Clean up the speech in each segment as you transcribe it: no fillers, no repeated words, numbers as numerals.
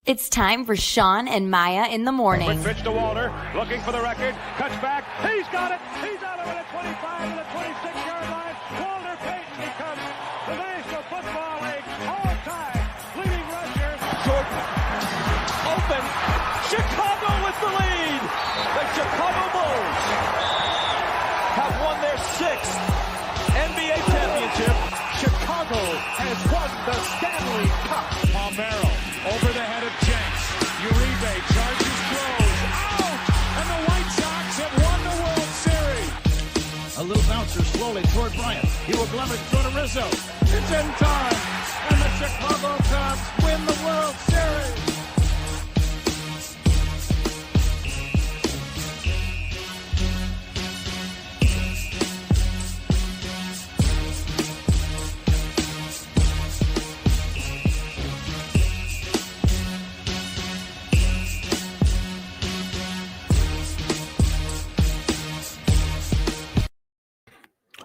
It's time for Shawn and Maya in the morning. Quick pitch to Walter, looking for the record, cuts back, he's got it, he's out of it at 25 and the 26-yard line. Walter Payton becomes the National Football League all-time leading rusher. Jordan, open, Chicago with the lead. The Chicago Bulls have won their 6th NBA championship. Chicago has won the Stanley Cup. Palmero over the head of Jenks. Uribe charges, throws, out! And the White Sox have won the World Series. A little bouncer slowly toward Bryant. He will glove it, go to Rizzo. It's in time, and the Chicago Cubs win the World Series.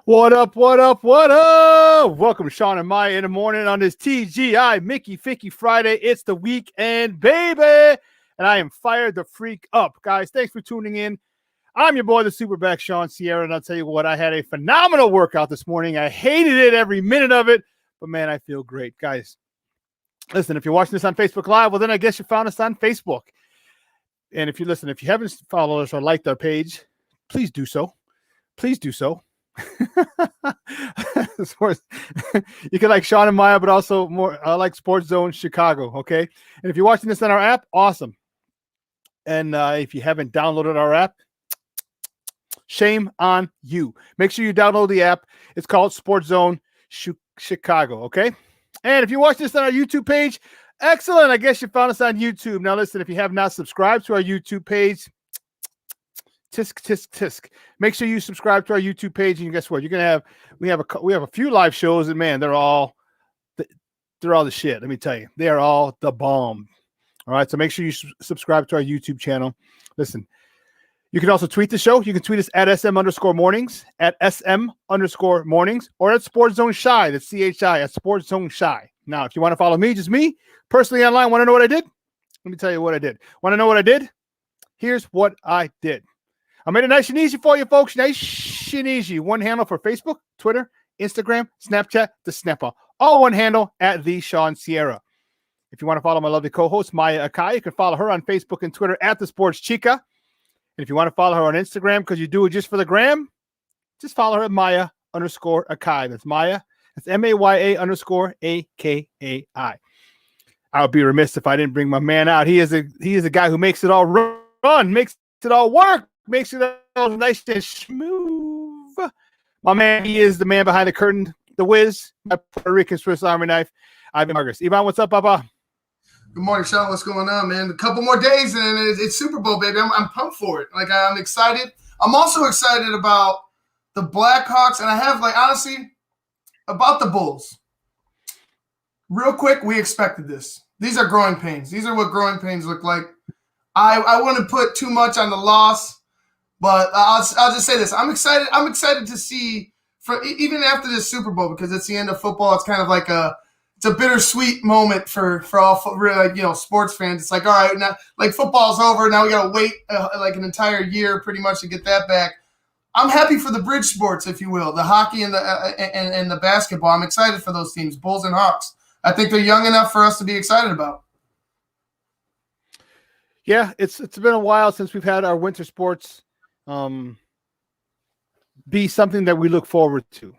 What up, what up, what up? Welcome to Shawn and Maya in the morning on this TGI Mickey Ficky Friday. It's the weekend, baby. And I am fired the freak up. Guys, thanks for tuning in. I'm your boy, the Superback Shawn Sierra. And I'll tell you what, I had a phenomenal workout this morning. I hated it every minute of it. But, man, I feel great. Guys, listen, if you're watching this on Facebook Live, well, then I guess you found us on Facebook. And if you haven't followed us or liked our page, please do so. Please do so. You can like Shawn and Maya, but also more like SportsZone Chicago. Okay, and if you're watching this on our app, awesome. And if you haven't downloaded our app, shame on you. Make sure you download the app. It's called SportsZone Chicago. Okay, and if you're watching this on our YouTube page, excellent. I guess you found us on YouTube. Now listen, if you have not subscribed to our YouTube page, tisk, tisk, tisk. Make sure you subscribe to our YouTube page, and guess what? You're gonna have we have a few live shows, and man, they're all the shit. Let me tell you, they are all the bomb. All right, so make sure you subscribe to our YouTube channel. Listen, you can also tweet the show. You can tweet us at SM_mornings, at SM_mornings, or at SportsZone Shy. That's CHI at SportsZone Shy. Now, if you want to follow me, just me personally online, want to know what I did? Let me tell you what I did. Want to know what I did? Here's what I did. I made it nice and easy for you folks. Nice and easy. One handle for Facebook, Twitter, Instagram, Snapchat, the Snapper. All one handle at the Shawn Sierra. If you want to follow my lovely co-host, Maya Akai, you can follow her on Facebook and Twitter at the Sports Chica. And if you want to follow her on Instagram because you do it just for the gram, just follow her at Maya_Akai. That's Maya. That's MAYA_AKAI. I would be remiss if I didn't bring my man out. He is a guy who makes it all run, makes it all work. Makes it all nice and smooth. My man, he is the man behind the curtain, the whiz, my Puerto Rican Swiss Army knife, Ivan Marcus. Ivan, what's up, Papa? Good morning, Shawn. What's going on, man? A couple more days and it's Super Bowl, baby. I'm pumped for it. Like, I'm excited. I'm also excited about the Blackhawks, and I have, honestly, about the Bulls. Real quick, we expected this. These are growing pains. These are what growing pains look like. I wouldn't put too much on the loss. But I'll just say this: I'm excited. I'm excited to see for even after this Super Bowl, because it's the end of football. It's kind of like it's a bittersweet moment for all really, sports fans. It's like, all right, now football's over. Now we got to wait an entire year pretty much to get that back. I'm happy for the bridge sports, if you will, the hockey and the basketball. I'm excited for those teams, Bulls and Hawks. I think they're young enough for us to be excited about. Yeah, it's been a while since we've had our winter sports be something that we look forward to.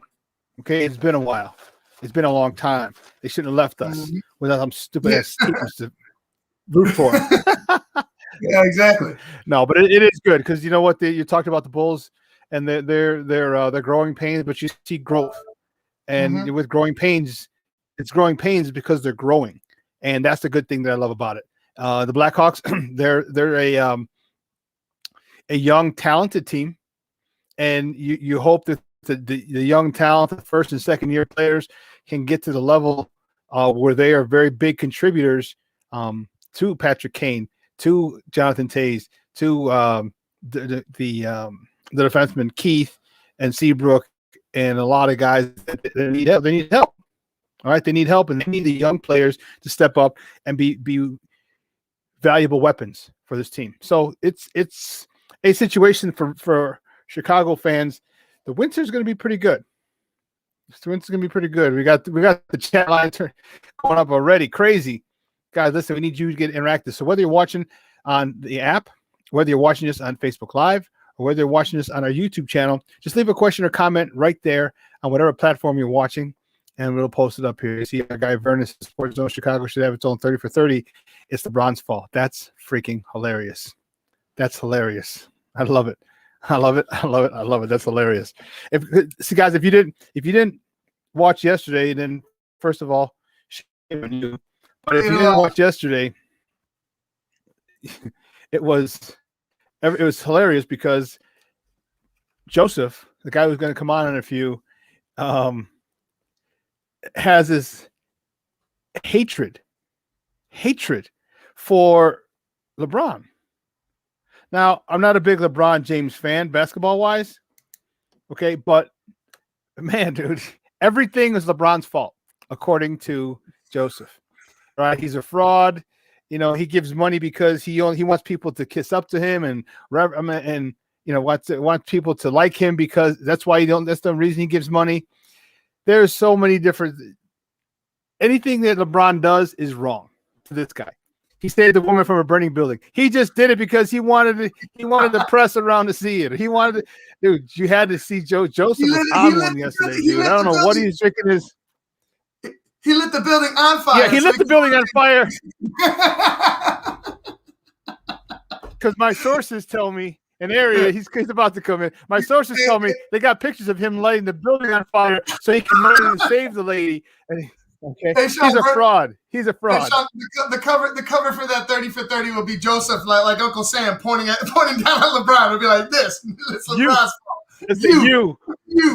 Okay, it's been a while. It's been a long time. They shouldn't have left us without some stupid ass teams to root for. Yeah, exactly. No, but it is good because you know what? You talked about the Bulls and their growing pains, but you see growth, and with growing pains, it's growing pains because they're growing, and that's the good thing that I love about it. The Blackhawks, they're a young, talented team, and you hope that the young talent, the first and second year players, can get to the level where they are very big contributors to Patrick Kane, to Jonathan Taze, to the defenseman Keith and Seabrook, and a lot of guys that need help. They need help. All right, they need help, and they need the young players to step up and be valuable weapons for this team. So it's a situation for Chicago fans. The winter's going to be pretty good. The winter's going to be pretty good. We got the chat line going up already. Crazy. Guys, listen, we need you to get interactive. So whether you're watching on the app, whether you're watching this on Facebook Live, or whether you're watching this on our YouTube channel, just leave a question or comment right there on whatever platform you're watching, and we'll post it up here. You see our guy Vernon, SportsZone Chicago should have its own 30 for 30. It's LeBron's fault. That's freaking hilarious. That's hilarious. I love it. I love it. I love it. I love it. That's hilarious. See, guys, if you didn't watch yesterday, then first of all, shame on you. But if you didn't watch yesterday, it was hilarious because Joseph, the guy who's going to come on in a few, has this hatred for LeBron. Now, I'm not a big LeBron James fan, basketball-wise, okay? But, man, dude, everything is LeBron's fault, according to Joseph, right? He's a fraud. You know, he gives money because he wants people to kiss up to him and you know, wants people to like him because that's the reason he gives money. There's so many different – anything that LeBron does is wrong to this guy. He saved the woman from a burning building. He just did it because he wanted the press around to see it. He wanted – dude, you had to see Joseph was on one yesterday, dude. I don't know what he's drinking his – He lit the building on fire. Yeah, he lit the building on fire. Because my sources tell me an area he's about to come in. My sources tell me they got pictures of him lighting the building on fire so he can run and save the lady. And Hey, Shawn, he's a fraud. He's a fraud. Hey, Shawn, the cover for that 30 for 30 will be Joseph like Uncle Sam pointing down at LeBron. It'll be like this. It's LeBron's fault. It's you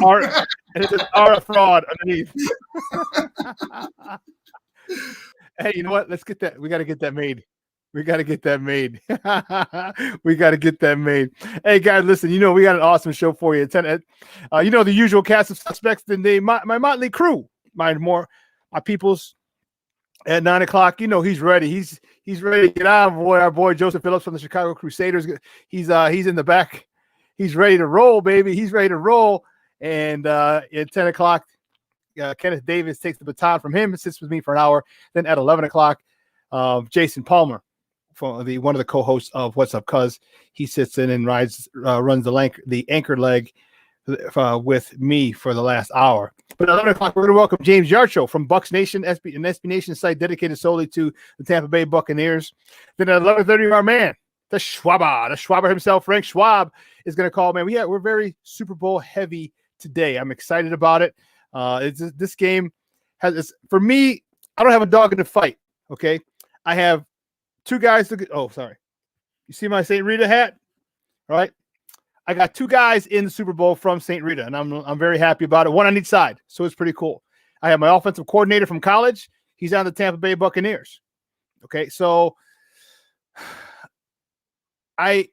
are a fraud underneath. Hey, you know what? Let's get that. We got to get that made. We got to get that made. We got to get that made. Hey, guys, listen, you know, we got an awesome show for you. You know, the usual cast of suspects, my motley crew, my peoples at 9 o'clock. You know, he's ready. He's ready to get on, boy. Our boy Joseph Phillips from the Chicago Crusaders. He's in the back. He's ready to roll, baby. He's ready to roll. And at 10 o'clock, Kenneth Davis takes the baton from him and sits with me for an hour. Then at 11 o'clock, Jason Palmer, one of the co-hosts of What's Up Cuz, he sits in and runs the anchor leg with me for the last hour. But at 11 o'clock, we're going to welcome James Yarcho from Bucks Nation, an SB Nation site dedicated solely to the Tampa Bay Buccaneers. Then at 11:30, our man, the Schwaber himself, Frank Schwab, is going to call. Man, we're very Super Bowl heavy today. I'm excited about it. This game for me. I don't have a dog in the fight. Okay, I have two guys. Sorry. You see my St. Rita hat? All right. I got two guys in the Super Bowl from St. Rita, and I'm very happy about it. One on each side, so it's pretty cool. I have my offensive coordinator from college. He's on the Tampa Bay Buccaneers. Okay, so I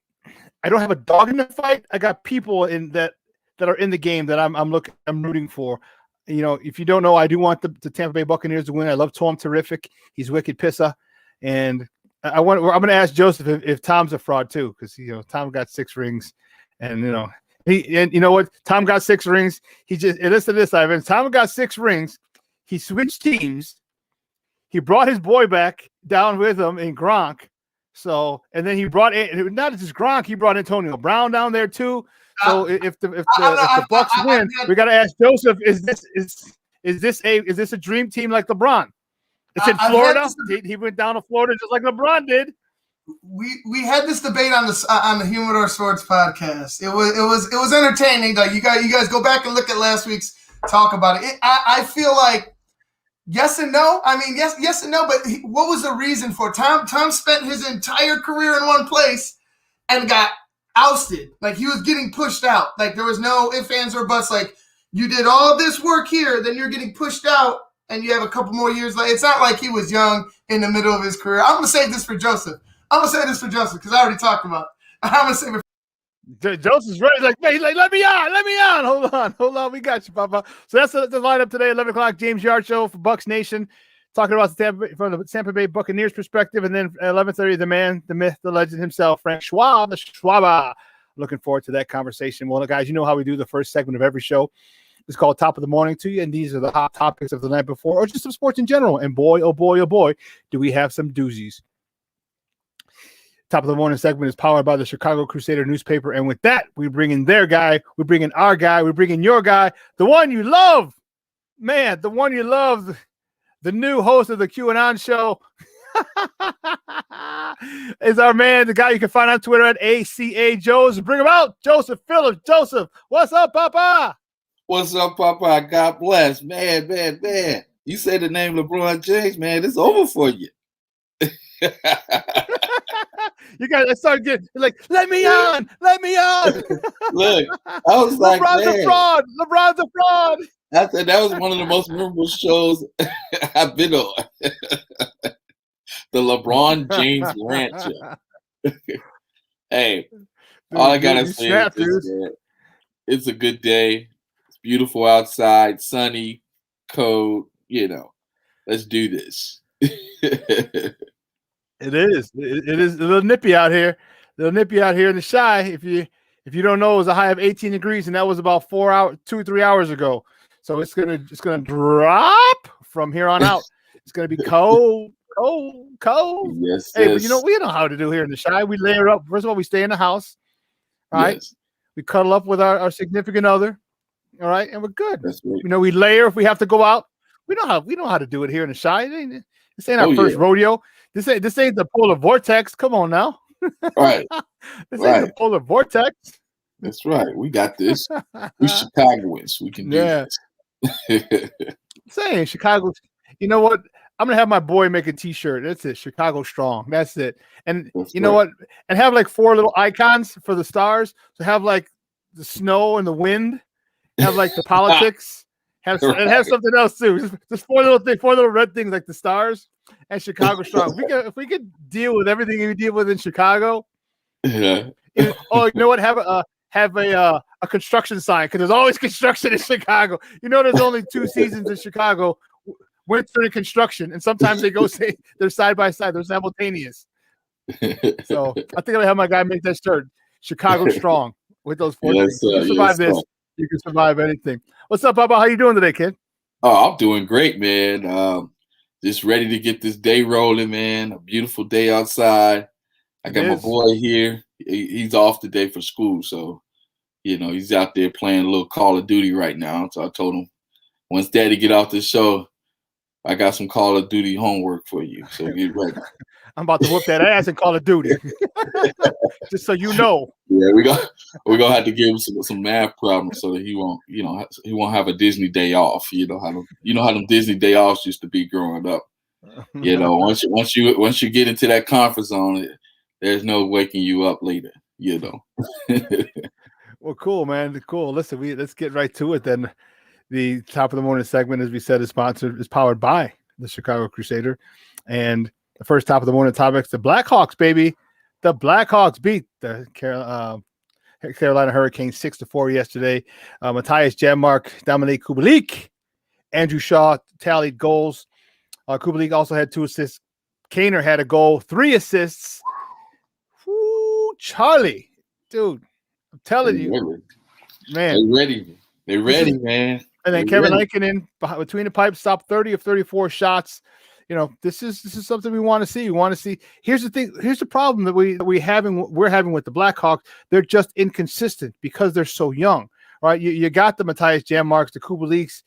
don't have a dog in the fight. I got people in that are in the game that I'm rooting for. You know, if you don't know, I do want the Tampa Bay Buccaneers to win. I love Tom Terrific. He's wicked pissa, and I'm going to ask Joseph if Tom's a fraud too, because Tom got 6 rings, and you know what? Tom got 6 rings. Listen to this, Ivan. Tom got 6 rings. He switched teams. He brought his boy back down with him in Gronk. So, and then he brought not just Gronk, he brought Antonio Brown down there too. So if the Bucks win, we got to ask Joseph: Is this a dream team like LeBron? It's in Florida. He went down to Florida just like LeBron did. We had this debate on the Humidor Sports podcast. It was entertaining. Like you guys go back and look at last week's talk about it. I feel like yes and no. I mean yes and no. But what was the reason for it? Tom spent his entire career in one place and got ousted. Like he was getting pushed out. Like there was no ifs, ands, or buts. Like you did all this work here, then you're getting pushed out, and you have a couple more years. Like it's not like he was young in the middle of his career. I'm gonna say this for Joseph. Because I already talked about it. I'm gonna say Joseph's ready. Like, man, he's like, let me on. Hold on. We got you, Papa. So that's the lineup today. 11 o'clock. James Yard Show for Bucks Nation. talking about from the Tampa Bay Buccaneers perspective. And then at 11:30, the man, the myth, the legend himself, Frank Schwab, the Schwaba. Looking forward to that conversation. Well, guys, you know how we do the first segment of every show. It's called Top of the Morning to you, and these are the hot topics of the night before, or just some sports in general. And boy, oh boy, oh boy, do we have some doozies. Top of the Morning segment is powered by the Chicago Crusader newspaper. And with that, we bring in their guy, we bring in our guy, we bring in your guy, the one you love. Man, the one you love, the new host of the QAnon show is our man, the guy you can find on Twitter at ACA Joseph. Bring him out, Joseph Phillips. Joseph, what's up, Papa? What's up, Papa? God bless. Man. You say the name LeBron James, man, it's over for you. You guys start getting like, let me on. Look, I was like, LeBron's a fraud. I said that was one of the most memorable shows I've been on. The LeBron James rant show. Hey, dude, all I gotta say is that it's a good day. It's beautiful outside, sunny, cold. Let's do this. It is a little nippy out here. In the Shy. If you don't know, it was a high of 18 degrees, and that was about 2 or 3 hours ago. So it's gonna drop from here on out. It's gonna be cold. Yes. Hey, but we know how to do here in the Shy. We layer up. First of all, we stay in the house. All right. Yes. We cuddle up with our significant other. All right, and we're good. That's right. We layer if we have to go out. We know how to do it here in the Shy. This ain't our first rodeo. This ain't the polar vortex. Come on now. Right. This ain't the polar vortex. That's right. We got this. We Chicagoans. We can do this. Saying Chicago. You know what? I'm gonna have my boy make a T-shirt. That's it. Chicago strong. That's it. And you know what? And have like 4 little icons for the stars. So have like the snow and the wind. Have like the politics. Have something else too. Just 4 little red things like the stars and Chicago strong. If we could deal with everything we deal with in Chicago. Yeah. You know what? Have a construction sign, because there's always construction in Chicago. There's only 2 seasons in Chicago: winter and construction, and sometimes they're side by side. They're simultaneous. So I think I'm gonna have my guy make that shirt. Chicago strong with those 4 things. You can survive this. You can survive anything. What's up, Papa? How you doing today, kid? Oh, I'm doing great, man. Just ready to get this day rolling, man. A beautiful day outside. I got my boy here. He's off today for school, so he's out there playing a little Call of Duty right now. So I told him, once Daddy get off the show, I got some Call of Duty homework for you. So get ready. I'm about to whoop that ass in Call of Duty. Just so you know. Yeah, we're gonna have to give him some math problems so that he won't have a Disney day off. You know how them Disney day offs used to be growing up. Once you get into that comfort zone, there's no waking you up later. Well, cool, man. Cool. Listen, let's get right to it then. The Top of the Morning segment, as we said, is powered by the Chicago Crusader. And the first Top of the Morning topics, the Blackhawks, baby. The Blackhawks beat the Carolina Hurricanes 6-4 yesterday. Matthias Janmark, Dominik Kubalik, Andrew Shaw tallied goals. Kubalik also had 2 assists. Kaner had a goal, 3 assists. Woo, Charlie, dude, I'm telling you, man. They're ready, man. And then Kevin Lankinen between the pipes stopped 30 of 34 shots. This is something we want to see. We want to see. Here's the thing. Here's the problem that we're having with the Blackhawks. They're just inconsistent because they're so young. Right? You got the Matthias Janmarks, the Kubaliks,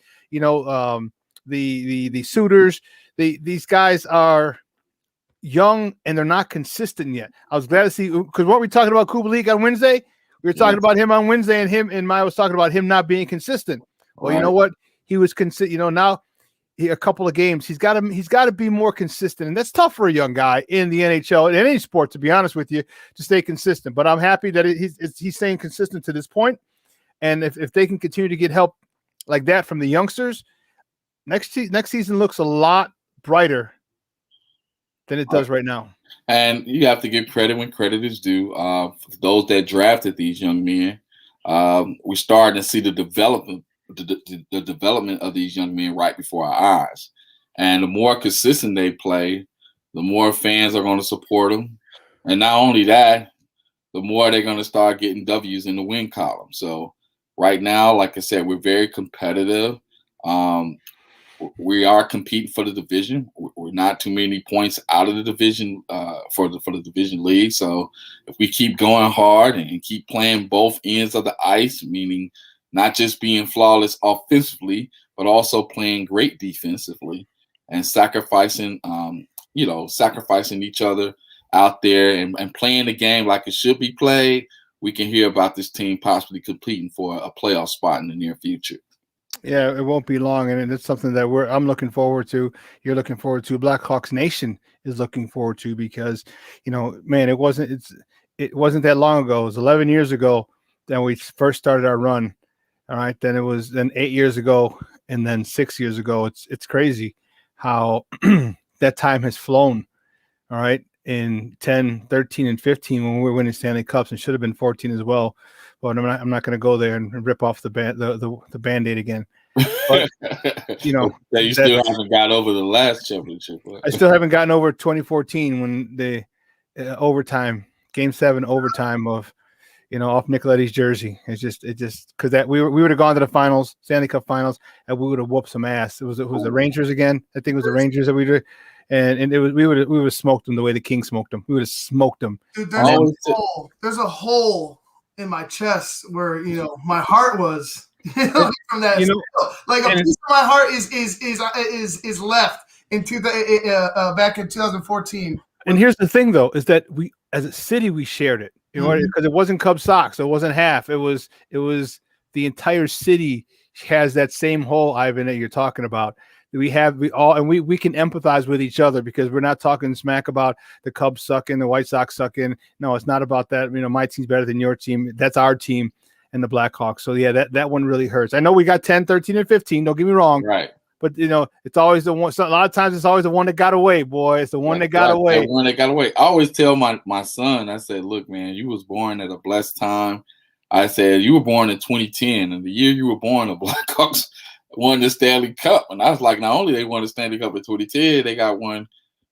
the Suitors. These guys are young and they're not consistent yet. I was glad to see, because what we talking about Kubalik on Wednesday? We were talking about him on Wednesday, and Maya was talking about him not being consistent. Well, you know what? He was consistent. Now a couple of games, he's got to be more consistent, and that's tough for a young guy in the NHL, in any sport, to be honest with you, to stay consistent. But I'm happy that he's staying consistent to this point, and if they can continue to get help like that from the youngsters, next season looks a lot brighter than it does right now. And you have to give credit when credit is due. For those that drafted these young men, we're starting to see the development of these young men right before our eyes. And the more consistent they play, the more fans are going to support them. And not only that, the more they're going to start getting W's in the win column. So right now, like I said, we're very competitive. We are competing for the division. We're not too many points out of the division for the division league. So if we keep going hard and keep playing both ends of the ice, meaning not just being flawless offensively, but also playing great defensively and sacrificing each other out there and playing the game like it should be played, we can hear about this team possibly competing for a playoff spot in the near future. Yeah, it won't be long, and it's something that I'm looking forward to. You're looking forward to. Blackhawks Nation is looking forward to, because, man, it wasn't that long ago. It was 11 years ago that we first started our run. All right, then it was 8 years ago, and then 6 years ago. It's crazy how that time has flown. All right, in 10, 13, and 15 when we were winning Stanley Cups, and should have been 14 as well. But I'm not going to go there and rip off the Band-Aid again. But, you still haven't got over the last championship. I still haven't gotten over 2014 when the overtime, Game 7 overtime of, off Nicoletti's jersey. It's just because that we would have gone to the finals, Stanley Cup finals, and we would have whooped some ass. It was the Rangers again. I think it was the Rangers that we did. And we would have smoked them the way the Kings smoked them. We would have smoked them. Dude, there's a hole in my chest where my heart was from that. Like a piece of my heart is left back in 2014. And here's the thing, though, is that we, as a city, we shared it. Because it wasn't Cub Sox, so it wasn't half. It was the entire city has that same hole, Ivan, that you're talking about. We can empathize with each other, because we're not talking smack about the Cubs sucking, the White Sox sucking. No, it's not about that. My team's better than your team. That's our team and the Blackhawks. So yeah, that one really hurts. I know we got 10, 13, and 15. Don't get me wrong. Right. But it's always the one. So a lot of times it's always the one that got away, boy. It's the one that got away. The one that got away. I always tell my son, I said, look, man, you was born at a blessed time. I said, you were born in 2010, and the year you were born, the Blackhawks won the Stanley Cup. And I was like, not only they won the Stanley Cup in 2010, they got one,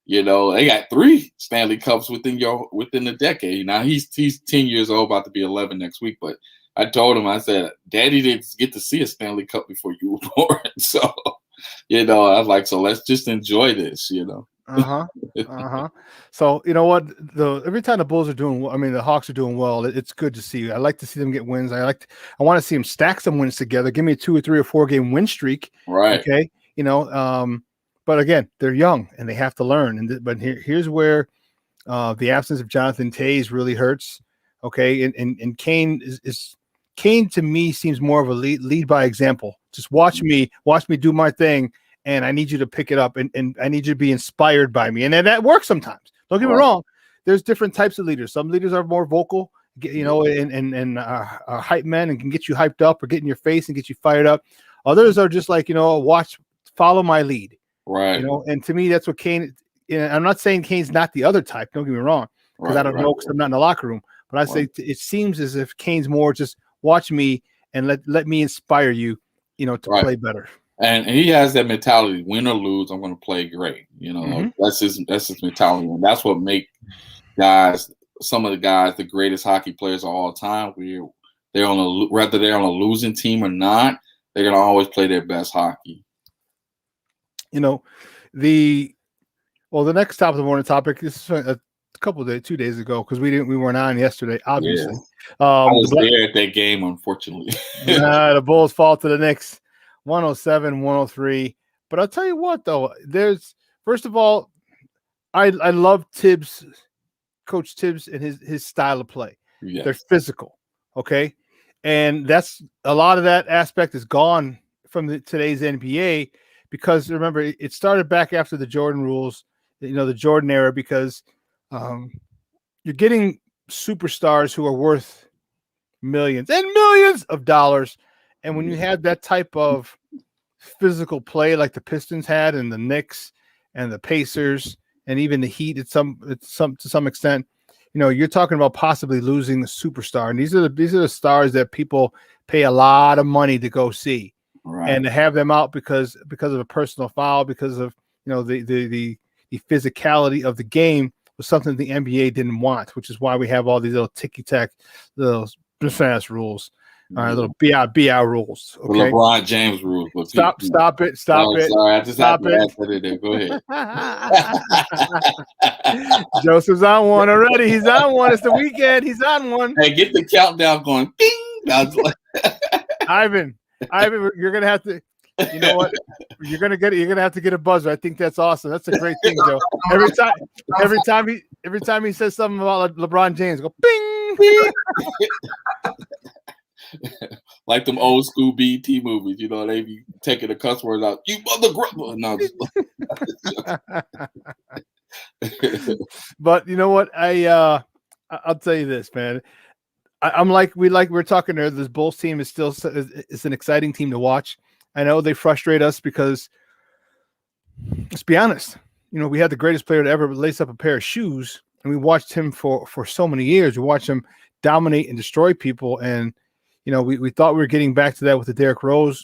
they got 3 Stanley Cups within the decade. Now he's 10 years old, about to be 11 next week. But I told him, I said, Daddy didn't get to see a Stanley Cup before you were born. So, I was like, so let's just enjoy this, So you know what? Every time the Bulls are doing, the Hawks are doing well. It's good to see. I like to see them get wins. I want to see them stack some wins together. Give me a 2 or 3 or 4 game win streak. Right. Okay. But again, they're young and they have to learn. But here's where the absence of Jonathan Toews really hurts. Okay. And Kane Kane to me seems more of a lead by example. Just watch me do my thing. And I need you to pick it up, and I need you to be inspired by me. And then that works sometimes. Don't get me wrong. There's different types of leaders. Some leaders are more vocal, and are hype men and can get you hyped up or get in your face and get you fired up. Others are just like, follow my lead. Right. And to me, that's what Kane, I'm not saying Kane's not the other type. Don't get me wrong. Because I don't know, because I'm not in the locker room. But I say it seems as if Kane's more just watch me and let me inspire you, to play better. And he has that mentality: win or lose, I'm going to play great. That's his mentality, and that's what make some of the guys, the greatest hockey players of all time. Whether they're on a losing team or not, they're going to always play their best hockey. The next top of the morning topic. This is a couple of days, 2 days ago, because we weren't on yesterday. Obviously, I was there at that game. Unfortunately, the Bulls fall to the Knicks. 107-103. But I'll tell you what, though, first of all, I love Tibbs, Coach Tibbs, and his style of play. Yes. They're physical, okay? And that's a lot of that aspect is gone from today's NBA, because remember, it started back after the Jordan rules, the Jordan era, because you're getting superstars who are worth millions and millions of dollars. And when you have that type of physical play like the Pistons had, and the Knicks and the Pacers and even the Heat to some extent, you're talking about possibly losing the superstar. And these are the stars that people pay a lot of money to go see, and to have them out because of a personal foul, because of the physicality of the game was something the NBA didn't want, which is why we have all these little ticky-tack, little fast rules, little BI rules. Okay, the LeBron James rules. Stop it! Stop it! Sorry, I just Stop had to it! add that in there. Go ahead. Joseph's on one already. He's on one. It's the weekend. He's on one. Hey, get the countdown going. Ding! Ivan, you're gonna have to. You know what? You're gonna have to get a buzzer. I think that's awesome. That's a great thing, Joe. Every time he says something about LeBron James, go bing, bing. Like them old school BT movies, they be taking the cuss words out. You mother no. But you know what? I'll tell you this, man. We're talking there. This Bulls team is still is an exciting team to watch. I know they frustrate us because, let's be honest, we had the greatest player to ever lace up a pair of shoes, and we watched him for so many years. We watched him dominate and destroy people, and we thought we were getting back to that with the Derrick Rose,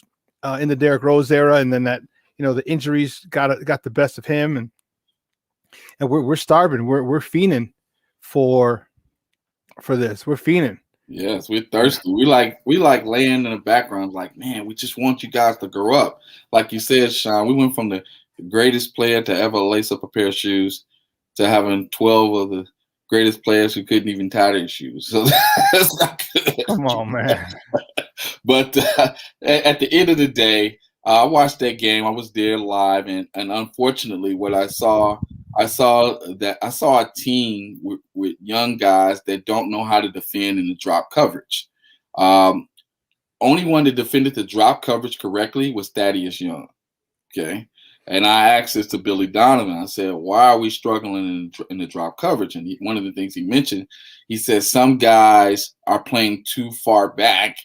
in the Derrick Rose era, and then that the injuries got the best of him, and we're starving, we're fiending for this. We're fiending. Yes, we're thirsty. We like laying in the background, like, man, we just want you guys to grow up. Like you said, Shawn, we went from the greatest player to ever lace up a pair of shoes to having 12 of the greatest players who couldn't even tie their shoes. So that's not good. Come on, man. But at the end of the day, I watched that game. I was there live, and unfortunately, what I saw a team with young guys that don't know how to defend in the drop coverage. Only one that defended the drop coverage correctly was Thaddeus Young. Okay. And I asked this to Billy Donovan. I said, why are we struggling in the drop coverage? And one of the things he mentioned, he said some guys are playing too far back.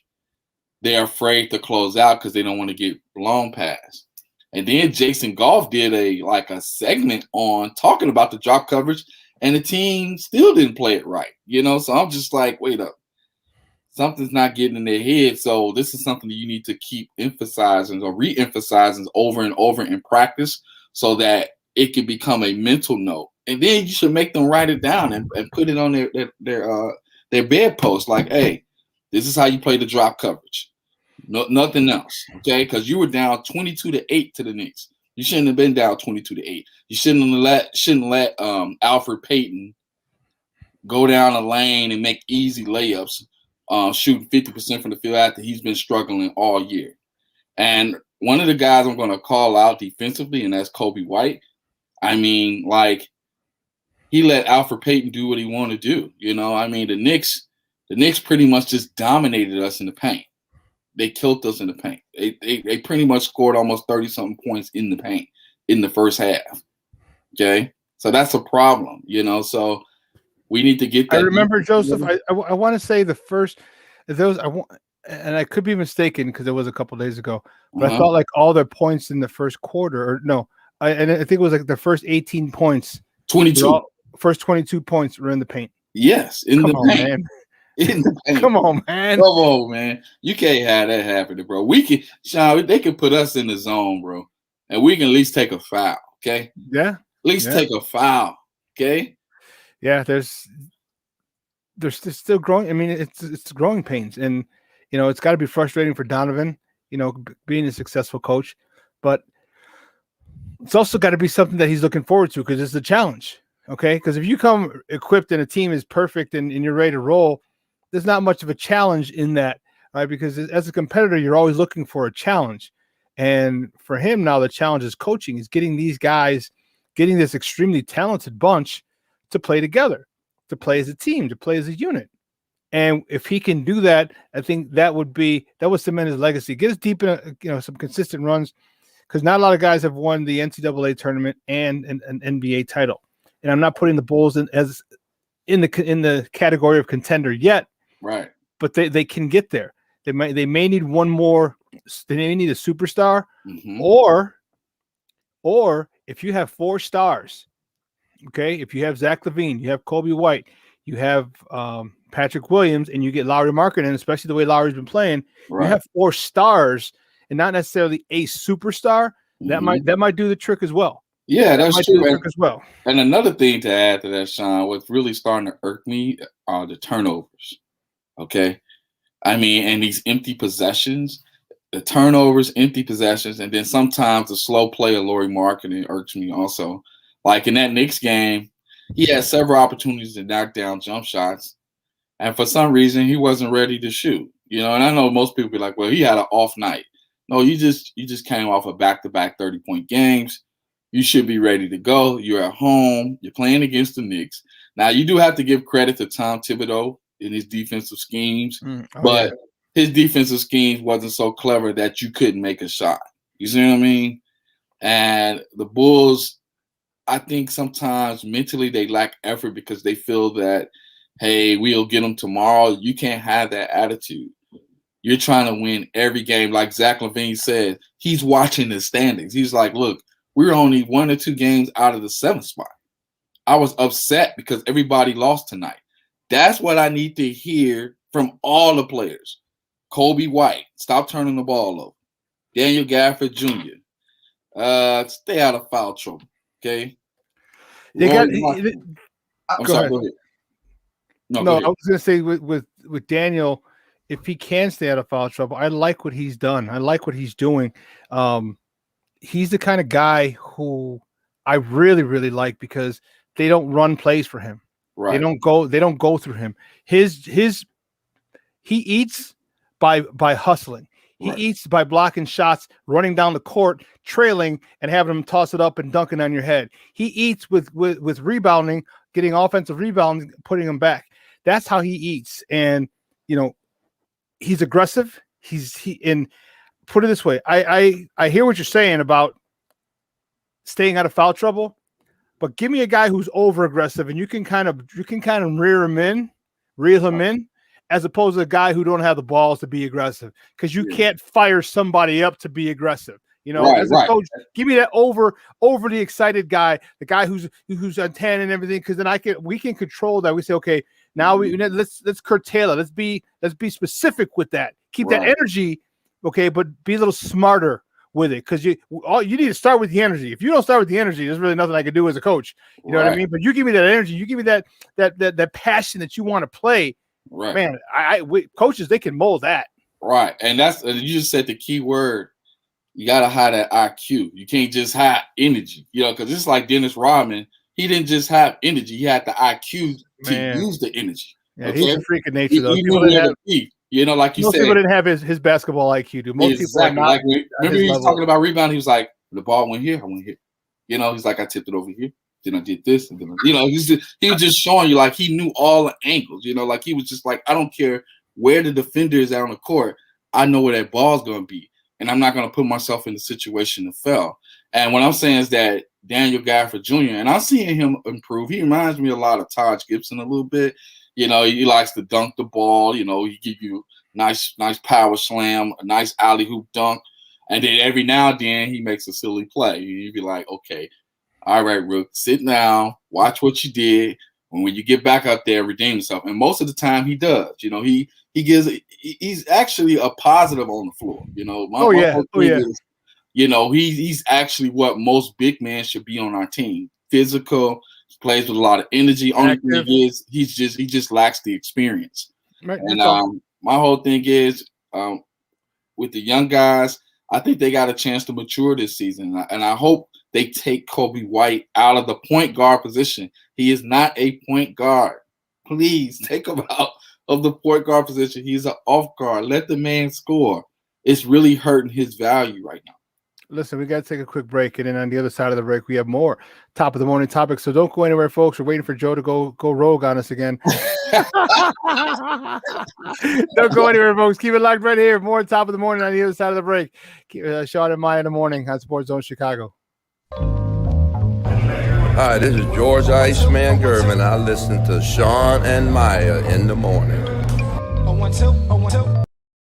They're afraid to close out because they don't want to get blown past. And then Jason Goff did a segment on talking about the drop coverage, and the team still didn't play it right. So I'm just like, wait up. Something's not getting in their head. So this is something that you need to keep emphasizing or re-emphasizing over and over in practice so that it can become a mental note. And then you should make them write it down and put it on their bedpost. Like, hey, this is how you play the drop coverage. No, nothing else. Okay. Because you were down 22-8 to the Knicks. You shouldn't have been down 22-8. You shouldn't let Alfred Payton go down a lane and make easy layups. Shooting 50% from the field after he's been struggling all year. And one of the guys I'm going to call out defensively, and that's Kobe White. I mean, he let Alfred Payton do what he wanted to do. The Knicks pretty much just dominated us in the paint. They killed us in the paint. They pretty much scored almost 30-something points in the paint in the first half. Okay? So that's a problem, so we need to get that. I remember, Joseph, I want to say the first – and I could be mistaken because it was a couple days ago, but I thought all their points in the first quarter I think it was the first 18 points. 22. First 22 points were in the paint. Yes, in the paint. Man. In the paint. Come on, man. Come on, man. You can't have that happening, bro. Shawn, they can put us in the zone, bro, and we can at least take a foul, okay? Yeah. At least take a foul, okay? Yeah, there's still growing. I mean, it's growing pains, and it's got to be frustrating for Donovan, being a successful coach, but it's also got to be something that he's looking forward to because it's a challenge. Okay, because if you come equipped and a team is perfect and you're ready to roll, there's not much of a challenge in that, right? Because as a competitor, you're always looking for a challenge, and for him now, the challenge is coaching. He's getting these guys, getting this extremely talented bunch to play together, to play as a team, to play as a unit. And if he can do that, I think that would cement his legacy. Get us deep in some consistent runs, because not a lot of guys have won the NCAA tournament and an NBA title. And I'm not putting the Bulls in the category of contender yet, right? But they can get there. They may need one more. They may need a superstar, or if you have 4 stars. Okay, if you have Zach LaVine, you have Kobe White, you have Patrick Williams, and you get Lauri Markkanen, especially the way Lauri's been playing, you have 4 stars and not necessarily a superstar. That might do the trick as well. Yeah, that's might do true. the trick as well. And another thing to add to that, Shawn, what's really starting to irk me are the turnovers. Okay. I mean, and these empty possessions, the turnovers, empty possessions, and then sometimes the slow play of Lauri Markkanen irks me also. Like in that Knicks game, he had several opportunities to knock down jump shots, and for some reason he wasn't ready to shoot. You know, and I know most people be like, "Well, he had an off night." No, you just came off of back-to-back 30-point games. You should be ready to go. You're at home. You're playing against the Knicks. Now, you do have to give credit to Tom Thibodeau in his defensive schemes, but his defensive schemes wasn't so clever that you couldn't make a shot. You see what I mean? And the Bulls, I think sometimes mentally they lack effort because they feel that, hey, we'll get them tomorrow. You can't have that attitude. You're trying to win every game. Like Zach LaVine said, he's watching the standings. He's like, look, we're only 1 or 2 games out of the 7th spot. I was upset because everybody lost tonight. That's what I need to hear from all the players. Kobe White, stop turning the ball over. Daniel Gafford Jr., stay out of foul trouble, okay? I'm sorry, go ahead. No, I was going to say with Daniel, if he can stay out of foul trouble, I like what he's done. I like what he's doing. He's the kind of guy who I really, really like because they don't run plays for him. Right. They don't go through him. He eats by hustling. He eats by blocking shots, running down the court, trailing, and having them toss it up and dunking on your head. He eats with rebounding, getting offensive rebounds, putting them back. That's how he eats. And he's aggressive. And put it this way. I hear what you're saying about staying out of foul trouble, but give me a guy who's over aggressive and you can kind of reel him in, as opposed to a guy who don't have the balls to be aggressive, because you can't fire somebody up to be aggressive. As a coach, give me that overly excited guy, the guy who's on 10 and everything, because then we can control that. We say, okay, now let's curtail it. Let's be specific with that. Keep that energy, okay, but be a little smarter with it, because you need to start with the energy. If you don't start with the energy, there's really nothing I can do as a coach. You know what I mean? But you give me that energy, you give me that passion that you want to play. Right, man. Coaches, they can mold that. Right, and you just said the key word. You gotta have that IQ. You can't just have energy, because it's like Dennis Rodman. He didn't just have energy; he had the IQ to use the energy. Yeah, he's a freak of nature, though. He knew where to be. Like you most said, people didn't have his basketball IQ. Do most people are not? Remember, he was talking about rebound. He was like, "The ball went here, I went here." He's like, "I tipped it over here. Then I did this." And then, he was just showing you like he knew all the angles. Like he was just like, I don't care where the defender is out on the court. I know where that ball's going to be, and I'm not going to put myself in the situation to fail. And what I'm saying is that Daniel Gafford Jr. and I'm seeing him improve. He reminds me a lot of Taj Gibson a little bit. He likes to dunk the ball. He give you nice power slam, a nice alley-oop dunk. And then every now and then he makes a silly play. You'd be like, okay, all right, Rook, sit down, watch what you did. And when you get back up there, redeem yourself. And most of the time he does. He's actually a positive on the floor. He's actually what most big men should be on our team. Physical, plays with a lot of energy. Only thing is he just lacks the experience. Right. And my whole thing is with the young guys, I think they got a chance to mature this season. And I hope they take Kobe White out of the point guard position. He is not a point guard. Please take him out of the point guard position. He's an off guard. Let the man score. It's really hurting his value right now. Listen, we got to take a quick break, and then on the other side of the break, we have more top of the morning topics. So don't go anywhere, folks. We're waiting for Joe to go rogue on us again. Don't go anywhere, folks. Keep it locked right here. More top of the morning on the other side of the break. Shawn and Maya in the morning on SportsZone Chicago. Hi, this is George Iceman German. I listen to Shawn and Maya in the morning.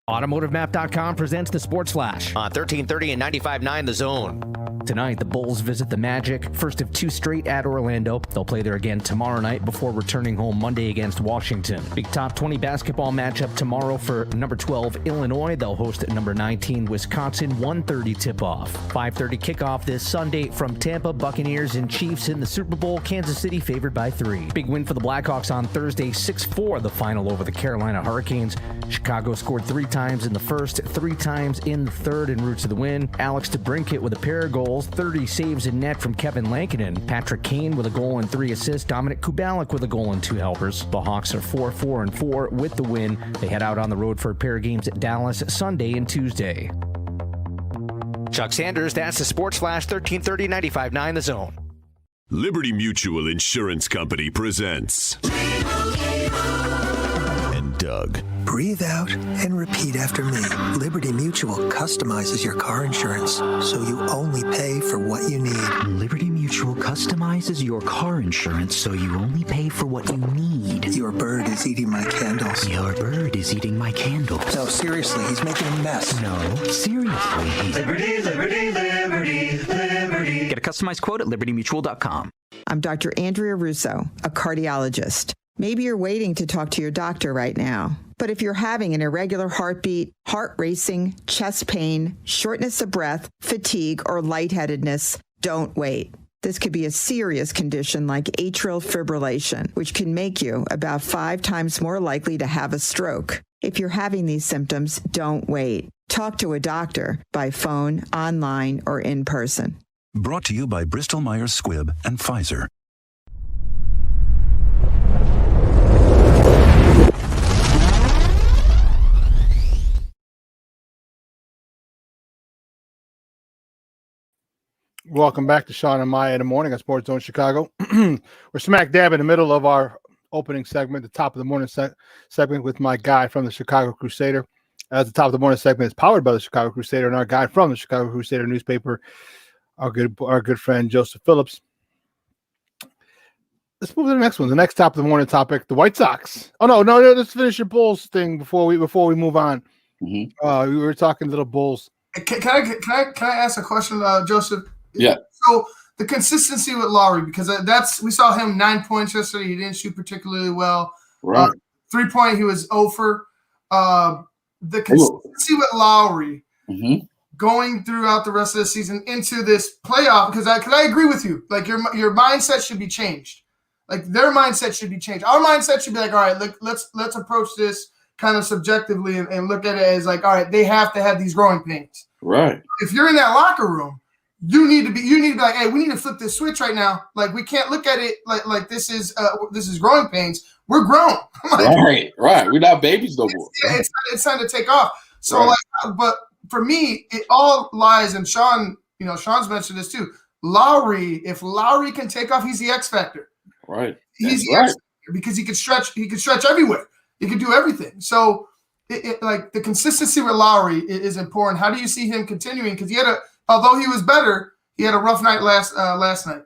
AutomotiveMap.com presents the Sports Flash on 1330 and 95.9 The Zone. tonight, the Bulls visit the Magic, first of 2 straight at Orlando. They'll play there again tomorrow night before returning home Monday against Washington. Big top 20 basketball matchup tomorrow for number 12 Illinois. They'll host number 19 Wisconsin, 1:30 tip-off. 5:30 kickoff this Sunday from Tampa. Buccaneers and Chiefs in the Super Bowl. Kansas City favored by 3. Big win for the Blackhawks on Thursday, 6-4 the final over the Carolina Hurricanes. Chicago scored 3 times in the first, 3 times in the third en route to the win. Alex DeBrincat with a pair of goals, 30 saves in net from Kevin Lankinen. Patrick Kane with a goal and 3 assists. Dominic Kubalik with a goal and 2 helpers. The Hawks are 4-4-4 with the win. They head out on the road for a pair of games at Dallas Sunday and Tuesday. Chuck Sanders, that's the Sports Flash, 1330 95.9 The Zone. Liberty Mutual Insurance Company presents and Doug. Breathe out and repeat after me. Liberty Mutual customizes your car insurance so you only pay for what you need. Liberty Mutual customizes your car insurance so you only pay for what you need. Your bird is eating my candles. Your bird is eating my candles. No, seriously, he's making a mess. No, seriously. Liberty, liberty, liberty, liberty. Get a customized quote at libertymutual.com. I'm Dr. Andrea Russo, a cardiologist. Maybe you're waiting to talk to your doctor right now. But if you're having an irregular heartbeat, heart racing, chest pain, shortness of breath, fatigue, or lightheadedness, don't wait. This could be a serious condition like atrial fibrillation, which can make you about 5 times more likely to have a stroke. If you're having these symptoms, don't wait. Talk to a doctor by phone, online, or in person. Brought to you by Bristol Myers Squibb and Pfizer. Welcome back to Shawn and Maya in the morning on SportsZone Chicago. We're smack dab in the middle of our opening segment, the top of the morning segment with my guy from the Chicago Crusader. As the top of the morning segment is powered by the Chicago Crusader and our guy from the Chicago Crusader newspaper, our good friend Joseph Phillips. Let's move to the next one. The next top of the morning topic: the White Sox. Oh no! Let's finish your Bulls thing before we move on. Mm-hmm. We were talking little Bulls. Can I ask a question, Joseph? Yeah. So the consistency with Lowry, because we saw him 9 points yesterday. He didn't shoot particularly well. Right. 3-point, he was 0 for. The consistency with Lowry going throughout the rest of the season into this playoff, because I agree with you. Like your mindset should be changed. Like their mindset should be changed. Our mindset should be like, all right, let's approach this kind of subjectively and look at it as like, all right, they have to have these growing pains. Right. If you're in that locker room, you need to be like, hey, we need to flip this switch right now. Like we can't look at it like this is growing pains. We're grown. Right. We're not babies no more. Yeah, it's time to take off. So but for me, it all lies in Shawn. Shawn's mentioned this too. Lowry, if Lowry can take off, he's the X factor. Right. He's the X factor because he can stretch. He can stretch everywhere. He can do everything. So like the consistency with Lowry is important. How do you see him continuing? Because although he was better, he had a rough night last night.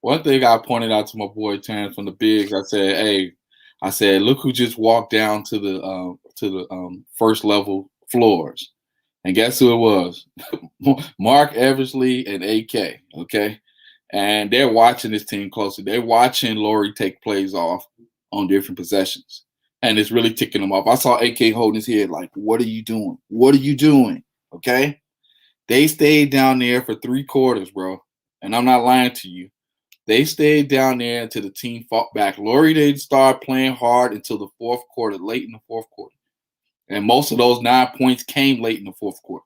One thing I pointed out to my boy Terrence from the Bigs, I said, look who just walked down to the first level floors, and guess who it was? Mark Eversley and AK. Okay, and they're watching this team closely. They're watching Lowry take plays off on different possessions, and it's really ticking them off. I saw AK holding his head like, "What are you doing? What are you doing?" Okay. They stayed down there for 3 quarters, bro. And I'm not lying to you. They stayed down there until the team fought back. Lowry didn't start playing hard until the fourth quarter, late in the fourth quarter. And most of those 9 points came late in the fourth quarter.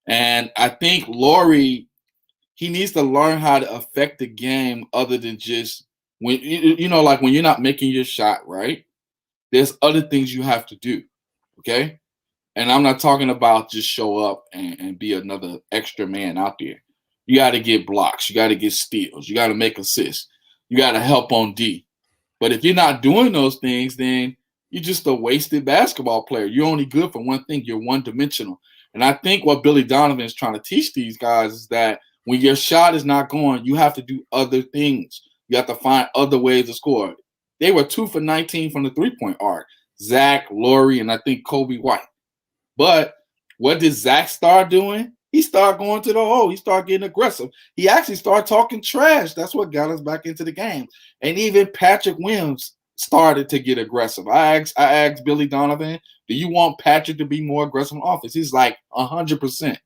And I think Lowry, he needs to learn how to affect the game other than just when like when you're not making your shot, right? There's other things you have to do. Okay. And I'm not talking about just show up and be another extra man out there. You got to get blocks. You got to get steals. You got to make assists. You got to help on D. But if you're not doing those things, then you're just a wasted basketball player. You're only good for one thing. You're one-dimensional. And I think what Billy Donovan is trying to teach these guys is that when your shot is not going, you have to do other things. You have to find other ways to score. They were 2 for 19 from the three-point arc. Zach, Lowry, and I think Kobe White. But what did Zach start doing? He started going to the hole. He started getting aggressive. He actually started talking trash. That's what got us back into the game. And even Patrick Williams started to get aggressive. I asked Billy Donovan, do you want Patrick to be more aggressive on offense? He's like 100%.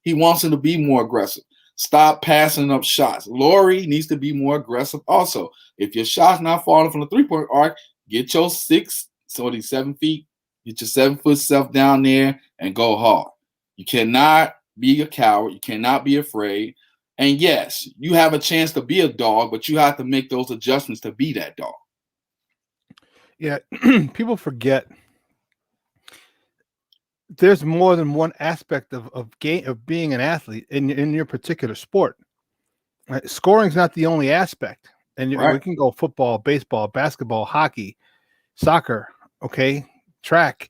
He wants him to be more aggressive. Stop passing up shots. Laurie needs to be more aggressive also. If your shot's not falling from the three-point arc, get your 7 feet, get your 7-foot self down there and go hard. You cannot be a coward. You cannot be afraid. And yes, you have a chance to be a dog, but you have to make those adjustments to be that dog. Yeah, people forget there's more than one aspect of being an athlete in your particular sport. Right? Scoring is not the only aspect. And we can go football, baseball, basketball, hockey, soccer, okay, track.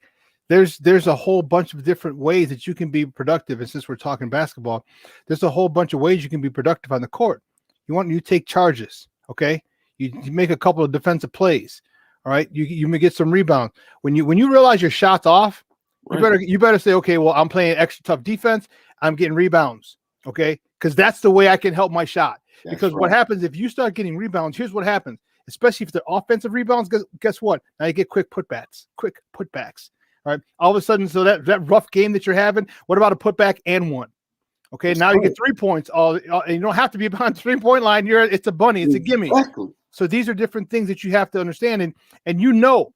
There's a whole bunch of different ways that you can be productive. And since we're talking basketball, there's a whole bunch of ways you can be productive on the court. You take charges, okay? You make a couple of defensive plays, all right? You may get some rebounds. When you realize your shot's off, you better say, okay, well, I'm playing extra tough defense. I'm getting rebounds, okay? Because that's the way I can help my shot. Because what happens if you start getting rebounds, here's what happens, especially if they're offensive rebounds, guess what? Now you get quick putbacks. All right. All of a sudden, so that rough game that you're having, what about a putback and one? Okay, that's now you get 3 points. And you don't have to be behind the 3-point line. It's a bunny, it's a gimme. Exactly. So these are different things that you have to understand. And you know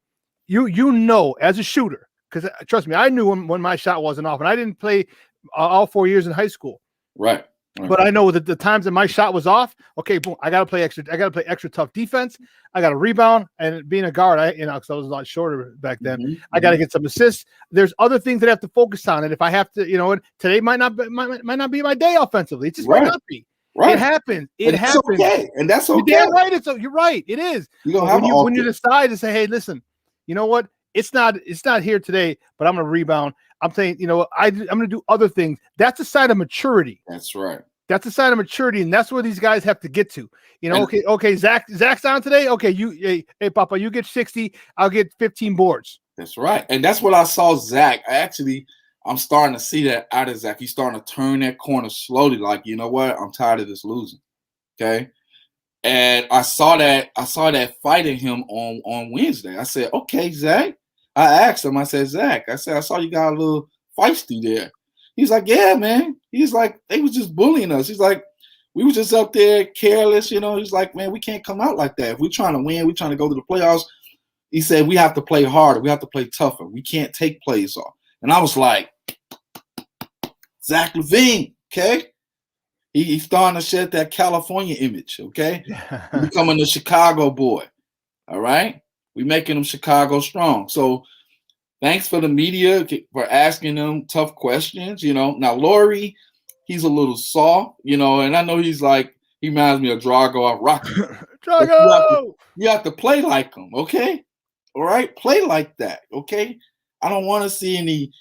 as a shooter, because trust me, I knew when my shot wasn't off, and I didn't play all 4 years in high school. Right. But I know that the times that my shot was off, okay, boom, I gotta play extra tough defense. I got to rebound, and being a guard, because I was a lot shorter back then, I got to get some assists. There's other things that I have to focus on, and if I have to, today might not be my day offensively. It just might not be. Right. It happens. It happens. Okay. And that's okay. You're damn right. You're right. It is. When you decide to say, hey, listen, you know what? It's not here today, but I'm going to rebound. I'm saying, I'm going to do other things. That's a sign of maturity. That's right. That's a sign of maturity, and that's where these guys have to get to. Okay, Zach's on today. Okay, hey, Papa, you get 60. I'll get 15 boards. That's right, and that's what I saw Zach. I'm starting to see that out of Zach. He's starting to turn that corner slowly. Like, you know what? I'm tired of this losing. Okay, and I saw that fight in him on Wednesday. I said, okay, Zach. I asked him. I said, Zach. I saw you got a little feisty there. He's like, yeah, man. He's like, they was just bullying us. He's like, we were just up there careless, He's like, man, we can't come out like that. If we're trying to win, we're trying to go to the playoffs. He said, we have to play harder. We have to play tougher. We can't take plays off. And I was like, Zach LaVine, okay? He's starting to shed that California image, okay? He's becoming a Chicago boy, all right? We're making him Chicago strong. So thanks for the media for asking them tough questions. Now Laurie, he's a little soft, and I know he reminds me of Drago off Rocky. Drago! You have to play like him, okay? All right, play like that, okay? I don't want to see any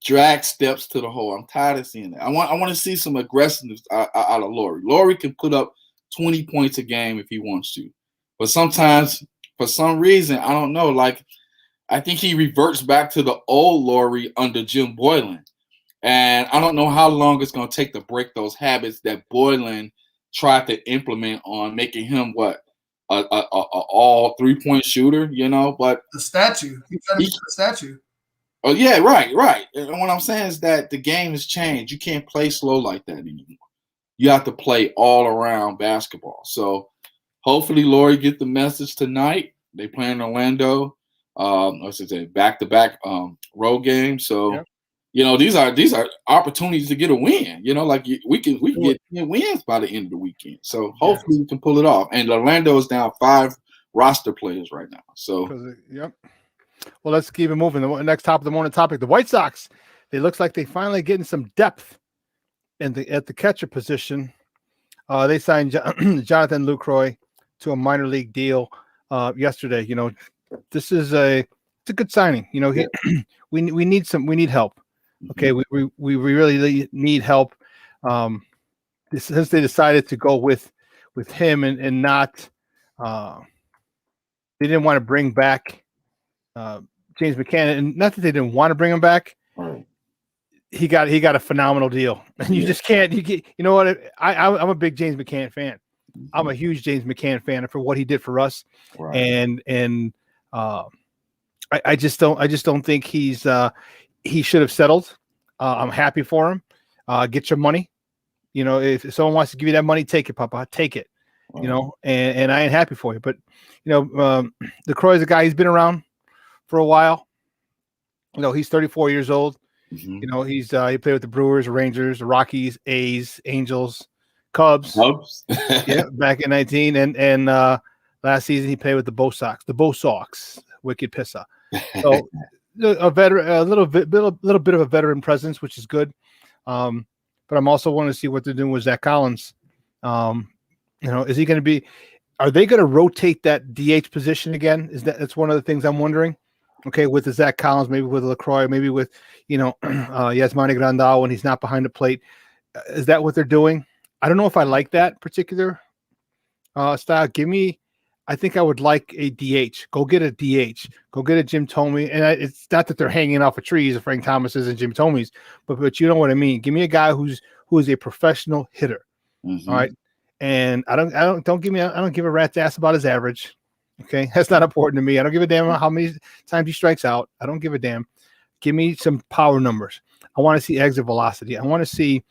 drag steps to the hole. I'm tired of seeing that. I want to see some aggressiveness out of Laurie. Laurie can put up 20 points a game if he wants to, but sometimes, for some reason, I don't know, I think he reverts back to the old Laurie under Jim Boylan. And I don't know how long it's going to take to break those habits that Boylan tried to implement on making him a all 3-point shooter, but the statue. He's trying to be the statue. Oh, yeah, right. And what I'm saying is that the game has changed. You can't play slow like that anymore. You have to play all around basketball. So hopefully Laurie get the message tonight. They play in Orlando. Back-to-back road games. So, these are opportunities to get a win. We can get 10 wins by the end of the weekend. So hopefully we can pull it off. And Orlando is down 5 roster players right now. So, yep. Well, let's keep it moving. The next top of the morning topic: the White Sox. It looks like they finally getting some depth at the catcher position. They signed Jonathan Lucroy to a minor league deal yesterday. This is it's a good signing. We need help. Okay, we really need help. Since they decided to go with him and not, they didn't want to bring back James McCann, and not that they didn't want to bring him back. Right. he got a phenomenal deal, and you just can't. You know what? I'm a big James McCann fan. I'm a huge James McCann fan for what he did for us, and I just don't think he should have settled. I'm happy for him. Get your money. You know, if someone wants to give you that money, take it, Papa. Take it. You know, and I ain't happy for you. But LaCroix is a guy. He's been around for a while. You know, he's 34 years old. You know, he played with the Brewers, Rangers, Rockies, A's, Angels, Cubs. Yeah, back in 19, and last season he played with the Bo Sox, wicked pissa. So a veteran, a little bit of a veteran presence, which is good. But I'm also wanting to see what they're doing with Zach Collins. You know, is he going to be? Are they going to rotate that DH position again? That's one of the things I'm wondering. Okay, with the Zach Collins, maybe with LaCroix, maybe with Yasmani Grandal when he's not behind the plate. Is that what they're doing? I don't know if I like that particular style. I think I would like a DH. Go get a DH. Go get a Jim Thome. And it's not that they're hanging off of trees of Frank Thomas's and Jim Thome's, but you know what I mean. Give me a guy who is a professional hitter. All right. And I don't give a rat's ass about his average. Okay, that's not important to me. I don't give a damn how many times he strikes out. I don't give a damn. Give me some power numbers. I want to see exit velocity. I want to see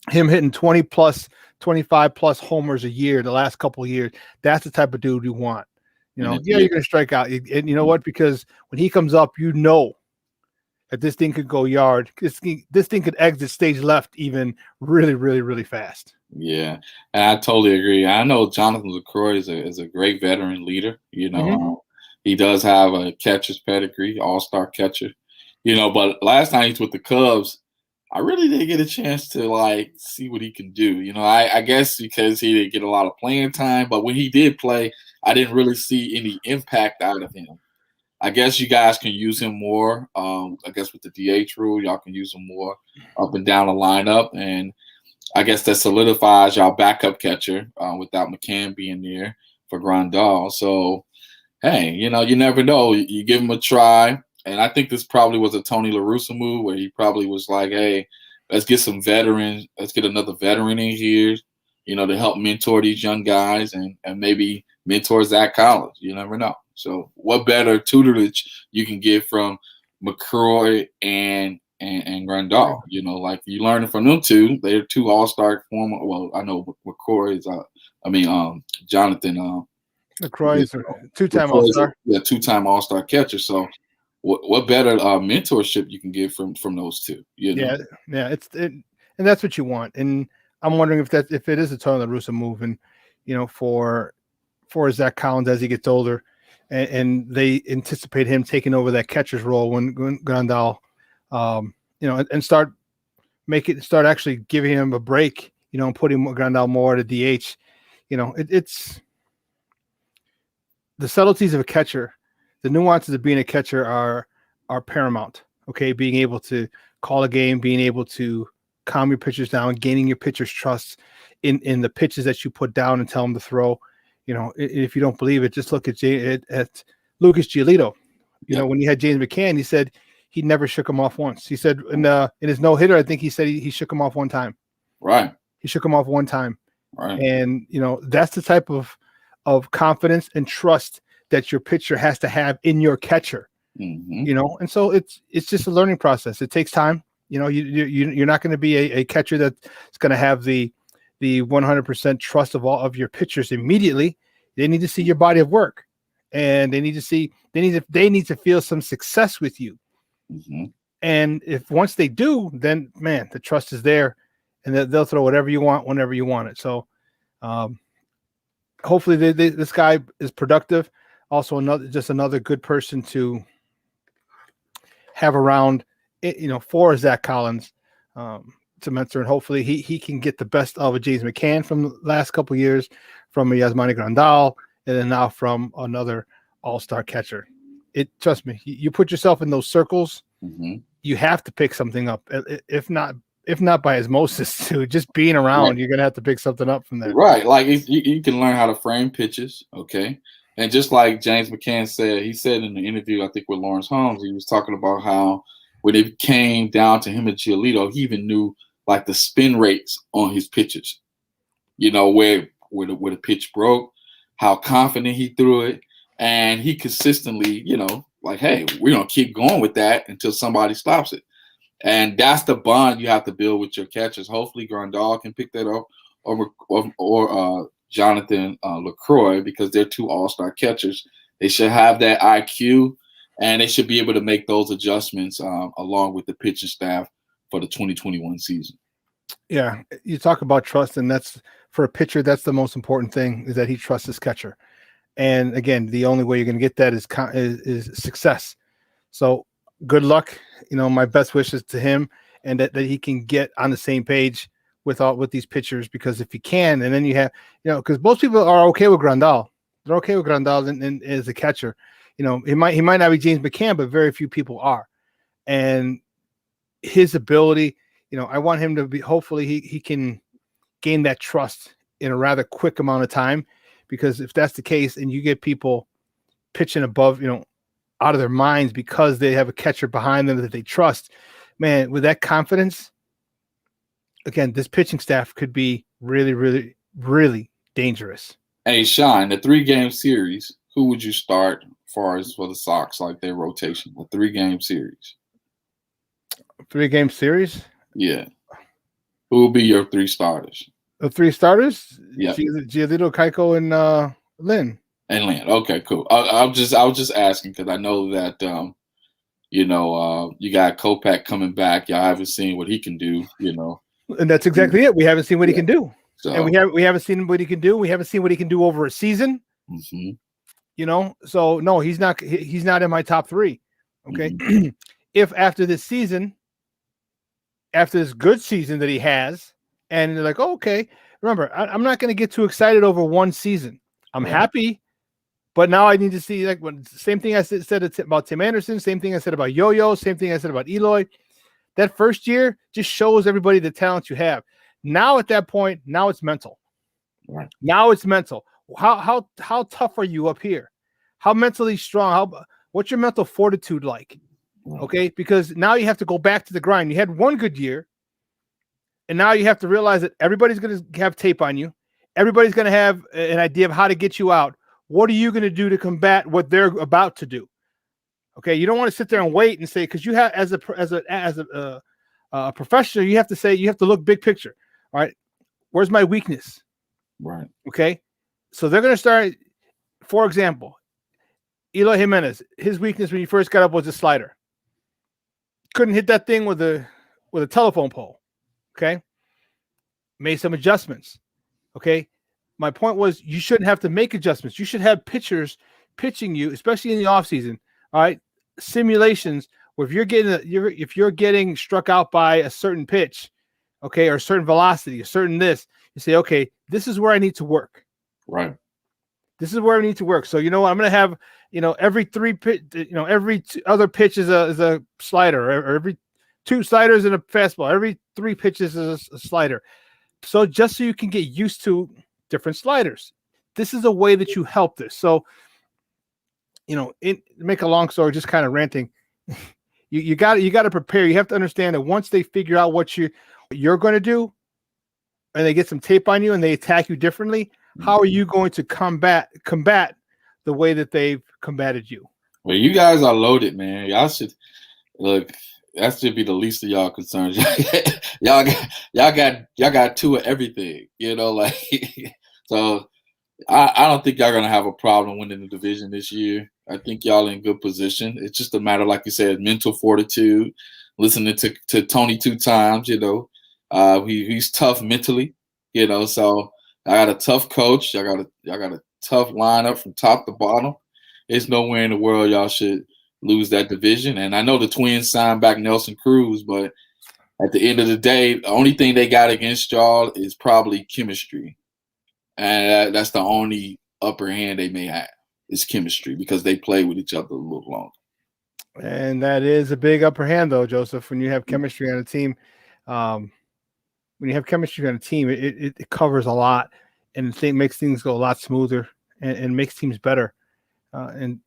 him hitting 20 plus, 25 plus homers a year the last couple of years. That's the type of dude we want. You know, you're going to strike out. And you know what? Because when he comes up, you know that this thing could go yard. This thing could exit stage left even really, really, really fast. Yeah, and I totally agree. I know Jonathan LaCroix is a great veteran leader. You know, he does have a catcher's pedigree, all-star catcher. You know, but last time he's with the Cubs, I really didn't get a chance to see what he can do. You know, I guess because he didn't get a lot of playing time, but when he did play, I didn't really see any impact out of him. I guess you guys can use him more. I guess with the DH rule, y'all can use him more up and down the lineup, and I guess that solidifies y'all backup catcher without McCann being there for Grandal. So, hey, you know, you never know. You give him a try. And I think this probably was a Tony La Russa move where he probably was like, hey, let's get some veterans. Let's get another veteran in here, you know, to help mentor these young guys and maybe mentor Zach Collins. You never know. So what better tutelage you can get from McCroy and Grandal? You know, like you learning from them two. They're two all-star former. Well, I know McCroy is. Jonathan. LaCroix is a two-time all-star. Yeah, two-time all-star catcher. So what better mentorship you can get from those two? You know? Yeah. And that's what you want. And I'm wondering if it is a Tony La Russa move, and you know, for Zach Collins as he gets older, and they anticipate him taking over that catcher's role when Grandal. You know, and start actually giving him a break, you know, and putting Grandal more at a DH. You know, it's the subtleties of a catcher, the nuances of being a catcher are paramount. Okay, being able to call a game, being able to calm your pitchers down, gaining your pitcher's trust in the pitches that you put down and tell them to throw. You know, if you don't believe it, just look at Lucas Giolito. You know, when he had James McCann, he said he never shook him off once. He said in his no-hitter, I think he said he shook him off one time. Right. He shook him off one time. Right. And, you know, that's the type of confidence and trust that your pitcher has to have in your catcher. You know, and so it's just a learning process. It takes time. You know, you're not going to be a catcher that's going to have the 100% trust of all of your pitchers immediately. They need to see your body of work, and they need to feel some success with you. And if once they do, then man, the trust is there, and they'll throw whatever you want whenever you want it. So hopefully this guy is productive. Also another good person to have around, you know, for Zach Collins to mentor, and hopefully he can get the best of a James McCann from the last couple of years, from a Yasmani Grandal, and then now from another all-star catcher. Trust me, you put yourself in those circles, you have to pick something up. If not by osmosis, too, just being around, you're gonna have to pick something up from there. Right, like you can learn how to frame pitches, okay. And just like James McCann said, he said in the interview, I think with Lawrence Holmes, he was talking about how when it came down to him and Giolito, he even knew like the spin rates on his pitches. You know, where the pitch broke, how confident he threw it, and he consistently, you know, like, hey, we're gonna keep going with that until somebody stops it. And that's the bond you have to build with your catchers. Hopefully, Grandal can pick that up, or Jonathan LaCroix, because they're two all-star catchers. They should have that IQ, and they should be able to make those adjustments along with the pitching staff for the 2021 season. Yeah, you talk about trust, and that's for a pitcher. That's the most important thing, is that he trusts his catcher. And again, the only way you're going to get that is success. So good luck. You know, my best wishes to him, and that he can get on the same page with these pitchers, because if he can, and then you have, you know, because most people are okay with Grandal. They're okay with Grandal and as a catcher. You know, he might not be James McCann, but very few people are. And his ability, you know, I want him to be, hopefully he can gain that trust in a rather quick amount of time, because if that's the case and you get people pitching above, you know, out of their minds because they have a catcher behind them that they trust, man, with that confidence, again, this pitching staff could be really, really, really dangerous. Hey, Shawn, the 3-game series, who would you start for the Sox, like their rotation? A 3-game series. 3-game series? Yeah. Who will be your 3 starters? The 3 starters? Yeah. Giolito, Keiko, and Lynn. And Lynn. Okay, cool. I was just asking because I know that you got Kopech coming back. Y'all haven't seen what he can do, you know. And that's exactly it. We haven't seen what he can do. So, and we haven't seen what he can do. We haven't seen what he can do over a season. Mm-hmm. You know, so no, he's not in my top 3. Okay. Mm-hmm. If after this season, after this good season that he has, and they're like, oh, okay, remember, I'm not going to get too excited over one season. I'm happy, but now I need to see, like, same thing I said about Tim Anderson, same thing I said about Yo-Yo, same thing I said about Eloy. That first year just shows everybody the talent you have. Now at that point, now it's mental. Right. Now it's mental. How tough are you up here? How mentally strong? What's your mental fortitude like? Okay, because now you have to go back to the grind. You had one good year, and now you have to realize that everybody's going to have tape on you. Everybody's going to have an idea of how to get you out. What are you going to do to combat what they're about to do? Okay, you don't want to sit there and wait and say, because you have as a professional, you have to say, you have to look big picture. All right, where's my weakness? Right. Okay, so they're going to start. For example, Eloy Jimenez, his weakness when he first got up was a slider. Couldn't hit that thing with a telephone pole. Okay, made some adjustments. Okay, my point was you shouldn't have to make adjustments. You should have pitchers pitching you, especially in the offseason. All right, simulations where if you're getting struck out by a certain pitch, okay, or a certain velocity, a certain this, you say, okay, this is where I need to work. Right. This is where I need to work. So, you know what, I'm going to have, you know, every other pitch is a slider, or every 2 sliders and a fastball. Every 3 pitches is a slider. So just so you can get used to different sliders. This is a way that you help this. So, you know, make a long story, just kind of ranting. You got to prepare. You have to understand that once they figure out what you're going to do, and they get some tape on you and they attack you differently, how are you going to combat the way that they've combated you? Well, you guys are loaded, man. Y'all should look. That should be the least of y'all concerns. y'all got 2 of everything, you know. Like, so I don't think y'all gonna have a problem winning the division this year. I think y'all in good position. It's just a matter, like you said, mental fortitude. Listening to Tony 2 times, you know, he's tough mentally, you know. So I got a tough coach. I got a tough lineup from top to bottom. There's nowhere in the world y'all should lose that division. And I know the Twins signed back Nelson Cruz, but at the end of the day, the only thing they got against y'all is probably chemistry. And that's the only upper hand they may have, is chemistry, because they play with each other a little longer. And that is a big upper hand, though, Joseph, when you have chemistry on a team. When you have chemistry on a team, it covers a lot, and it makes things go a lot smoother and makes teams better. And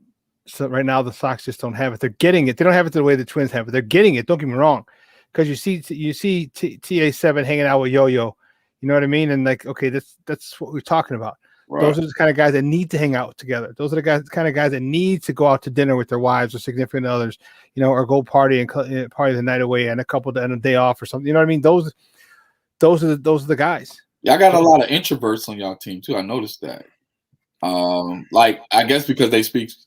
So right now the Sox just don't have it. They're getting it. They don't have it the way the Twins have it. They're getting it. Don't get me wrong, because you see TA7 hanging out with Yo-Yo. You know what I mean? And like, okay, that's what we're talking about. Right. Those are the kind of guys that need to hang out together. Those are the kind of guys that need to go out to dinner with their wives or significant others, or go party and party the night away and a day off or something. You know what I mean? Those are the guys. Y'all got a lot of introverts on y'all team too. I noticed that. Like, I guess because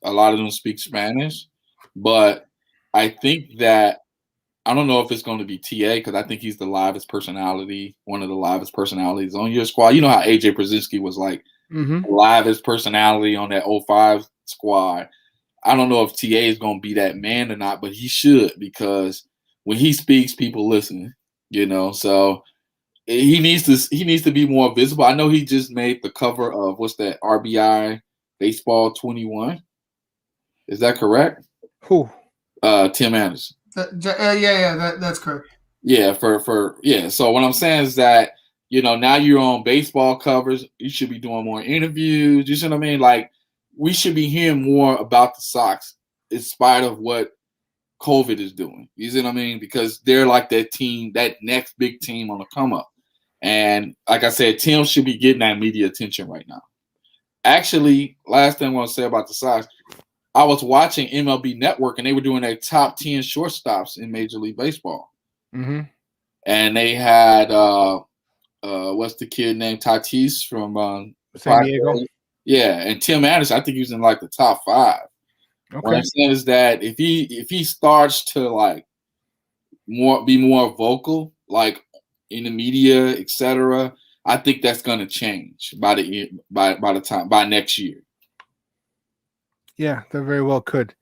a lot of them speak Spanish, but I think that I don't know if it's going to be TA, because I think he's the livest personality, one of the livest personalities on your squad. You know how AJ Brzezinski was like the livest personality on that 05 squad. I don't know if TA is going to be that man or not, but he should, because when he speaks, people listen. So he needs to be more visible. I know he just made the cover of what's that, RBI Baseball 21. Is that correct? Who? Tim Anderson. That's correct. Yeah, So what I'm saying is that now you're on baseball covers. You should be doing more interviews. You see what I mean? Like, we should be hearing more about the Sox in spite of what COVID is doing. You see what I mean? Because they're like that team, that next big team on the come up. And like I said, Tim should be getting that media attention right now. Actually, last thing I want to say about the Sox, I was watching MLB Network, and they were doing their top 10 shortstops in Major League Baseball. Mm-hmm. And they had what's the kid named Tatis from San Diego? Yeah, and Tim Anderson, I think he was in like the top 5. Okay. What I'm saying is that if he starts to like be more vocal, like in the media, etc., I think that's going to change by next year. Yeah, they very well could.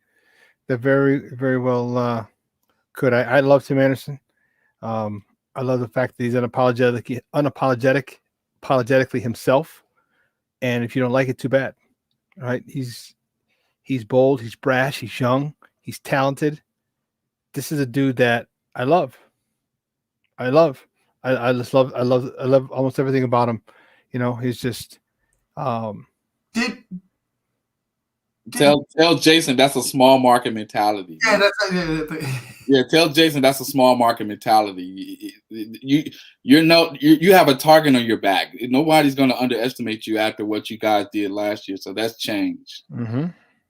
They very, very well could. I love Tim Anderson. I love the fact that he's unapologetically himself. And if you don't like it, too bad. Right? He's bold, he's brash, he's young, he's talented. This is a dude that I love. I love almost everything about him. He's just Tell Jason that's a small market mentality. Yeah, tell Jason that's a small market mentality. You have a target on your back. Nobody's going to underestimate you after what you guys did last year. So that's changed. Mm-hmm.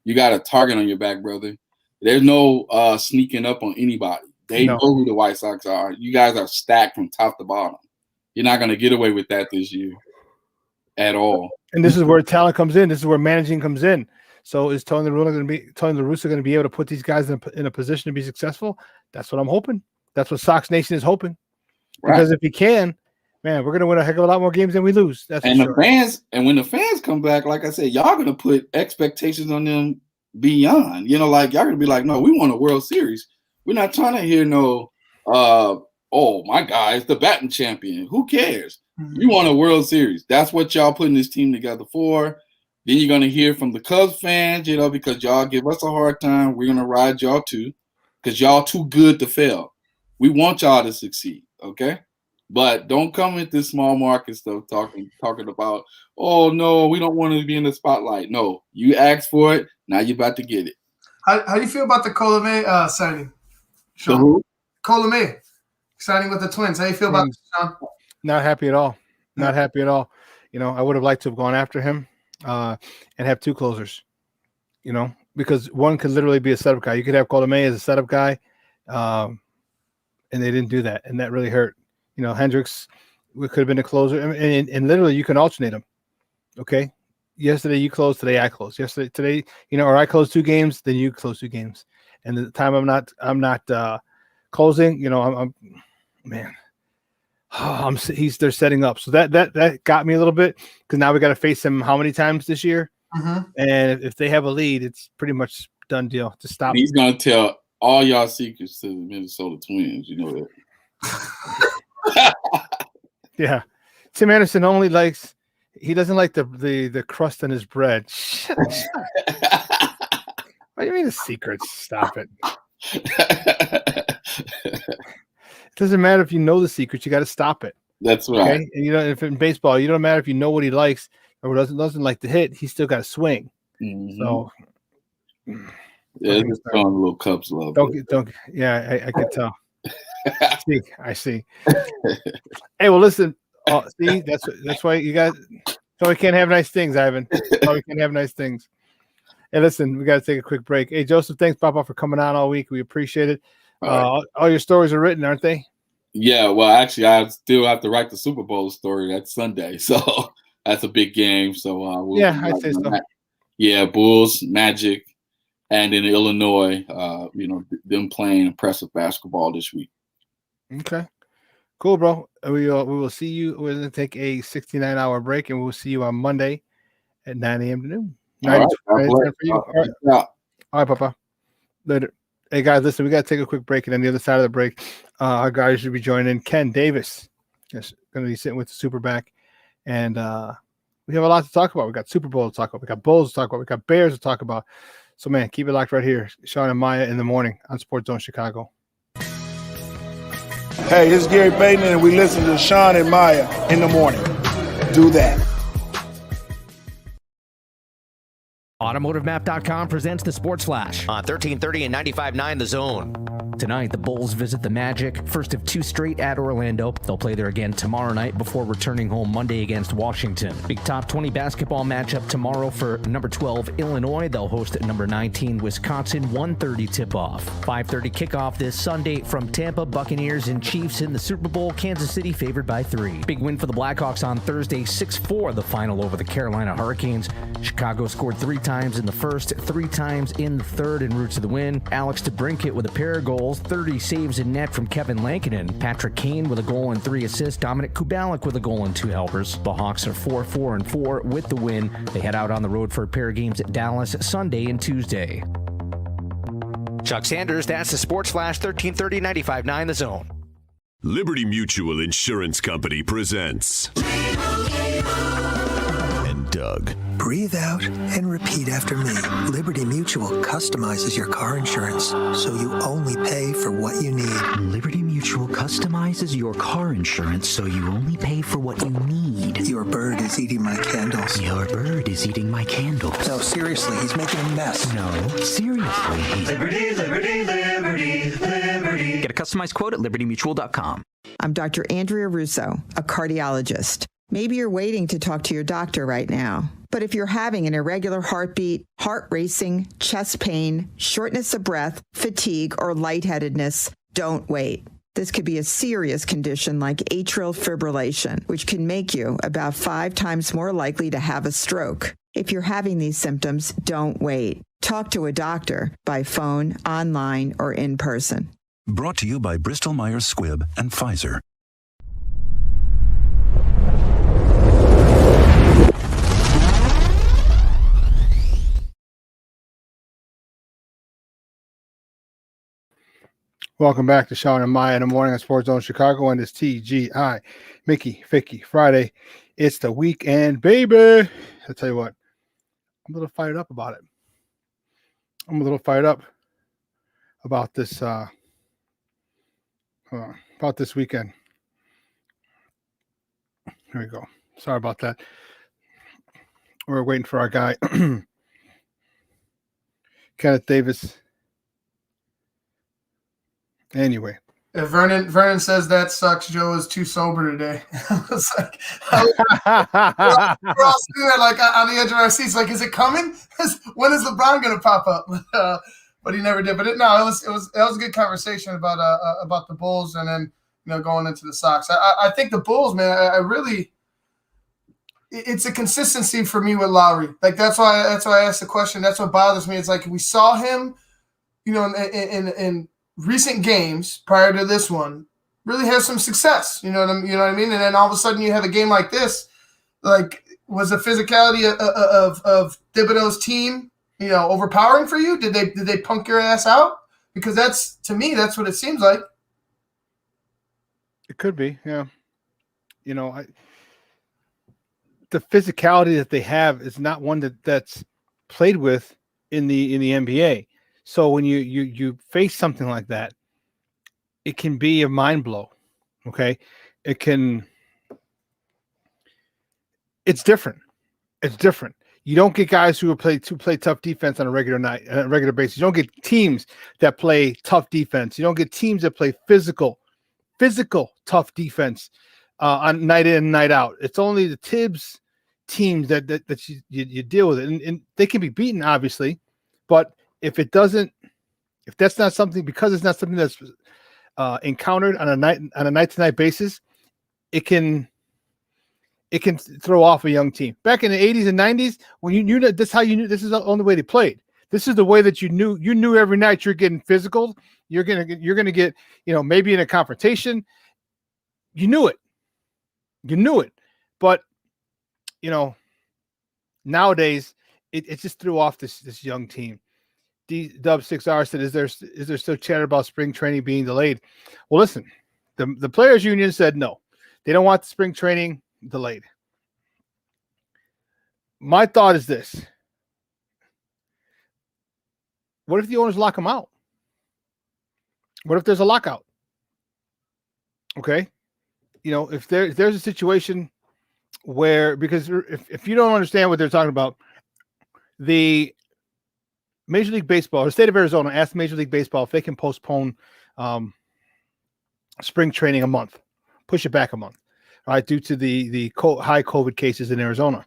You got a target on your back, brother. There's no sneaking up on anybody. They know who the White Sox are. You guys are stacked from top to bottom. You're not going to get away with that this year at all. And this is where talent comes in. This is where managing comes in. So is Tony La Russa going to be able to put these guys in a position to be successful? That's what I'm hoping. That's what Sox Nation is hoping. Right. Because if he can, man, we're going to win a heck of a lot more games than we lose. That's and for the sure. fans, and when the fans come back, like I said, y'all going to put expectations on them beyond. Like y'all going to be like, no, we want a World Series. We're not trying to hear no, oh my God, it's the batting champion. Who cares? Mm-hmm. You want a World Series. That's what y'all putting this team together for. Then you're going to hear from the Cubs fans, because y'all give us a hard time. We're going to ride y'all too, because y'all too good to fail. We want y'all to succeed, okay? But don't come with this small market stuff talking about, oh, no, we don't want to be in the spotlight. No, you asked for it. Now you're about to get it. How do you feel about the Colomé signing? Shawn? Who? Colomé signing with the Twins. How do you feel about that, Shawn? Not happy at all. Not happy at all. I would have liked to have gone after him. And have 2 closers, because one could literally be a setup guy. You could have Colomé as a setup guy, and they didn't do that, and that really hurt. Hendricks could have been a closer, and literally you can alternate them. Okay, yesterday you closed, today I closed. Today, or I close 2 games, then you close 2 games, and the time I'm not closing. They're setting up, so that got me a little bit, because now we got to face them how many times this year, and if they have a lead, it's pretty much done deal to stop. He's gonna tell all y'all secrets to the Minnesota Twins. You know that. Yeah, Tim Anderson he doesn't like the crust on his bread. What do you mean the secrets? Stop it. It doesn't matter if you know the secrets, you got to stop it. That's right. Okay? And if in baseball, you don't matter if you know what he likes or doesn't like to hit, he's still got to swing. Mm-hmm. So, Yeah, just throwing a little Cubs love. Yeah, I can tell. I see. Hey, well, listen. See, that's why you guys. So we can't have nice things, Ivan. So we can't have nice things. Hey, listen, we got to take a quick break. Hey, Joseph, thanks, Papa, for coming on all week. We appreciate it. All your stories are written, aren't they? Yeah, well, actually, I still have to write the Super Bowl story that Sunday, so that's a big game. So I'd say so. Yeah, Bulls, Magic, and in Illinois, them playing impressive basketball this week. Okay, cool, bro. We will see you. We're gonna take a 69-hour break, and we'll see you on Monday at 9 a.m. to noon. All right, Papa. Later. Hey, guys, listen, we got to take a quick break, and on the other side of the break, our guys should be joining in. Ken Davis is going to be sitting with the Superback, and we have a lot to talk about. We got Super Bowl to talk about. We got Bulls to talk about. We got Bears to talk about. So, man, keep it locked right here. Shawn and Maya in the morning on SportsZone Chicago. Hey, this is Gary Payton, and we listen to Shawn and Maya in the morning. Do that. AutomotiveMap.com presents the Sports Flash on 1330 and 95.9 The Zone. Tonight, the Bulls visit the Magic, first of 2 straight at Orlando. They'll play there again tomorrow night before returning home Monday against Washington. Big top 20 basketball matchup tomorrow for number 12 Illinois. They'll host number 19 Wisconsin. 1:30 tip-off. 5:30 kickoff this Sunday from Tampa. Buccaneers and Chiefs in the Super Bowl. Kansas City favored by 3. Big win for the Blackhawks on Thursday, 6-4 the final over the Carolina Hurricanes. Chicago scored 3 times in the first, 3 times in the third en route to the win. Alex DeBrincat with a pair of goals, 30 saves in net from Kevin Lankinen. Patrick Kane with a goal and 3 assists. Dominic Kubalik with a goal and 2 helpers. The Hawks are 4-4-4 with the win. They head out on the road for a pair of games at Dallas Sunday and Tuesday. Chuck Sanders, that's the Sports Flash, 1330 95.9 The Zone. Liberty Mutual Insurance Company presents and Doug. Breathe out and repeat after me. Liberty Mutual customizes your car insurance so you only pay for what you need. Liberty Mutual customizes your car insurance so you only pay for what you need. Your bird is eating my candles. Your bird is eating my candles. No, seriously, he's making a mess. No, seriously. Liberty, liberty, liberty, liberty. Get a customized quote at libertymutual.com. I'm Dr. Andrea Russo, a cardiologist. Maybe you're waiting to talk to your doctor right now. But if you're having an irregular heartbeat, heart racing, chest pain, shortness of breath, fatigue, or lightheadedness, don't wait. This could be a serious condition like atrial fibrillation, which can make you about 5 times more likely to have a stroke. If you're having these symptoms, don't wait. Talk to a doctor by phone, online, or in person. Brought to you by Bristol Myers Squibb and Pfizer. Welcome back to Shawn and Maya in the morning on SportsZone Chicago on this TGI Mickey Ficky Friday. It's the weekend, baby. I'll tell you what, I'm a little fired up about it. I'm a little fired up about this weekend. Here we go. Sorry about that. We're waiting for our guy, Kenneth Davis. Anyway. Yeah, Vernon says that sucks. Joe is too sober today. I was like, we're all sitting there like on the edge of our seats. Like, is it coming? When is LeBron going to pop up? But he never did. But it was a good conversation about the Bulls and then going into the Sox. I think the Bulls, man. I really, it's a consistency for me with Lowry. Like that's why I asked the question. That's what bothers me. It's like we saw him, in recent games prior to this one, really have some success. You know what I mean? And then all of a sudden you have a game like this. Like, was the physicality of Thibodeau's team, overpowering for you? Did they punk your ass out? Because that's, to me, that's what it seems like. It could be, yeah. The physicality that they have is not one that's played with in the NBA. So when you face something like that, it can be a mind blow. Okay, it's different. It's different. You don't get guys who play tough defense on a regular basis. You don't get teams that play tough defense. You don't get teams that play physical tough defense on night in and night out. It's only the Tibbs teams that you deal with it, and they can be beaten, obviously, but if that's not something, because it's not something that's encountered on a night to night basis, it can throw off a young team. Back in the 80s and 90s, when you knew that, this is how you knew this is the only way they played. This is the way that you knew every night you're getting physical. You're gonna get, maybe in a confrontation. You knew it, but nowadays it just threw off this young team. Dub6R said, is there still chatter about spring training being delayed? Well, listen, the players union said no, they don't want the spring training delayed. My thought is this: what if the owners lock them out? What if there's a lockout? Okay, if there's a situation where, because if you don't understand what they're talking about, the Major League Baseball, the state of Arizona, asked Major League Baseball if they can postpone spring training a month, push it back a month, right, due to the high COVID cases in Arizona.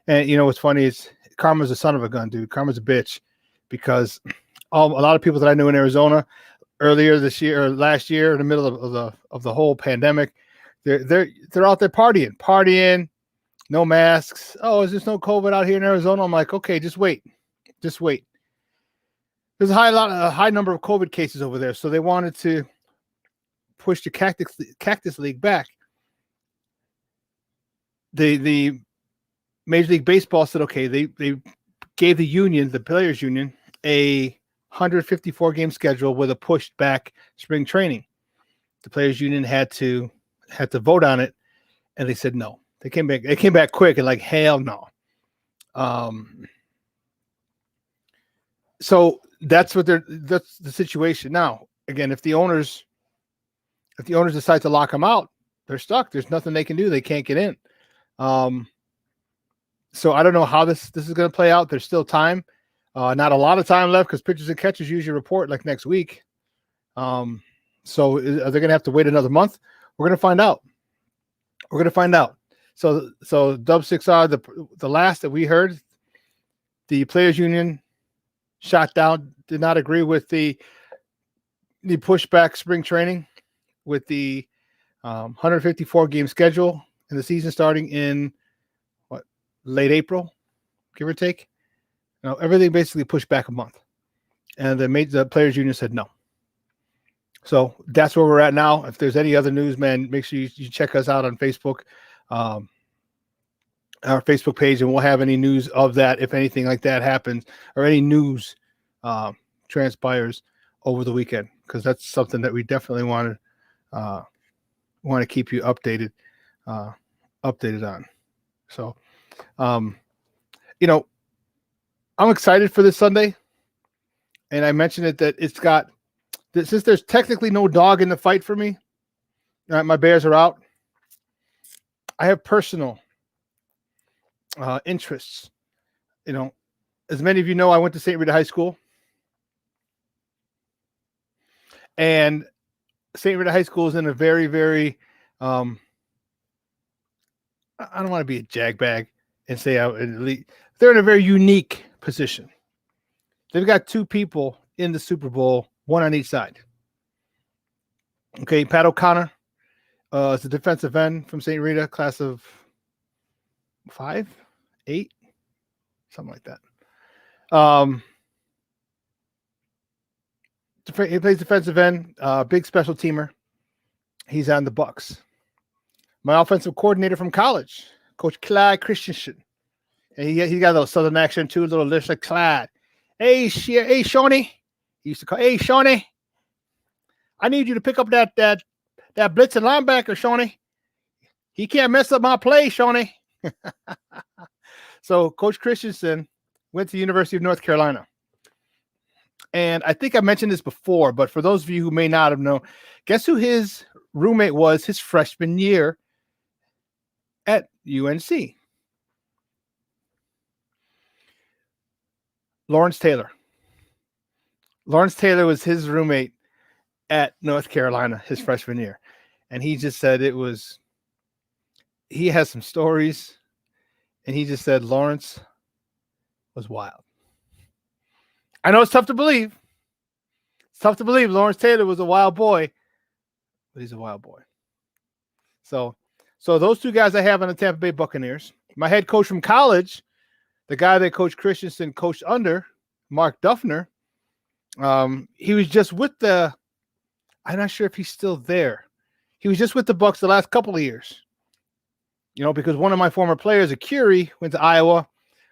And what's funny is karma's a son of a gun, dude. Karma's a bitch, because a lot of people that I knew in Arizona earlier this year or last year, in the middle of the whole pandemic, they're out there partying, no masks. Oh, is there no COVID out here in Arizona? I'm like, okay, just wait. There's a high number of COVID cases over there, so they wanted to push the Cactus League back. The Major League Baseball said, okay, they gave the players union, a 154 game schedule with a pushed back spring training. The players union had to vote on it, and they said no. They came back quick and like, hell no. So that's the situation. Now, again, if the owners decide to lock them out, they're stuck. There's nothing they can do. They can't get in. So I don't know how this is going to play out. There's still time. Not a lot of time left, because pitchers and catchers usually report like next week. So are they going to have to wait another month? We're going to find out. So Dub6R, the last that we heard, the players union shot down, did not agree with the pushback spring training, with the 154 game schedule, and the season starting in late April, give or take. Everything basically pushed back a month, and the players union said no. So that's where we're at now. If there's any other news, man, make sure you check us out on Facebook, our Facebook page, and we'll have any news of that if anything like that happens, or any news transpires over the weekend, because that's something that we definitely want to keep you updated on. So, I'm excited for this Sunday, and I mentioned it that it's got, since there's technically no dog in the fight for me, my Bears are out. I have personal interests. As many of you know, I went to St. Rita High School, and St. Rita High School is in a very, very, I don't want to be a jagbag and say they're in a very unique position. They've got two people in the Super Bowl, one on each side. Okay, Pat O'Connor is a defensive end from St. Rita, class of 5, 8, something like that. He plays defensive end, big special teamer. He's on the Bucks. My offensive coordinator from college, Coach Clyde Christensen. And he got a little southern accent too, a little lish like Clyde. Hey, Shawnee. He used to call, hey, Shawnee. I need you to pick up that blitzing linebacker, Shawnee. He can't mess up my play, Shawnee. So Coach Christensen went to the University of North Carolina. And I think I mentioned this before, but for those of you who may not have known, guess who his roommate was his freshman year at UNC? Lawrence Taylor. Lawrence Taylor was his roommate at North Carolina his freshman year. And he just said he has some stories. And he just said Lawrence was wild. I know it's tough to believe. It's tough to believe Lawrence Taylor was a wild boy, but he's a wild boy. So those two guys I have on the Tampa Bay Buccaneers. My head coach from college, the guy that Coach Christensen coached under, Mark Duffner, he was just with I'm not sure if he's still there. He was just with the Bucs the last couple of years. Because one of my former players, Akiri, went to Iowa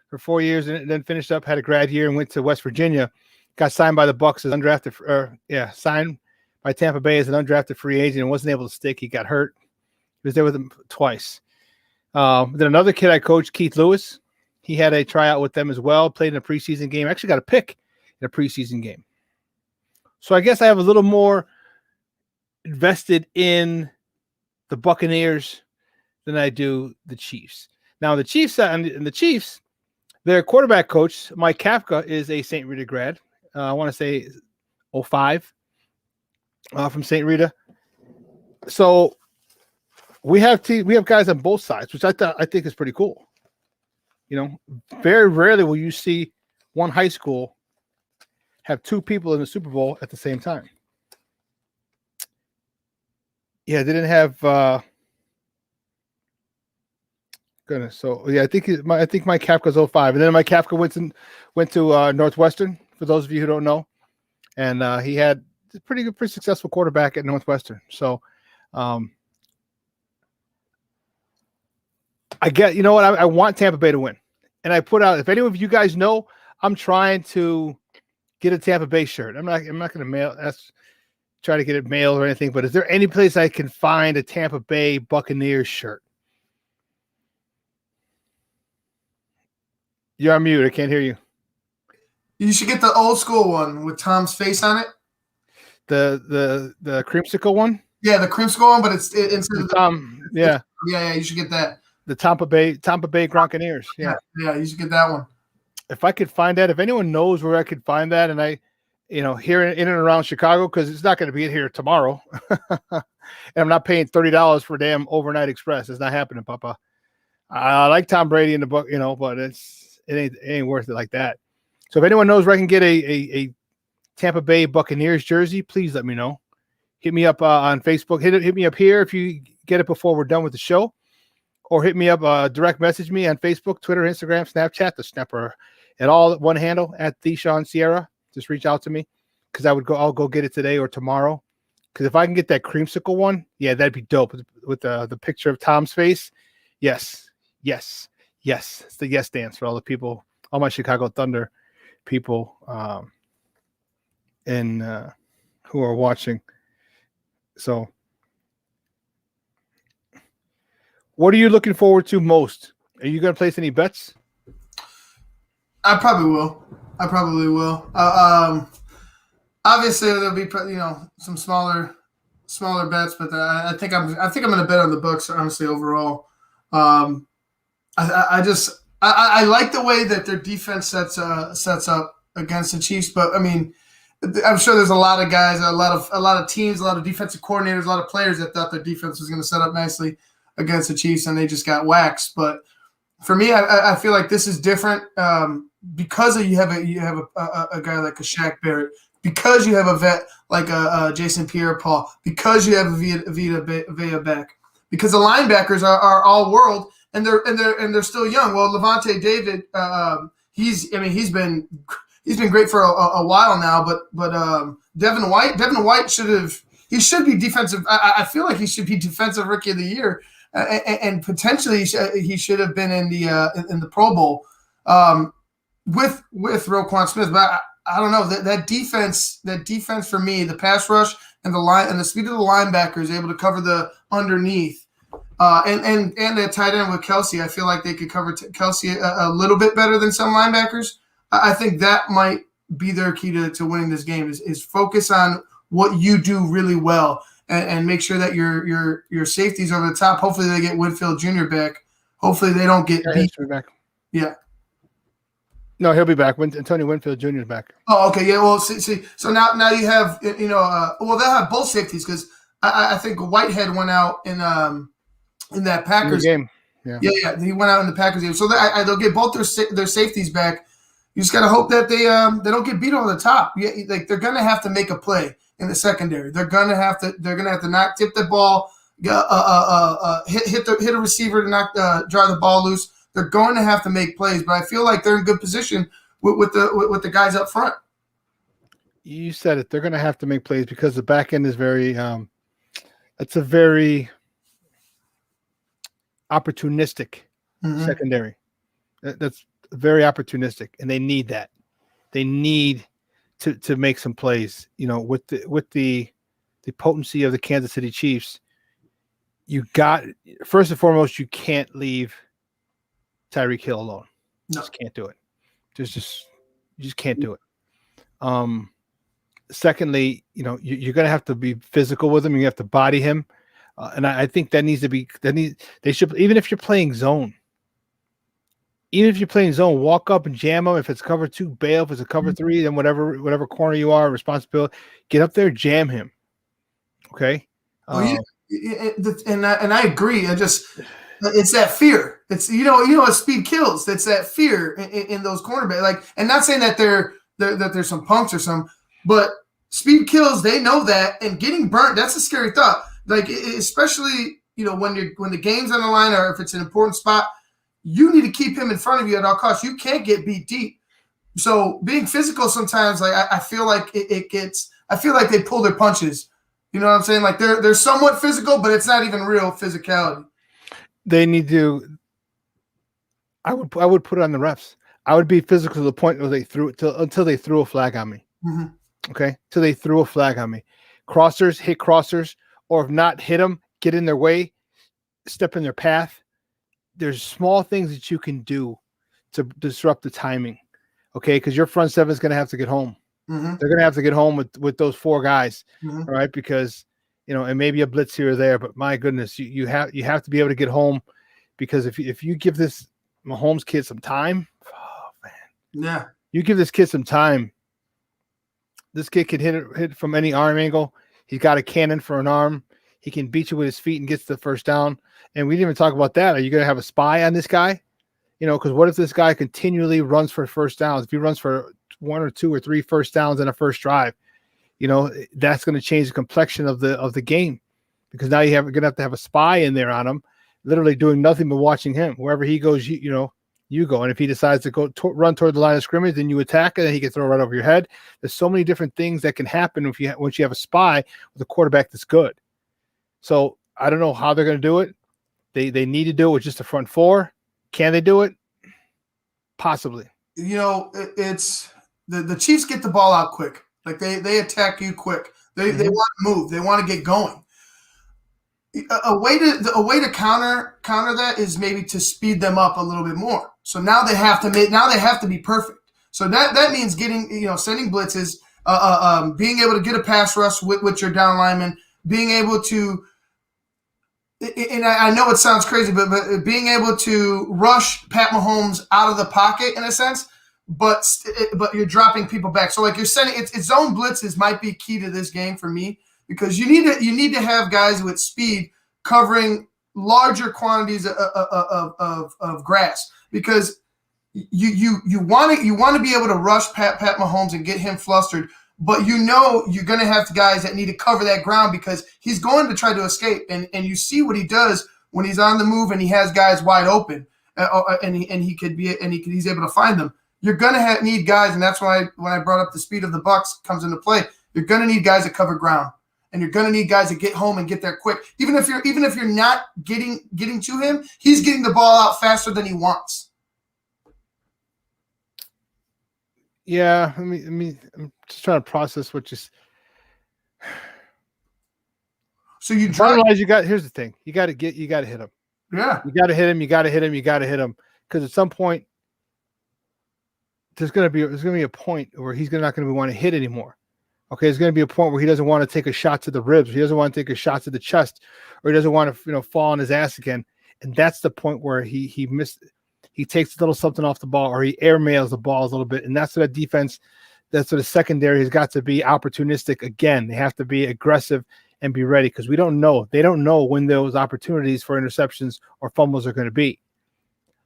for 4 years and then finished up, had a grad year and went to West Virginia, got signed by the Bucs as undrafted, signed by Tampa Bay as an undrafted free agent and wasn't able to stick. He got hurt. He was there with them twice. Then another kid I coached, Keith Lewis, he had a tryout with them as well, played in a preseason game, actually got a pick in a preseason game. So I guess I have a little more invested in the Buccaneers than I do the Chiefs. Now, the Chiefs, their quarterback coach, Mike Kafka, is a St. Rita grad. I want to say 05 from St. Rita. So we have guys on both sides, which I think is pretty cool. Very rarely will you see one high school have two people in the Super Bowl at the same time. Yeah, they didn't have goodness. So yeah, I think Mike Kafka's 05. And then Mike Kafka went to Northwestern, for those of you who don't know. And he had a pretty successful quarterback at Northwestern. So I want Tampa Bay to win. And I put out, if any of you guys know, I'm trying to get a Tampa Bay shirt. I'm not going to try to get it mailed or anything, but is there any place I can find a Tampa Bay Buccaneers shirt? You're on mute. I can't hear you. You should get the old school one with Tom's face on it. The creamsicle one? Yeah, the creamsicle one, but it's instead of Tom. Yeah. Yeah, you should get that. The Tampa Bay Gronkaneers. Yeah. Yeah, you should get that one. If I could find that, if anyone knows where I could find that, and I, here in and around Chicago, because it's not going to be here tomorrow, and I'm not paying $30 for a damn overnight express. It's not happening, Papa. I like Tom Brady in the book, but it ain't worth it like that. So if anyone knows where I can get a Tampa Bay Buccaneers jersey, please let me know. Hit me up on Facebook. Hit me up here if you get it before we're done with the show, or hit me up, direct message me on Facebook, Twitter, Instagram, Snapchat, the Snapper, at all one handle at the Shawn Sierra. Just reach out to me because I'll go get it today or tomorrow. Because if I can get that creamsicle one, yeah, that'd be dope with the picture of Tom's face. Yes. It's the yes dance for all the people, all my Chicago Thunder people, and who are watching. So, what are you looking forward to most? Are you going to place any bets? I probably will. Obviously there'll be some smaller bets, but I think I'm going to bet on the Bucs. Honestly, overall, I like the way that their defense sets up against the Chiefs. But I mean, I'm sure there's a lot of guys, a lot of teams, a lot of defensive coordinators, a lot of players that thought their defense was going to set up nicely against the Chiefs, and they just got waxed. But for me, I feel like this is different because you have a guy like a Shaq Barrett, because you have a vet like a Jason Pierre-Paul, because you have a Vita back, because the linebackers are all world and they're still young. Well, Levante David, he's been great for a while now, but Devin White should be defensive. I feel like he should be defensive rookie of the year. And potentially he should have been in the Pro Bowl with Roquan Smith, but I don't know that defense for me, the pass rush and the line and the speed of the linebacker is able to cover the underneath, and that tight end with Kelsey. I feel like they could cover Kelsey a little bit better than some linebackers. I think that might be their key to winning this game is focus on what you do really well. And make sure that your safeties over the top. Hopefully they get Whitfield Jr. back. Hopefully they don't get beat. Back. Yeah. No, he'll be back when Antonio Winfield Jr. is back. Oh, okay, yeah. Well, see. So now you have well, they'll have both safeties because I think Whitehead went out in that Packers game. Yeah, he went out in the Packers game. So they'll get both their safeties back. You just got to hope that they don't get beat over the top. Yeah, like they're gonna have to make a play in the secondary. They're gonna have to not tip the ball, hit a receiver to not draw the ball loose. They're going to have to make plays, but I feel like they're in good position with the guys up front. You said it. They're going to have to make plays because the back end is very it's a very opportunistic secondary. That's very opportunistic, and they need that. They need to make some plays. With the potency of the Kansas City Chiefs, you got first and foremost, you can't leave Tyreek Hill alone. No. Just can't do it. You just can't do it. Secondly, you're going to have to be physical with him. You have to body him. And I think that needs to be, they should, even if you're playing zone, walk up and jam him. If it's cover 2, bail. If it's a cover 3, then whatever corner you are, responsibility, get up there, jam him. Okay. And I agree. It's that fear. It's what speed kills. It's that fear in those cornerbacks. Like, and not saying that there's some punks or some, but speed kills. They know that, and getting burnt, that's a scary thought. Like, especially when the game's on the line or if it's an important spot, you need to keep him in front of you at all costs. You can't get beat deep. So being physical sometimes, like I feel like I feel like they pull their punches. You know what I'm saying? Like they're somewhat physical, but it's not even real physicality. They need to. I would put it on the refs. I would be physical to the point where they threw it until they threw a flag on me. Mm-hmm. Okay, till they threw a flag on me. Crossers hit crossers, or if not, hit them, get in their way, step in their path. There's small things that you can do to disrupt the timing. Okay, because your front seven is going to have to get home. Mm-hmm. They're going to have to get home with those 4 guys, mm-hmm. all right? Because and maybe a blitz here or there, but my goodness, you have to be able to get home, because if you give this Mahomes kid some time, oh man, yeah, you give this kid some time, this kid can hit from any arm angle. He's got a cannon for an arm. He can beat you with his feet and gets the first down. And we didn't even talk about that. Are you going to have a spy on this guy? Because what if this guy continually runs for first downs? If he runs for 1 or 2 or 3 first downs in a first drive, that's going to change the complexion of the game, because now you're going to have to have a spy in there on him, literally doing nothing but watching him. Wherever he goes, you go. And if he decides to go run toward the line of scrimmage, then you attack it, and he can throw right over your head. There's so many different things that can happen once you have a spy with a quarterback that's good. So I don't know how they're going to do it. They need to do it with just the front 4. Can they do it? Possibly. It's the Chiefs get the ball out quick. Like they attack you quick. They want to move. They want to get going. A way to counter that is maybe to speed them up a little bit more. So now they have to be perfect. So that means getting sending blitzes, being able to get a pass rush with your down lineman, being able to. And I know it sounds crazy, but being able to rush Pat Mahomes out of the pocket in a sense, but you're dropping people back. So like you're sending it's zone blitzes might be key to this game for me, because you need to have guys with speed covering larger quantities of grass, because you want to be able to rush Pat Mahomes and get him flustered. But you're going to have guys that need to cover that ground, because he's going to try to escape. And you see what he does when he's on the move and he has guys wide open, and he's able to find them. You're going to need guys, and that's why when I brought up the speed of the Bucs comes into play. You're going to need guys that cover ground, and you're going to need guys that get home and get there quick. Even if you're not getting to him, he's getting the ball out faster than he wants. Yeah, I'm just trying to process what just. So you here's the thing: you got to hit him. Yeah, you got to hit him. You got to hit him. Because at some point, there's going to be a point where he's not going to want to hit anymore. Okay, there's going to be a point where he doesn't want to take a shot to the ribs. He doesn't want to take a shot to the chest, or he doesn't want to fall on his ass again. And that's the point where he missed. he takes a little something off the ball, or he airmails the balls a little bit. And that's what a defense, that's what a secondary has got to be opportunistic. Again, they have to be aggressive and be ready, because we don't know. They don't know when those opportunities for interceptions or fumbles are going to be.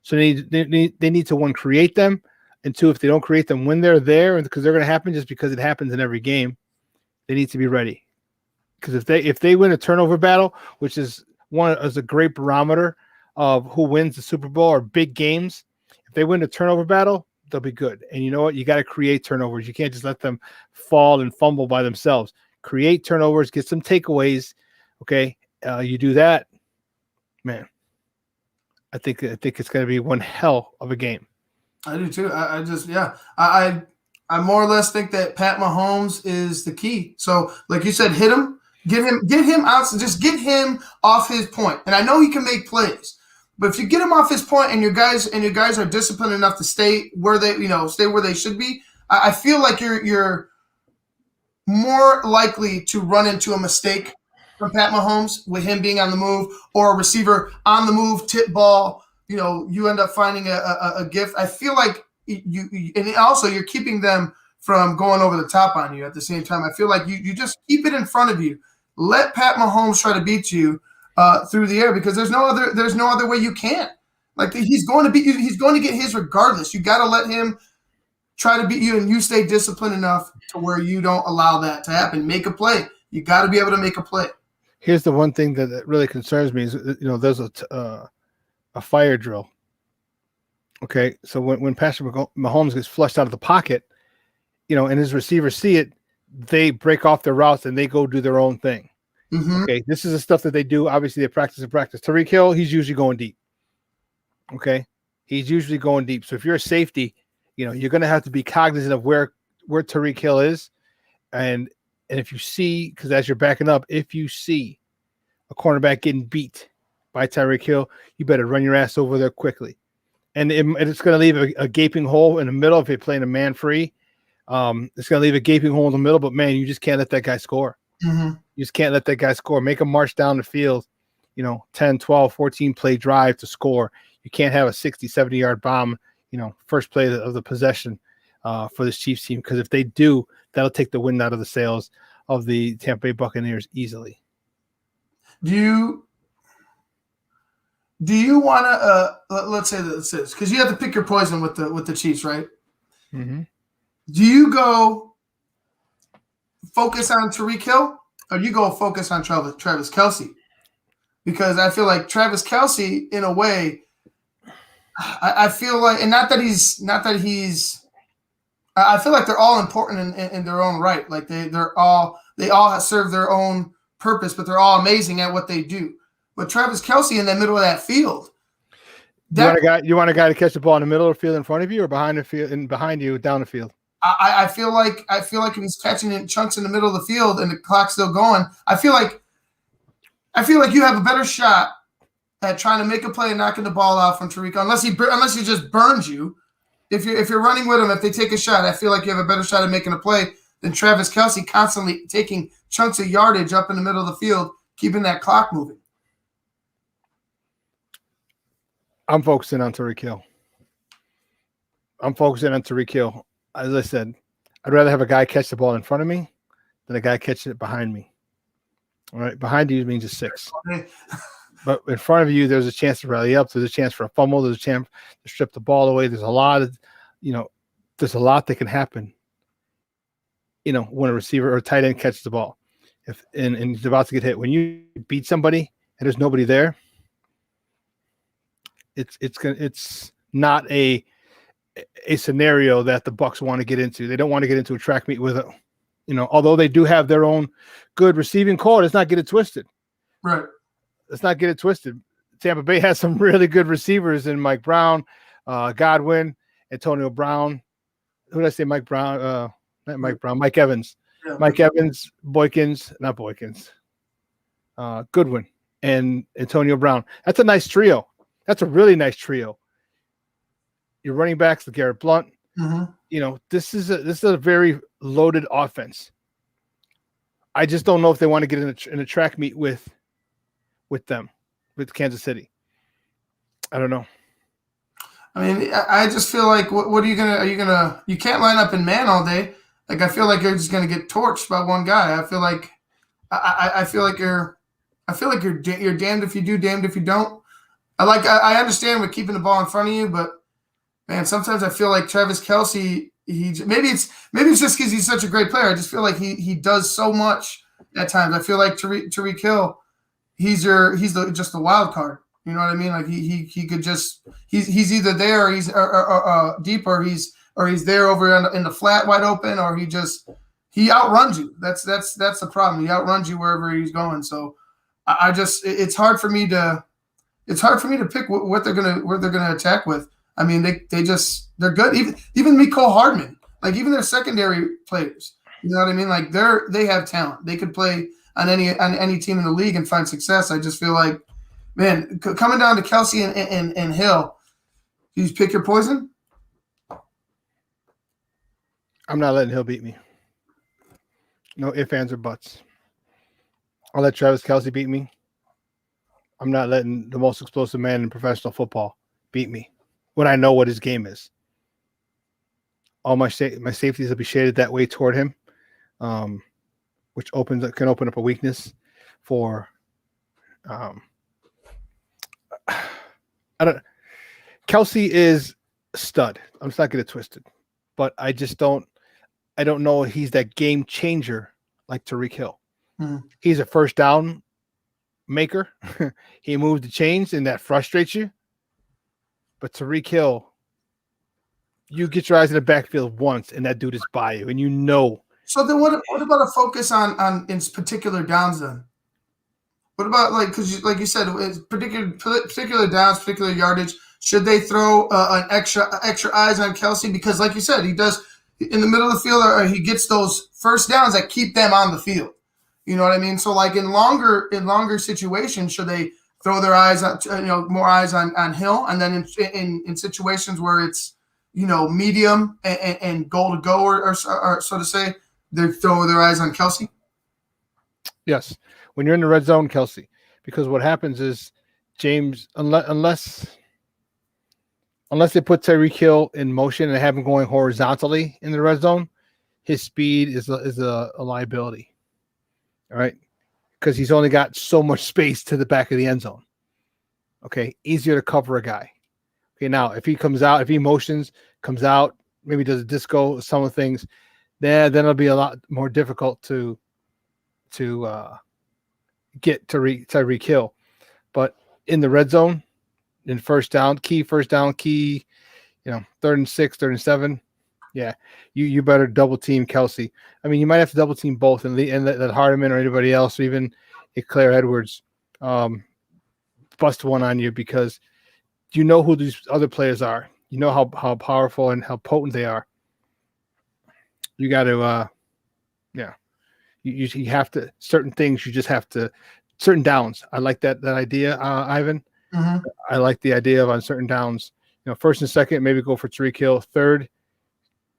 So they need to, one, create them, and two, if they don't create them when they're there, because they're going to happen just because it happens in every game, they need to be ready. Because if they win a turnover battle, which is a great barometer of who wins the Super Bowl or big games, if they win a turnover battle, they'll be good. And you know what? You got to create turnovers. You can't just let them fall and fumble by themselves. Create turnovers, get some takeaways. Okay, you do that, man. I think it's going to be one hell of a game. I do too. I more or less think that Pat Mahomes is the key. So, like you said, hit him, get him out, just get him off his point. And I know he can make plays, but if you get him off his point and your guys are disciplined enough to stay where they should be, I feel like you're more likely to run into a mistake from Pat Mahomes with him being on the move, or a receiver on the move, tip ball. You end up finding a gift. I feel like and also you're keeping them from going over the top on you at the same time. I feel like you just keep it in front of you. Let Pat Mahomes try to beat you through the air, because there's no other way you can. Like, he's going to beat you. He's going to get his regardless. You got to let him try to beat you, and you stay disciplined enough to where you don't allow that to happen. Make a play. You got to be able to make a play. Here's the one thing that really concerns me is, there's a fire drill. Okay, so when Patrick Mahomes gets flushed out of the pocket, and his receivers see it, they break off their routes and they go do their own thing. Mm-hmm. Okay, this is the stuff that they do. Obviously, they practice and practice. Tyreek Hill, he's usually going deep. Okay, he's usually going deep. So if you're a safety, you're going to have to be cognizant of where Tyreek Hill is, and if you see, because as you're backing up, if you see a cornerback getting beat by Tyreek Hill, you better run your ass over there quickly. And it's going to leave a gaping hole in the middle if you're playing a man free. It's going to leave a gaping hole in the middle, but man, you just can't let that guy score. Mm-hmm. You just can't let that guy score. Make him march down the field, 10, 12, 14 play drive to score. You can't have a 60, 70-yard bomb, first play of the possession for this Chiefs team, because if they do, that'll take the wind out of the sails of the Tampa Bay Buccaneers easily. Do you want to let's say this, because you have to pick your poison with the Chiefs, right? Mm-hmm. Do you go focus on Tyreek Hill, or do you go focus on Travis Kelce? Because I feel like Travis Kelce, in a way, I feel like, and not that he's I feel like they're all important in their own right. Like they all serve their own purpose, but they're all amazing at what they do. But Travis Kelce in the middle of that field, you want a guy to catch the ball in the middle of the field in front of you, or behind the field and behind you down the field? I feel like if he's catching it in chunks in the middle of the field and the clock's still going, I feel like you have a better shot at trying to make a play and knocking the ball out from Tyreek, unless he just burns you. If you're running with him, if they take a shot, I feel like you have a better shot at making a play than Travis Kelce constantly taking chunks of yardage up in the middle of the field, keeping that clock moving. I'm focusing on Tyreek Hill. As I said, I'd rather have a guy catch the ball in front of me than a guy catching it behind me. All right, behind you means a 6. But in front of you, there's a chance to rally up. There's a chance for a fumble. There's a chance to strip the ball away. There's a lot that can happen, when a receiver or a tight end catches the ball. And he's about to get hit. When you beat somebody and there's nobody there, it's not a scenario that the Bucs want to get into. They don't want to get into a track meet with although they do have their own good receiving core. Let's not get it twisted. Right. Let's not get it twisted. Tampa Bay has some really good receivers in Mike Brown, Godwin, Antonio Brown. Who did I say? Mike Brown? Not Mike Brown. Mike Evans. Yeah. Mike Evans, Goodwin, and Antonio Brown. That's a nice trio. That's a really nice trio. Your running backs, Garrett Blount. Mm-hmm. This is a very loaded offense. I just don't know if they want to get in a track meet with Kansas City. I don't know. I mean, I just feel like what are you gonna you can't line up in man all day. Like I feel like you're just gonna get torched by one guy. I feel like I feel like you're damned if you do, damned if you don't. I understand with keeping the ball in front of you, but man, sometimes I feel like Travis Kelce. Maybe it's just because he's such a great player. I just feel like he does so much at times. I feel like Tyreek Hill, he's just the wild card. You know what I mean? Like he could just he's either there or he's deep or he's there over in the flat wide open, or he outruns you. That's the problem. He outruns you wherever he's going. So I just it's hard for me to pick what they're gonna attack with. I mean, they're good. Even Mecole Hardman, like even their secondary players. You know what I mean? Like they have talent. They could play on any team in the league and find success. I just feel like, man, coming down to Kelce and Hill, you pick your poison. I'm not letting Hill beat me. No ifs, ands, or buts. I'll let Travis Kelce beat me. I'm not letting the most explosive man in professional football beat me when I know what his game is. All my safeties will be shaded that way toward him, which can open up a weakness for Kelce is a stud. I'm just not getting it twisted, but I don't know he's that game changer like Tyreek Hill. He's a first down maker. He moves the chains, and that frustrates you. But Tyreek Hill, you get your eyes in the backfield once, and that dude is by you, and you know. So then, what about a focus on in particular downs then? What about because like you said, it's particular downs, particular yardage? Should they throw an extra eyes on Kelce because, like you said, he does in the middle of the field, or he gets those first downs that keep them on the field. You know what I mean? So like in longer situations, should they throw their eyes on more eyes on Hill, and then in situations where it's medium and goal to go or so to say, they throw their eyes on Kelce? Yes, when you're in the red zone, Kelce, because what happens is James, unless they put Tyreek Hill in motion and have him going horizontally in the red zone, his speed is a liability. All right, because he's only got so much space to the back of the end zone. Okay, easier to cover a guy. Okay, now if he comes out, maybe does a disco, some of the things, then it'll be a lot more difficult to get Tyreek Hill. But in the red zone, in first down, key, 3rd and 6, 3rd and 7. Yeah, you better double team Kelce. I mean, you might have to double team both and let Hardeman or anybody else, or even Claire Edwards, bust one on you, because you know who these other players are. You know how powerful and how potent they are. You got to, you have to, certain things you just have to, certain downs. I like that idea, Ivan. Mm-hmm. I like the idea of on certain downs. 1st and 2nd, maybe go for Tyreek Hill. 3rd,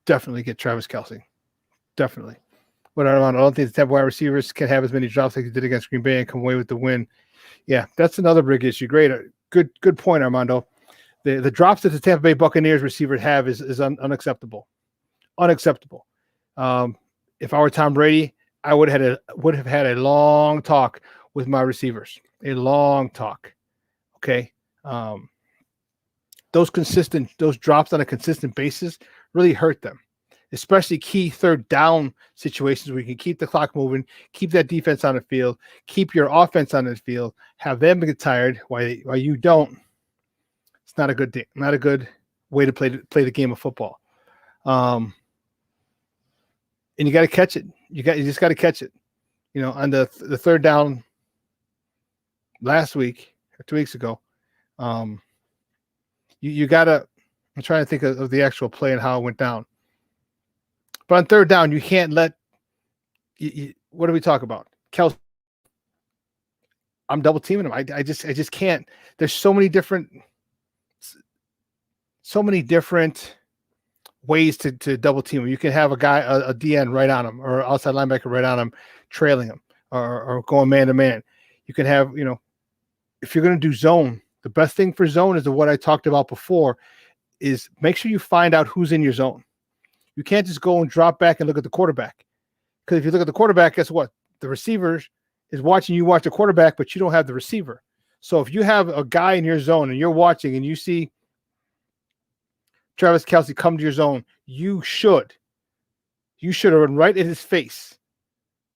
definitely get Travis Kelce. Definitely. But I don't think the Tampa wide receivers can have as many drops like they did against Green Bay and come away with the win. Yeah, that's another big issue. Great. Good point, Armando. The drops that the Tampa Bay Buccaneers receivers have is unacceptable. Unacceptable. If I were Tom Brady, I would have had a long talk with my receivers. A long talk. Okay. Those drops on a consistent basis really hurt them, especially key 3rd down situations where you can keep the clock moving, keep that defense on the field, keep your offense on the field, have them get tired while you don't. It's not a good thing, not a good way to play the game of football. And you got to catch it. You just got to catch it. On the 3rd down last week or 2 weeks ago, you got to. I'm trying to think of the actual play and how it went down. But on 3rd down, you can't let. What do we talk about? Kelce. I'm double teaming him. I just can't. There's so many different ways to double team him. You can have a guy, a DN right on him, or outside linebacker right on him, trailing him, or going man to man. You can have, if you're going to do zone, the best thing for zone is what I talked about before, is make sure you find out who's in your zone. You can't just go and drop back and look at the quarterback. Because if you look at the quarterback, guess what? The receiver is watching you watch the quarterback, but you don't have the receiver. So if you have a guy in your zone and you're watching and you see Travis Kelce come to your zone, you should run right in his face.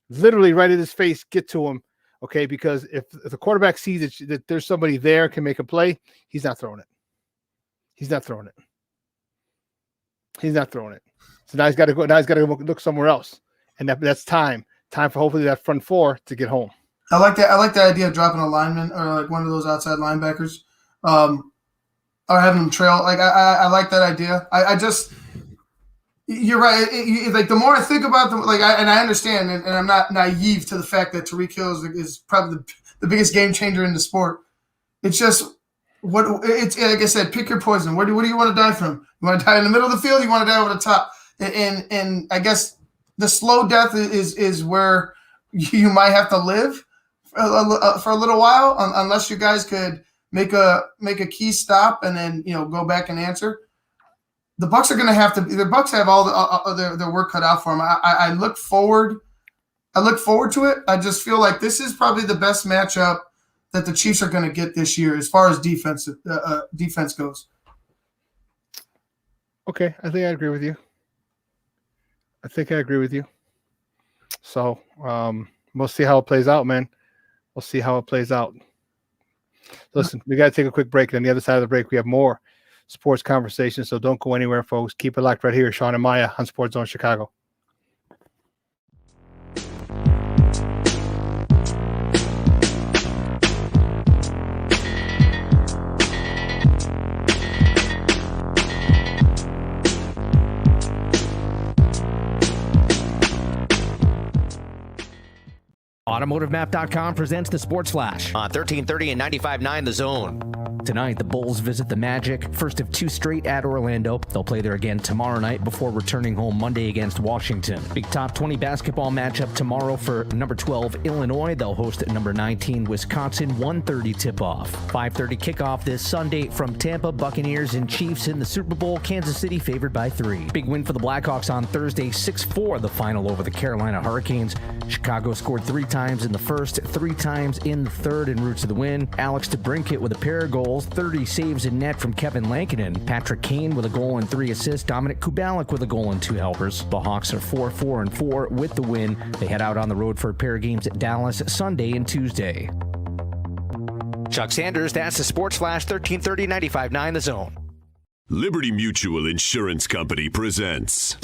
Literally right in his face, get to him. Okay, because if the quarterback sees that there's somebody there can make a play, he's not throwing it. He's not throwing it. He's not throwing it. So now he's got to go. Now he's got to look somewhere else, and that's time for hopefully that front four to get home. I like that. I like the idea of dropping a lineman or like one of those outside linebackers, or having them trail. Like I like that idea. I just. You're right. Like the more I think about them, like I understand, and I'm not naive to the fact that Tyreek Hill is probably the biggest game changer in the sport. It's just it's like I said, pick your poison. What do you want to die from? You want to die in the middle of the field? You want to die over the top? And I guess the slow death is where you might have to live for a little while, unless you guys could make a key stop and then go back and answer. The Bucs are going to have to. The Bucs have all their work cut out for them. I look forward. I look forward to it. I just feel like this is probably the best matchup that the Chiefs are going to get this year as far as defense goes. Okay, I think I agree with you. So we'll see how it plays out, man. We'll see how it plays out. Listen, we got to take a quick break. And on the other side of the break, we have more sports conversation, so don't go anywhere, folks. Keep it locked right here, Shawn and Maya on SportsZone Chicago. AutomotiveMap.com presents the Sports Flash on 1330 and 95.9 The Zone. Tonight, the Bulls visit the Magic, first of 2 straight at Orlando. They'll play there again tomorrow night before returning home Monday against Washington. Big top 20 basketball matchup tomorrow for number 12 Illinois. They'll host number 19 Wisconsin, 1:30 tip-off. 5:30 kickoff this Sunday from Tampa, Buccaneers and Chiefs in the Super Bowl. Kansas City favored by 3. Big win for the Blackhawks on Thursday, 6-4 the final over the Carolina Hurricanes. Chicago scored 3 times in the first, 3 times in the third en route to the win. Alex DeBrincat with a pair of goals, 30 saves in net from Kevin Lankinen. Patrick Kane with a goal and 3 assists. Dominic Kubalik with a goal and 2 helpers. The Hawks are 4-4-4 with the win. They head out on the road for a pair of games at Dallas Sunday and Tuesday. Chuck Sanders, that's the Sports Flash, 1330 95.9 The Zone. Liberty Mutual Insurance Company presents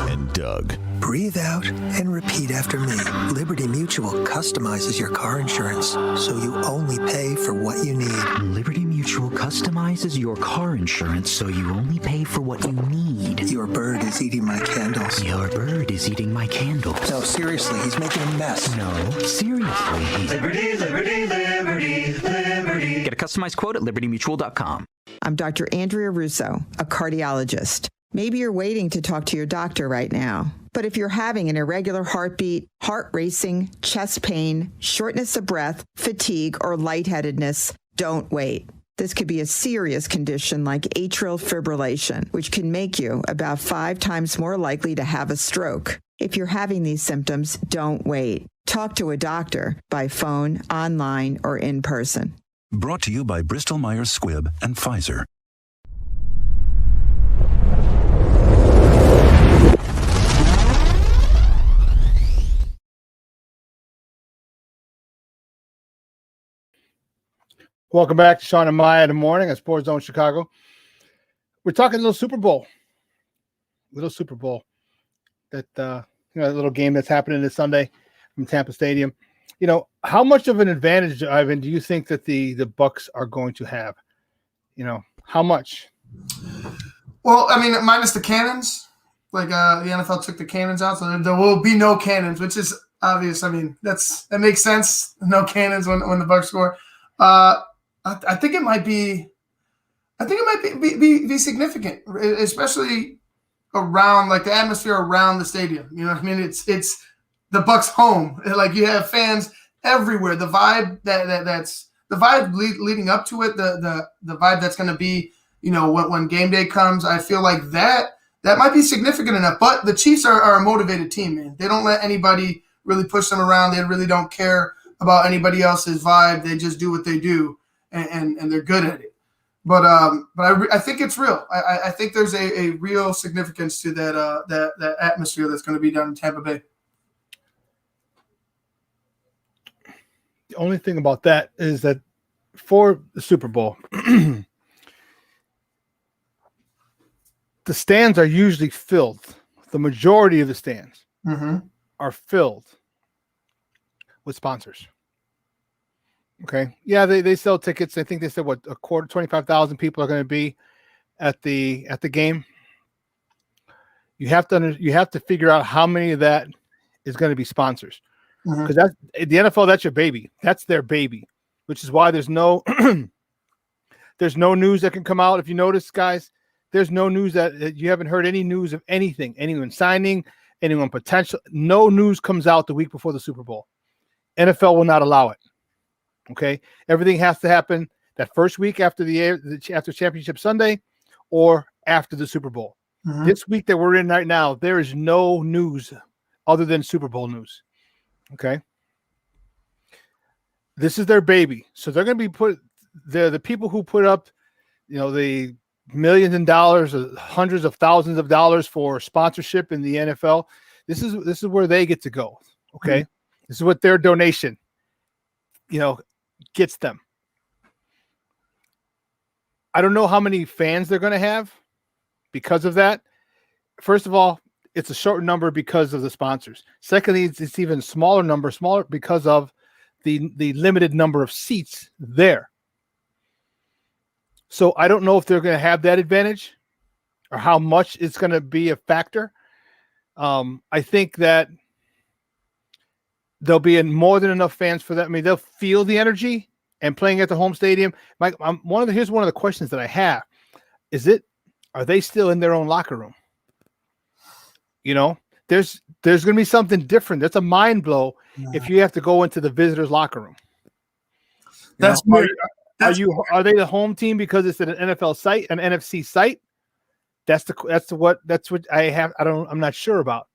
and Doug. Breathe out and repeat after me. Liberty Mutual customizes your car insurance so you only pay for what you need. Liberty Mutual customizes your car insurance so you only pay for what you need. Your bird is eating my candles. Your bird is eating my candles. No, seriously, he's making a mess. No, seriously. Liberty, liberty, liberty, liberty. Get a customized quote at libertymutual.com. I'm Dr. Andrea Russo, a cardiologist. Maybe you're waiting to talk to your doctor right now. But if you're having an irregular heartbeat, heart racing, chest pain, shortness of breath, fatigue, or lightheadedness, don't wait. This could be a serious condition like atrial fibrillation, which can make you about 5 times more likely to have a stroke. If you're having these symptoms, don't wait. Talk to a doctor by phone, online, or in person. Brought to you by Bristol Myers Squibb and Pfizer. Welcome back to Shawn and Maya in the morning at SportsZone Chicago. We're talking a little Super Bowl. That a little game that's happening this Sunday from Tampa Stadium. How much of an advantage, Ivan, do you think that the Bucs are going to have? How much? Well, I mean, minus the cannons. Like the NFL took the cannons out, so there will be no cannons, which is obvious. I mean, that makes sense. No cannons when the Bucs score. I think it might be significant, especially around like the atmosphere around the stadium. You know what I mean? It's the Bucs home. Like you have fans everywhere. The vibe that's the vibe leading up to it, the vibe that's going to be, when game day comes, I feel like that might be significant enough. But the Chiefs are a motivated team, man. They don't let anybody really push them around. They really don't care about anybody else's vibe. They just do what they do, and they're good at it. But I think it's real. I think there's a real significance to that atmosphere that's going to be down in Tampa Bay. The only thing about that is that for the Super Bowl, the stands are usually filled. The majority of the stands are filled with sponsors. Okay. Yeah, they sell tickets. I think they said 25,000 people are going to be at the game. You have to figure out how many of that is going to be sponsors. Because that's the NFL, that's your baby. That's their baby, which is why there's no there's no news that can come out. If you notice, guys, there's no news that you haven't heard any news of anything, anyone signing, anyone potential. No news comes out the week before the Super Bowl. NFL will not allow it. Okay, everything has to happen that first week after after Championship Sunday or after the Super Bowl. This week that we're in right now, there is no news other than Super Bowl news. Okay, this is their baby, so they're going to be the people who put up, the millions of dollars, hundreds of thousands of dollars for sponsorship in the NFL. This is where they get to go. Okay, this is what their donation, gets them. I don't know how many fans they're going to have because of that. First of all, it's a short number because of the sponsors. Secondly, it's even smaller because of the limited number of seats there. So I don't know if they're going to have that advantage or how much it's going to be a factor. I think that there'll be more than enough fans for that. I mean, they'll feel the energy and playing at the home stadium. Mike, here's one of the questions that I have. Are they still in their own locker room? There's going to be something different. That's a mind blow if you have to go into the visitors' locker room. That's weird. Are they the home team because it's an NFL site, an NFC site? That's what I have. I'm not sure about.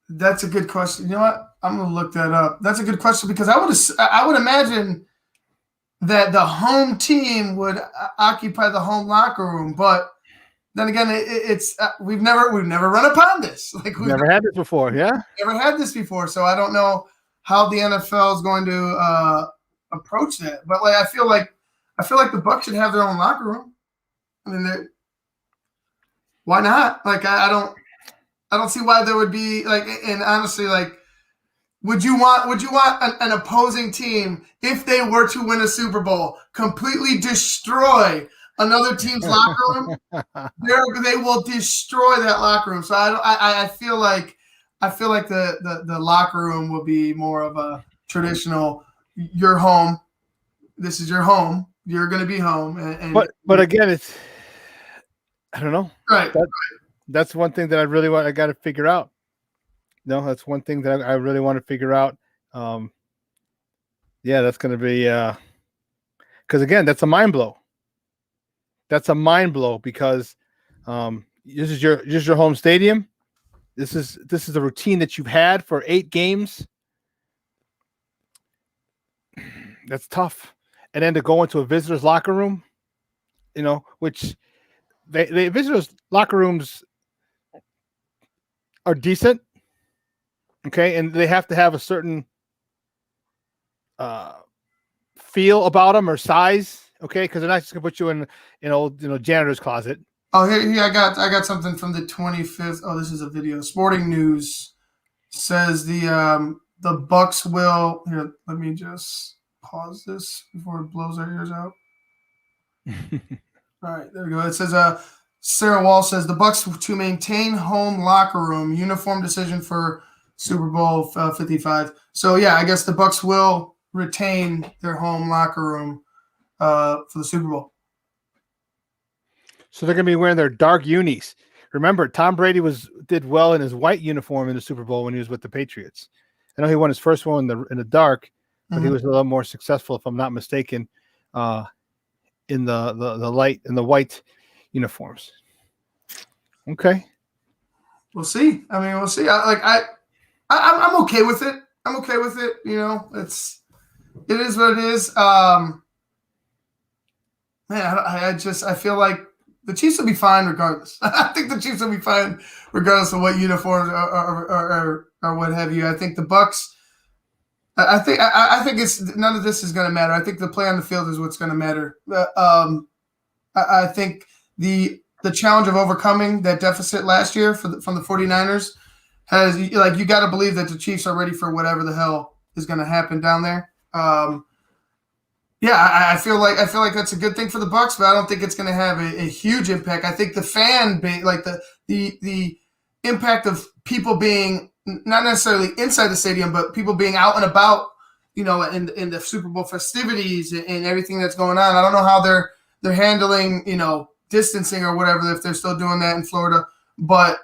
That's a good question. You know what? I'm gonna look that up. That's a good question because I would imagine that the home team would occupy the home locker room, but then again, it's we've never run upon this. Like we've never had this before. Yeah, never had this before. So I don't know how the NFL is going to approach that. But I feel like the Bucs should have their own locker room. I mean, why not? I don't see why there would be and honestly, would you want an opposing team if they were to win a Super Bowl completely destroy another team's locker room? They will destroy that locker room. So I feel like the locker room will be more of a traditional. You're home. This is your home. You're going to be home. But again, I don't know. Right. That's one thing that I really want. I got to figure out. No, that's one thing that I really want to figure out. That's going to be because again, that's a mind blow. That's a mind blow because this is your home stadium. This is a routine that you've had for 8 games. That's tough. And then to go into a visitor's locker room, which the visitors' locker rooms are decent. Okay, and they have to have a certain feel about them or size. Okay, because they're not just gonna put you in old janitor's closet. Oh, here I got something from the 25th. Oh, this is a video. Sporting News says the Bucs will. Here, let me just pause this before it blows our ears out. All right, there we go. It says Sarah Wall says the Bucs to maintain home locker room uniform decision for Super Bowl 55. So yeah, I guess the Bucs will retain their home locker room for the Super Bowl. So they're going to be wearing their dark unis. Remember, Tom Brady did well in his white uniform in the Super Bowl when he was with the Patriots. I know he won his first one in the dark, but he was a little more successful, if I'm not mistaken, in the light in the white uniforms. Okay. We'll see. I mean, we'll see. I'm okay with it. I'm okay with it. You know, it is what it is. Man, I feel like the Chiefs will be fine regardless. I think the Chiefs will be fine regardless of what uniforms or what have you. I think the Bucks. I think it's none of this is going to matter. I think the play on the field is what's going to matter. I think the challenge of overcoming that deficit last year from the 49ers has, like, you got to believe that the Chiefs are ready for whatever the hell is going to happen down there. I feel like that's a good thing for the Bucks, but I don't think it's going to have a huge impact. I think the fan base, like the impact of people being not necessarily inside the stadium, but people being out and about, you know, in the Super Bowl festivities and everything that's going on. I don't know how they're handling, you know, distancing or whatever, if they're still doing that in Florida, but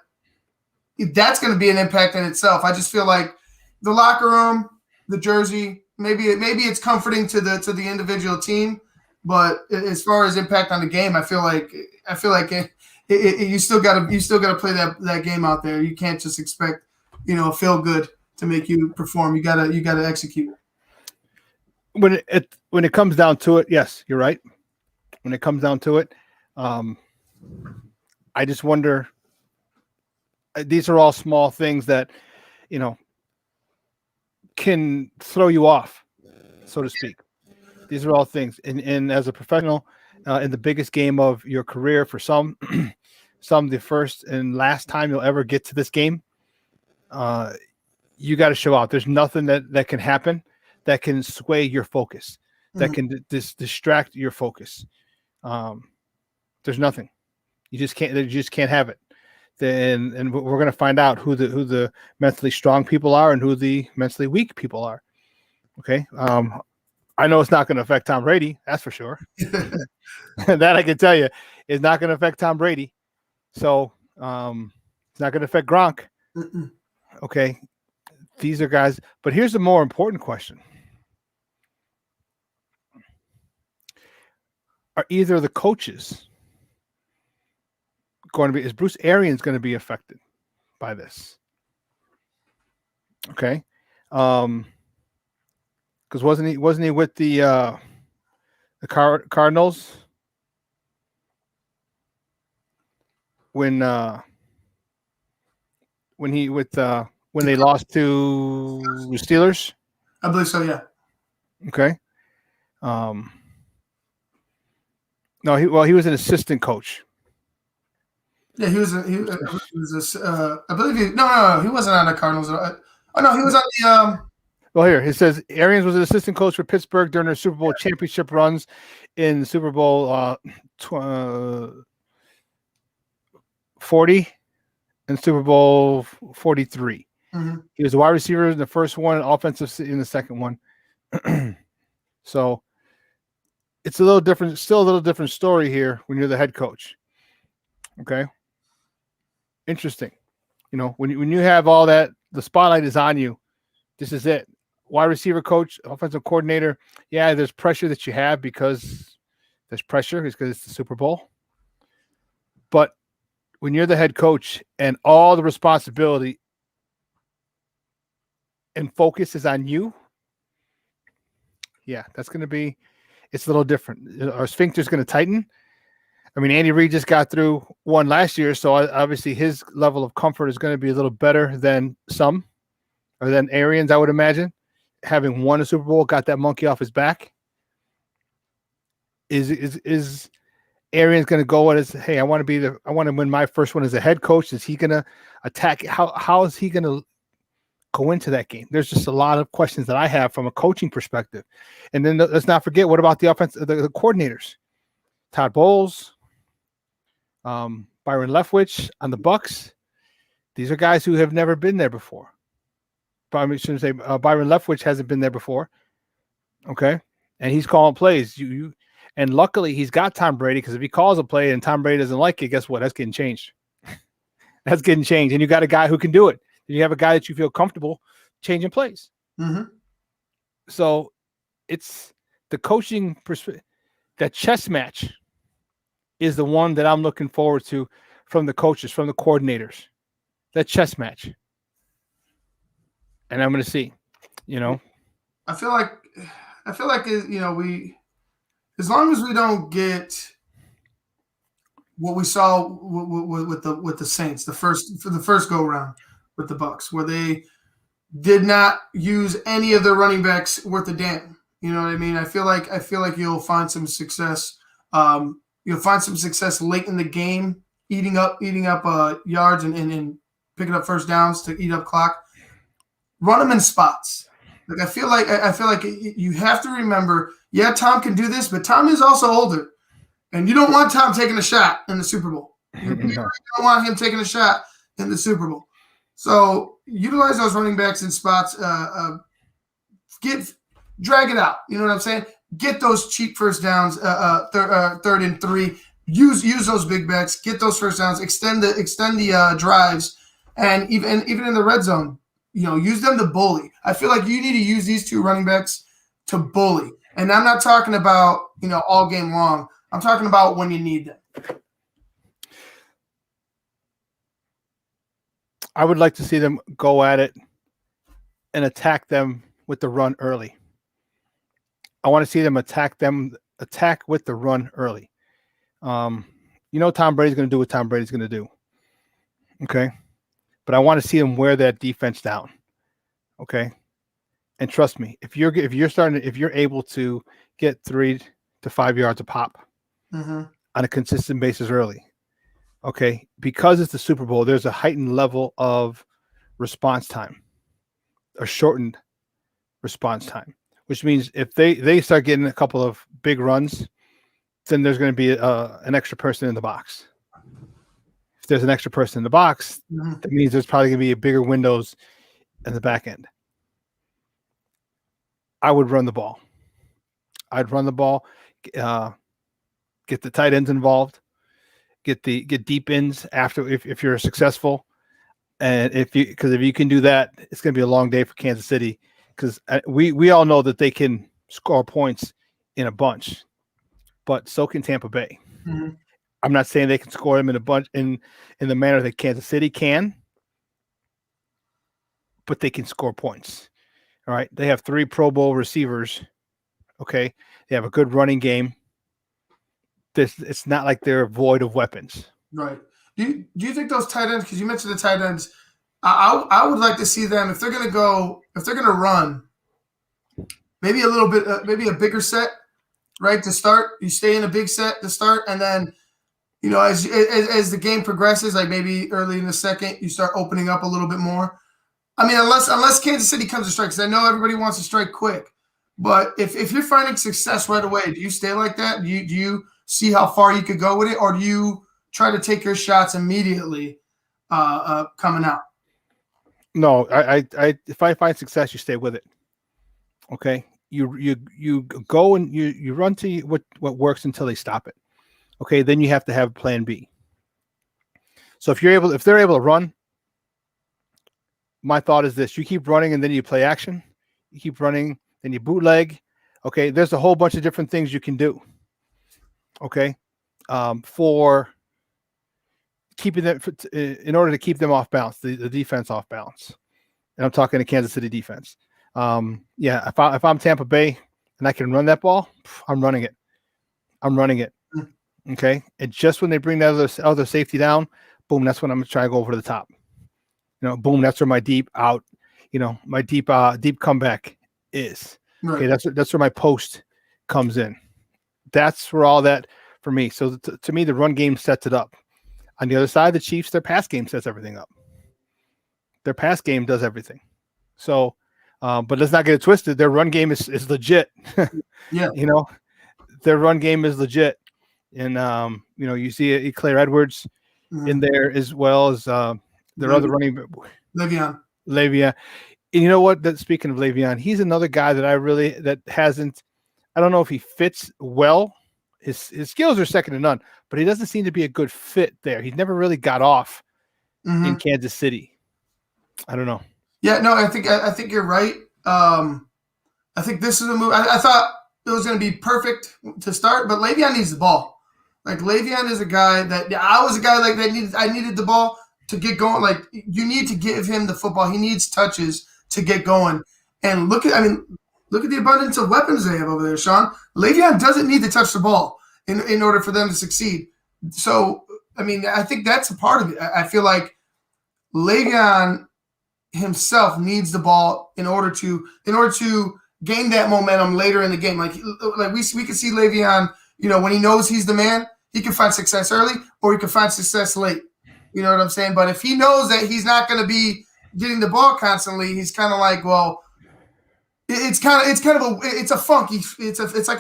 that's going to be an impact in itself. I just feel like the locker room, the jersey, maybe it's comforting to the individual team, but as far as impact on the game, I feel like you still got to play that game out there. You can't just expect, you know, a feel good to make you perform. You gotta execute. When it comes down to it, yes, you're right. When it comes down to it, I just wonder. These are all small things that, you know, can throw you off, so to speak. These are all things, and as a professional, in the biggest game of your career, for some the first and last time you'll ever get to this game, you got to show out. There's nothing that can happen that can sway your focus, that can distract your focus. There's nothing. You just can't have it. And we're going to find out who the mentally strong people are and who the mentally weak people are. Okay. I know it's not going to affect Tom Brady. That's for sure. That I can tell you is not going to affect Tom Brady. So it's not going to affect Gronk. Okay. These are guys, but here's the more important question. Are either the coaches is Bruce Arians going to be affected by this? Okay. Because wasn't he with the Cardinals when they lost to the Steelers? I believe so, yeah. Okay. No, he was an assistant coach. Yeah, he was I believe he wasn't on the Cardinals. He was on the Well, here it says Arians was an assistant coach for Pittsburgh during their Super Bowl championship runs in Super Bowl 40 and Super Bowl 43. Mm-hmm. He was a wide receiver in the first one, offensive in the second one. So it's a little different, still a little different story here when you're the head coach. Okay. Interesting. You know, when you have all that, the spotlight is on you. This is it. Wide receiver coach, offensive coordinator. Yeah, there's pressure that you have because there's pressure because it's the Super Bowl. But when you're the head coach and all the responsibility and focus is on you, yeah, it's a little different. Our sphincter is going to tighten. I mean, Andy Reid just got through one last year, so obviously his level of comfort is going to be a little better than Arians, I would imagine. Having won a Super Bowl, got that monkey off his back. Is Arians going to go and say, hey, I want to win my first one as a head coach? Is he going to attack? How is he going to go into that game? There's just a lot of questions that I have from a coaching perspective. And then let's not forget, what about the the coordinators? Todd Bowles, Byron Leftwich on the Bucks. These are guys who have never been there before. I shouldn't say Byron Leftwich hasn't been there before. Okay. And he's calling plays. And luckily he's got Tom Brady, because if he calls a play and Tom Brady doesn't like it, guess what? That's getting changed. That's getting changed. And you got a guy who can do it. And you have a guy that you feel comfortable changing plays. Mm-hmm. So it's the coaching perspective. That chess match is the one that I'm looking forward to from the coaches, from the coordinators. That chess match. And I'm going to see, I feel like we, as long as we don't get what we saw with the Saints for the first go round with the Bucks, where they did not use any of their running backs worth a damn. You know what I mean? I feel like you'll find some success. You'll find some success late in the game, eating up yards and picking up first downs to eat up clock. Run them in spots. Like I feel like you have to remember. Yeah, Tom can do this, but Tom is also older, and you don't want Tom taking a shot in the Super Bowl. You don't want him taking a shot in the Super Bowl. So utilize those running backs in spots. Drag it out. You know what I'm saying? Get those cheap first downs. Third and 3. Use those big backs. Get those first downs. Extend the drives, and even in the red zone. Use them to bully. I feel like you need to use these two running backs to bully. And I'm not talking about, all game long. I'm talking about when you need them. I would like to see them go at it and attack them with the run early. I want to see them attack with the run early. Tom Brady's going to do what Tom Brady's going to do. Okay. But I want to see them wear that defense down. Okay. And trust me, if you're able to get 3 to 5 yards a pop on a consistent basis early, okay, because it's the Super Bowl, there's a heightened level of response time, a shortened response time, which means if they start getting a couple of big runs, then there's going to be an extra person in the box. If there's an extra person in the box, that means there's probably going to be bigger windows in the back end. I would run the ball. I'd run the ball, get the tight ends involved, get deep ends after if you're successful, and if you can do that, it's going to be a long day for Kansas City because we all know that they can score points in a bunch, but so can Tampa Bay. Mm-hmm. I'm not saying they can score them in a bunch in the manner that Kansas City can, but they can score points. All right. They have 3 Pro Bowl receivers. Okay. They have a good running game. It's not like they're void of weapons. Right. Do you think those tight ends, because you mentioned the tight ends, I would like to see them, if they're going to run, maybe a little bit, maybe a bigger set, right? To start, you stay in a big set to start. And then, as the game progresses, like maybe early in the second, you start opening up a little bit more. I mean, unless Kansas City comes to strike, because I know everybody wants to strike quick. But if you're finding success right away, do you stay like that? Do you see how far you could go with it, or do you try to take your shots immediately coming out? No, I if I find success, you stay with it. Okay, you go and you run to what works until they stop it. Okay, then you have to have plan B. So if they're able to run, my thought is this: you keep running and then you play action. You keep running, then you bootleg. Okay, there's a whole bunch of different things you can do. Okay, for keeping them in order to keep them off balance, the defense off balance. And I'm talking to Kansas City defense. Yeah, if I'm Tampa Bay and I can run that ball, I'm running it. Okay, and just when they bring that other safety down, boom, that's when I'm gonna try to go over to the top. Boom, that's where my deep out, my deep comeback is. Right. Okay, that's where my post comes in. That's where all that for me. So to me, the run game sets it up. On the other side, the Chiefs, their pass game sets everything up. Their pass game does everything. So, but let's not get it twisted. Their run game is legit. Yeah. Their run game is legit. And, you see Claire Edwards in there as well as their other running Le'Veon. And you know what? Speaking of Le'Veon, he's another guy that hasn't. I don't know if he fits well. His skills are second to none, but he doesn't seem to be a good fit there. He's never really got off in Kansas City. I don't know. Yeah, no, I think you're right. I think this is a move. I thought it was going to be perfect to start, but Le'Veon needs the ball. Like Le'Veon is a guy that I was a guy like that I needed the ball to get going. Like you need to give him the football. He needs touches to get going. And look at the abundance of weapons they have over there, Shawn. Le'Veon doesn't need to touch the ball in order for them to succeed. So, I mean, I think that's a part of it. I feel like Le'Veon himself needs the ball in order to gain that momentum later in the game. Like we can see Le'Veon, when he knows he's the man, he can find success early or he can find success late. You know what I'm saying? But if he knows that he's not going to be getting the ball constantly, he's kind of like, well, it's like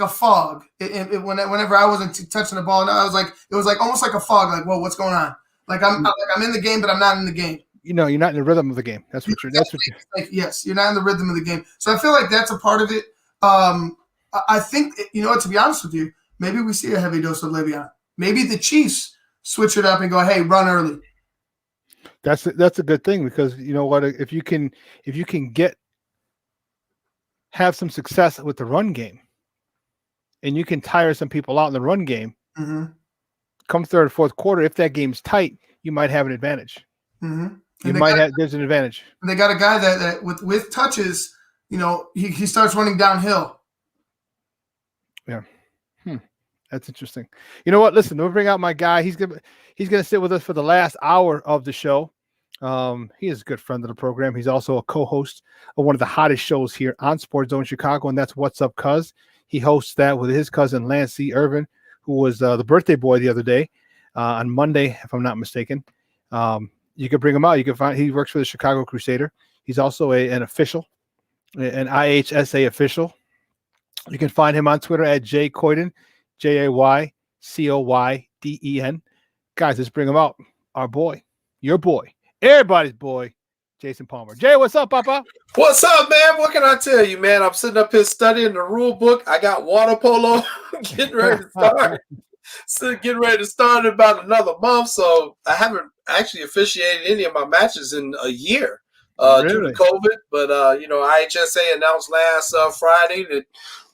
a fog. Whenever I wasn't touching the ball, it was like almost like a fog. Like, whoa, what's going on? Like I'm in the game, but I'm not in the game. You're not in the rhythm of the game. That's what you're. Like, yes, you're not in the rhythm of the game. So I feel like that's a part of it. I think to be honest with you, maybe we see a heavy dose of Le'Veon. Maybe the Chiefs switch it up and go, hey, run early. That's a good thing because you know what? If you can have some success with the run game, and you can tire some people out in the run game. Mm-hmm. Come third or fourth quarter, if that game's tight, you might have an advantage. Mm-hmm. There's an advantage. They got a guy that with touches, he starts running downhill. Yeah. That's interesting. You know what? Listen, we'll bring out my guy. He's gonna sit with us for the last hour of the show. He is a good friend of the program. He's also a co-host of one of the hottest shows here on SportsZone Chicago, and that's What's Up, Cuz. He hosts that with his cousin Lance C. Irvin, who was the birthday boy the other day on Monday, if I'm not mistaken. You can bring him out. You can find he works for the Chicago Crusader. He's also an official, an IHSA official. You can find him on Twitter at JCoyden, JayCoyden. Guys, let's bring him out. Our boy, your boy, everybody's boy, Jason Palmer. Jay, what's up, Papa? What's up, man? What can I tell you, man? I'm sitting up here studying the rule book. I got water polo getting ready to start. Getting ready to start in about another month. So I haven't actually officiated any of my matches in a year due to COVID. But, IHSA announced last Friday that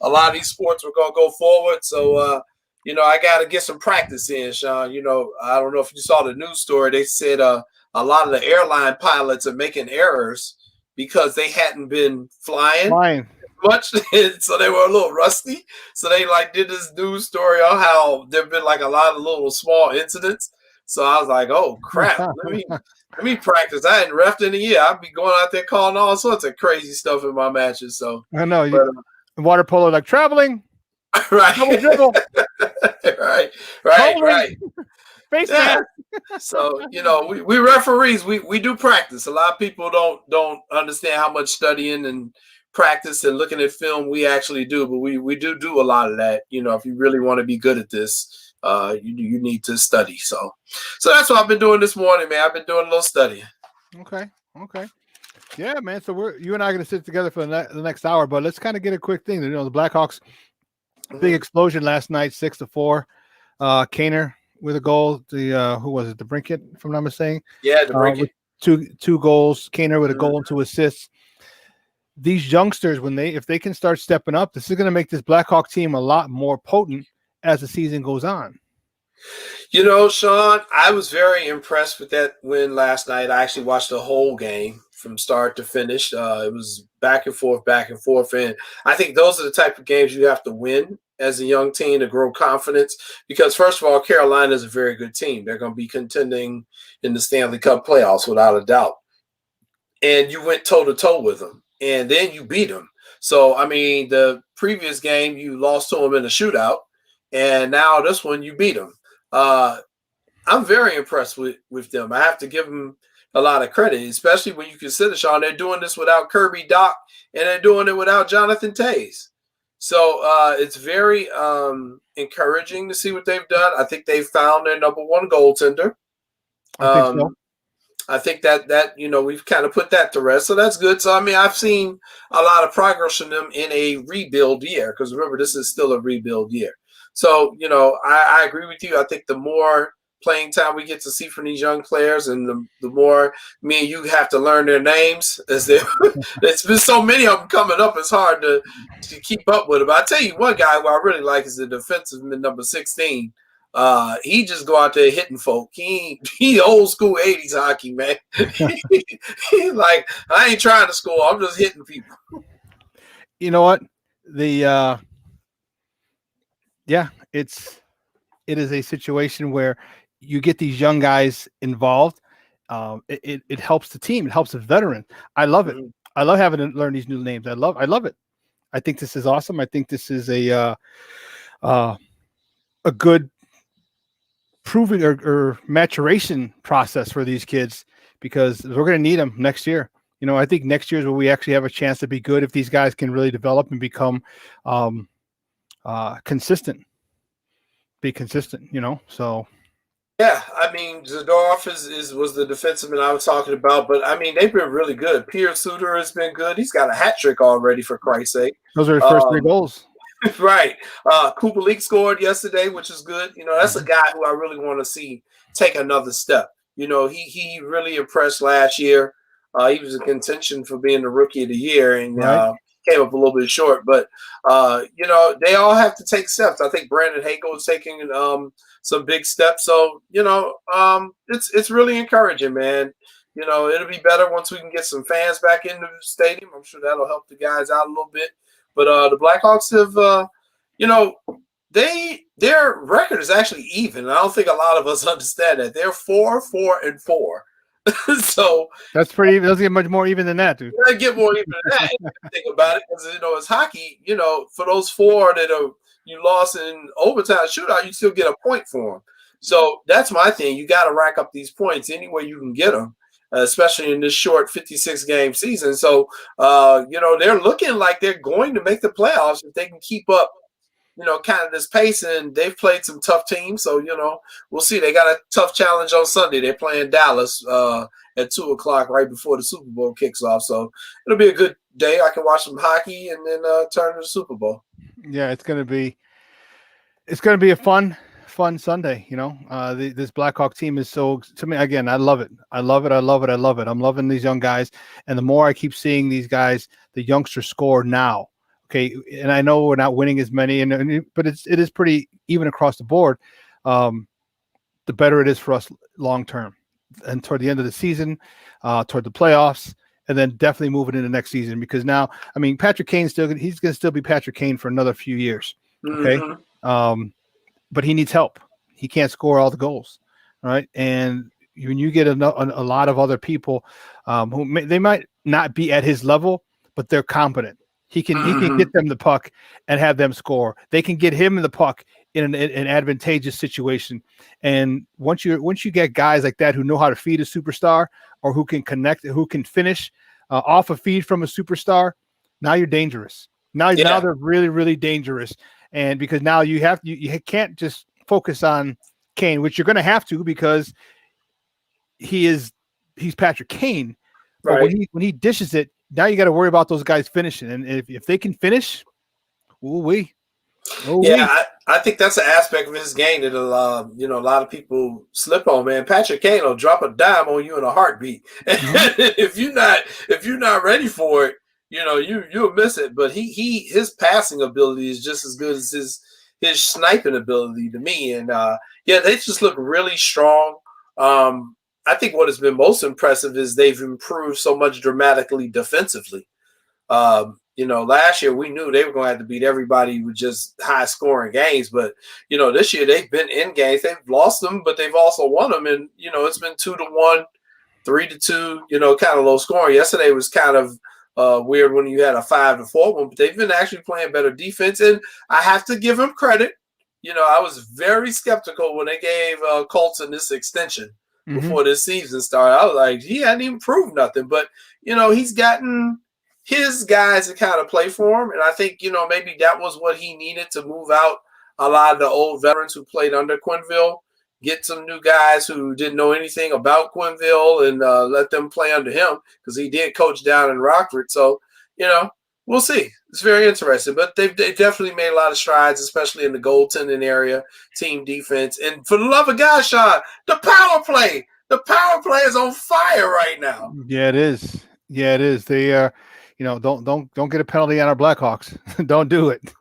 a lot of these sports were going to go forward. So, I got to get some practice in, Shawn. I don't know if you saw the news story. They said a lot of the airline pilots are making errors because they hadn't been flying much, so they were a little rusty. So they did this news story on how there've been a lot of little small incidents. So I was like, oh crap, let me practice. I hadn't refed in a year. I'd be going out there calling all sorts of crazy stuff in my matches. So I know water polo traveling. Right. right. Yeah. So, we referees, we do practice. A lot of people don't understand how much studying and practice and looking at film we actually do, but we do a lot of that. If you really want to be good at this, you need to study. So that's what I've been doing this morning, man. I've been doing a little studying. Okay. Yeah, man. So you and I are going to sit together for the next hour, but let's kind of get a quick thing. The Blackhawks, big explosion last night, 6-4. Kaner with a goal. Who was it? The Brinket, if I'm not mistaken. Yeah, the Brinket. Two goals. Kaner with a goal and 2 assists. These youngsters, if they can start stepping up, this is going to make this Blackhawk team a lot more potent as the season goes on. Shawn, I was very impressed with that win last night. I actually watched the whole game from start to finish. It was back and forth. And I think those are the type of games you have to win as a young team to grow confidence. Because, first of all, Carolina is a very good team. They're going to be contending in the Stanley Cup playoffs without a doubt. And you went toe-to-toe with them. And then you beat them. So, the previous game, you lost to them in a shootout. And now this one, you beat them. I'm very impressed with them. I have to give them a lot of credit, especially when you consider, Shawn, they're doing this without Kirby Dach, and they're doing it without Jonathan Toews. So it's very encouraging to see what they've done. I think they've found their number one goaltender. I think so. I think that we've kind of put that to rest. So that's good. So, I've seen a lot of progress from them in a rebuild year because, remember, this is still a rebuild year. So, I agree with you. I think the more playing time we get to see from these young players, and the more me and you have to learn their names, as there's been so many of them coming up, it's hard to keep up with them. I tell you, one guy who I really like is the defenseman number 16. He just go out there hitting folk. He old school 80s hockey, man. He's like, I ain't trying to score. I'm just hitting people. You know what? It is a situation where you get these young guys involved. It helps the team. It helps the veteran. I love it. I love having to learn these new names. I love it. I think this is awesome. I think this is a good proving or maturation process for these kids, because we're going to need them next year. You know, I think next year is where we actually have a chance to be good if these guys can really develop and become consistent. Be consistent, you know. So yeah, I mean, Zadorov was the defenseman I was talking about, but I mean, they've been really good. Pierre Suter has been good. He's got a hat trick already, for Christ's sake. Those are his first 3 goals. Right. Kubalik scored yesterday, which is good. You know, that's a guy who I really want to see take another step. You know, he really impressed last year. He was in contention for being the rookie of the year, and came up a little bit short. But, you know, they all have to take steps. I think Brandon Hagel is taking some big steps. So, you know, it's really encouraging, man. You know, it'll be better once we can get some fans back into the stadium. I'm sure that'll help the guys out a little bit. But the Blackhawks have, you know, their record is actually even. I don't think a lot of us understand that. They're 4-4-4. So that's pretty. It doesn't get much more even than that, dude. It get more even than that. Think about it, because you know it's hockey. You know, for those 4 that you lost in overtime shootout, you still get a point for them. So that's my thing. You got to rack up these points any way you can get them, especially in this short 56-game season. So you know, they're looking like they're going to make the playoffs if they can keep up, you know, kind of this pace, and they've played some tough teams. So, you know, we'll see. They got a tough challenge on Sunday. They're playing Dallas at 2:00 right before the Super Bowl kicks off. So it'll be a good day. I can watch some hockey and then turn to the Super Bowl. Yeah, it's going to be a fun Sunday. You know, this Blackhawk team is so, to me, again, I love it. I love it. I'm loving these young guys. And the more I keep seeing these guys, the youngsters score now. Okay, and I know we're not winning as many, but it is pretty even across the board. The better it is for us long term, and toward the end of the season, toward the playoffs, and then definitely moving into next season. Because now, I mean, Patrick Kane's he's going to still be Patrick Kane for another few years. Okay, but he needs help. He can't score all the goals, right? And when you get a lot of other people they might not be at his level, but they're competent. He can get them the puck and have them score. They can get him the puck in an advantageous situation. And once you get guys like that who know how to feed a superstar, or who can connect, who can finish off a feed from a superstar, now you're dangerous. Now they're really, really dangerous. And because now you can't just focus on Kane, which you're going to have to, because he's Patrick Kane. But when he dishes it, now you got to worry about those guys finishing, and if they can finish, I think that's an aspect of his game that you know, a lot of people slip on. Man, Patrick Kane will drop a dime on you in a heartbeat. If you're not ready for it, you know, you'll miss it. But his passing ability is just as good as his sniping ability to me. And they just look really strong. I think what has been most impressive is they've improved so much dramatically defensively. You know, last year we knew they were going to have to beat everybody with just high scoring games. But, you know, this year they've been in games. They've lost them, but they've also won them. And, you know, it's been 2-1, 3-2, you know, kind of low scoring. Yesterday was kind of weird when you had a 5-4 one, but they've been actually playing better defense. And I have to give them credit. You know, I was very skeptical when they gave Colton this extension before this season started. I was like, he hadn't even proved nothing. But, you know, he's gotten his guys to kind of play for him. And I think, you know, maybe that was what he needed to move out a lot of the old veterans who played under Quenneville, get some new guys who didn't know anything about Quenneville, and let them play under him, because he did coach down in Rockford. So, you know, We'll see. It's very interesting, but they've definitely made a lot of strides, especially in the goaltending area, team defense, and for the love of God, Shawn, the power play is on fire right now. Yeah, it is. Yeah, it is. They don't get a penalty on our Blackhawks. Don't do it.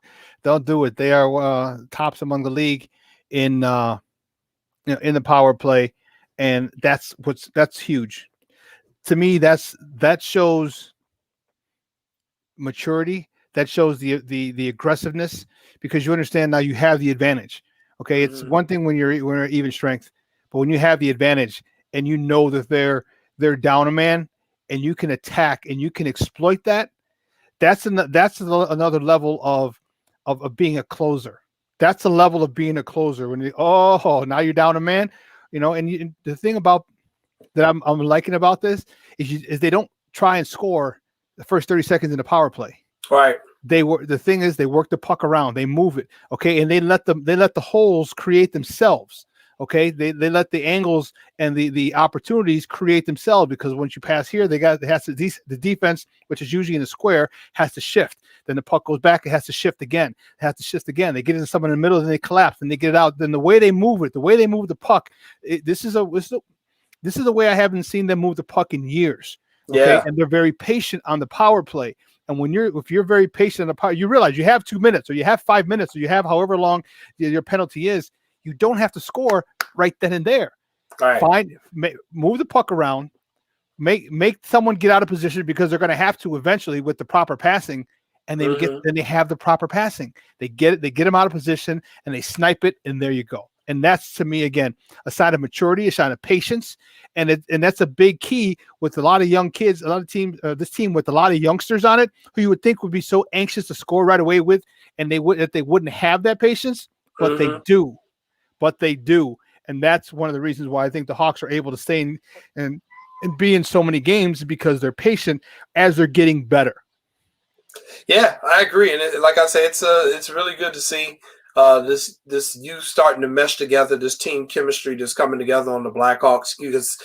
Don't do it. They are tops among the league in in the power play, and that's huge. To me, that shows maturity. That shows the aggressiveness, because you understand now you have the advantage. Okay, it's one thing when you're even strength, but when you have the advantage and you know that they're down a man and you can attack and you can exploit that, that's another level of being a closer. That's the level of being a closer when now you're down a man, and the thing about that I'm liking about this is they don't try and score the first 30 seconds in the power play. Right. They work the puck around, they move it, okay, and they let the holes create themselves. Okay, they let the angles and the opportunities create themselves, because once you pass here, the defense, which is usually in the square, has to shift. Then the puck goes back, it has to shift again. It has to shift again. They get into someone in the middle, then they collapse, and they get it out. Then the way they move the puck, this is the way I haven't seen them move the puck in years. Okay, yeah. And they're very patient on the power play. And if you're very patient on the power, you realize you have 2 minutes, or you have 5 minutes, or you have however long your penalty is. You don't have to score right then and there. Right. Move the puck around, make someone get out of position, because they're going to have to eventually with the proper passing, and then they have the proper passing. They get them out of position, and they snipe it, and there you go. And that's, to me, again, a sign of maturity, a sign of patience, and that's a big key with a lot of young kids, a lot of teams. This team with a lot of youngsters on it, who you would think would be so anxious to score right away with, and they wouldn't have that patience, but they do. But they do, and that's one of the reasons why I think the Hawks are able to stay and be in so many games, because they're patient as they're getting better. Yeah, I agree, and like I say, it's really good to see this you starting to mesh together, this team chemistry that's coming together on the Blackhawks. Because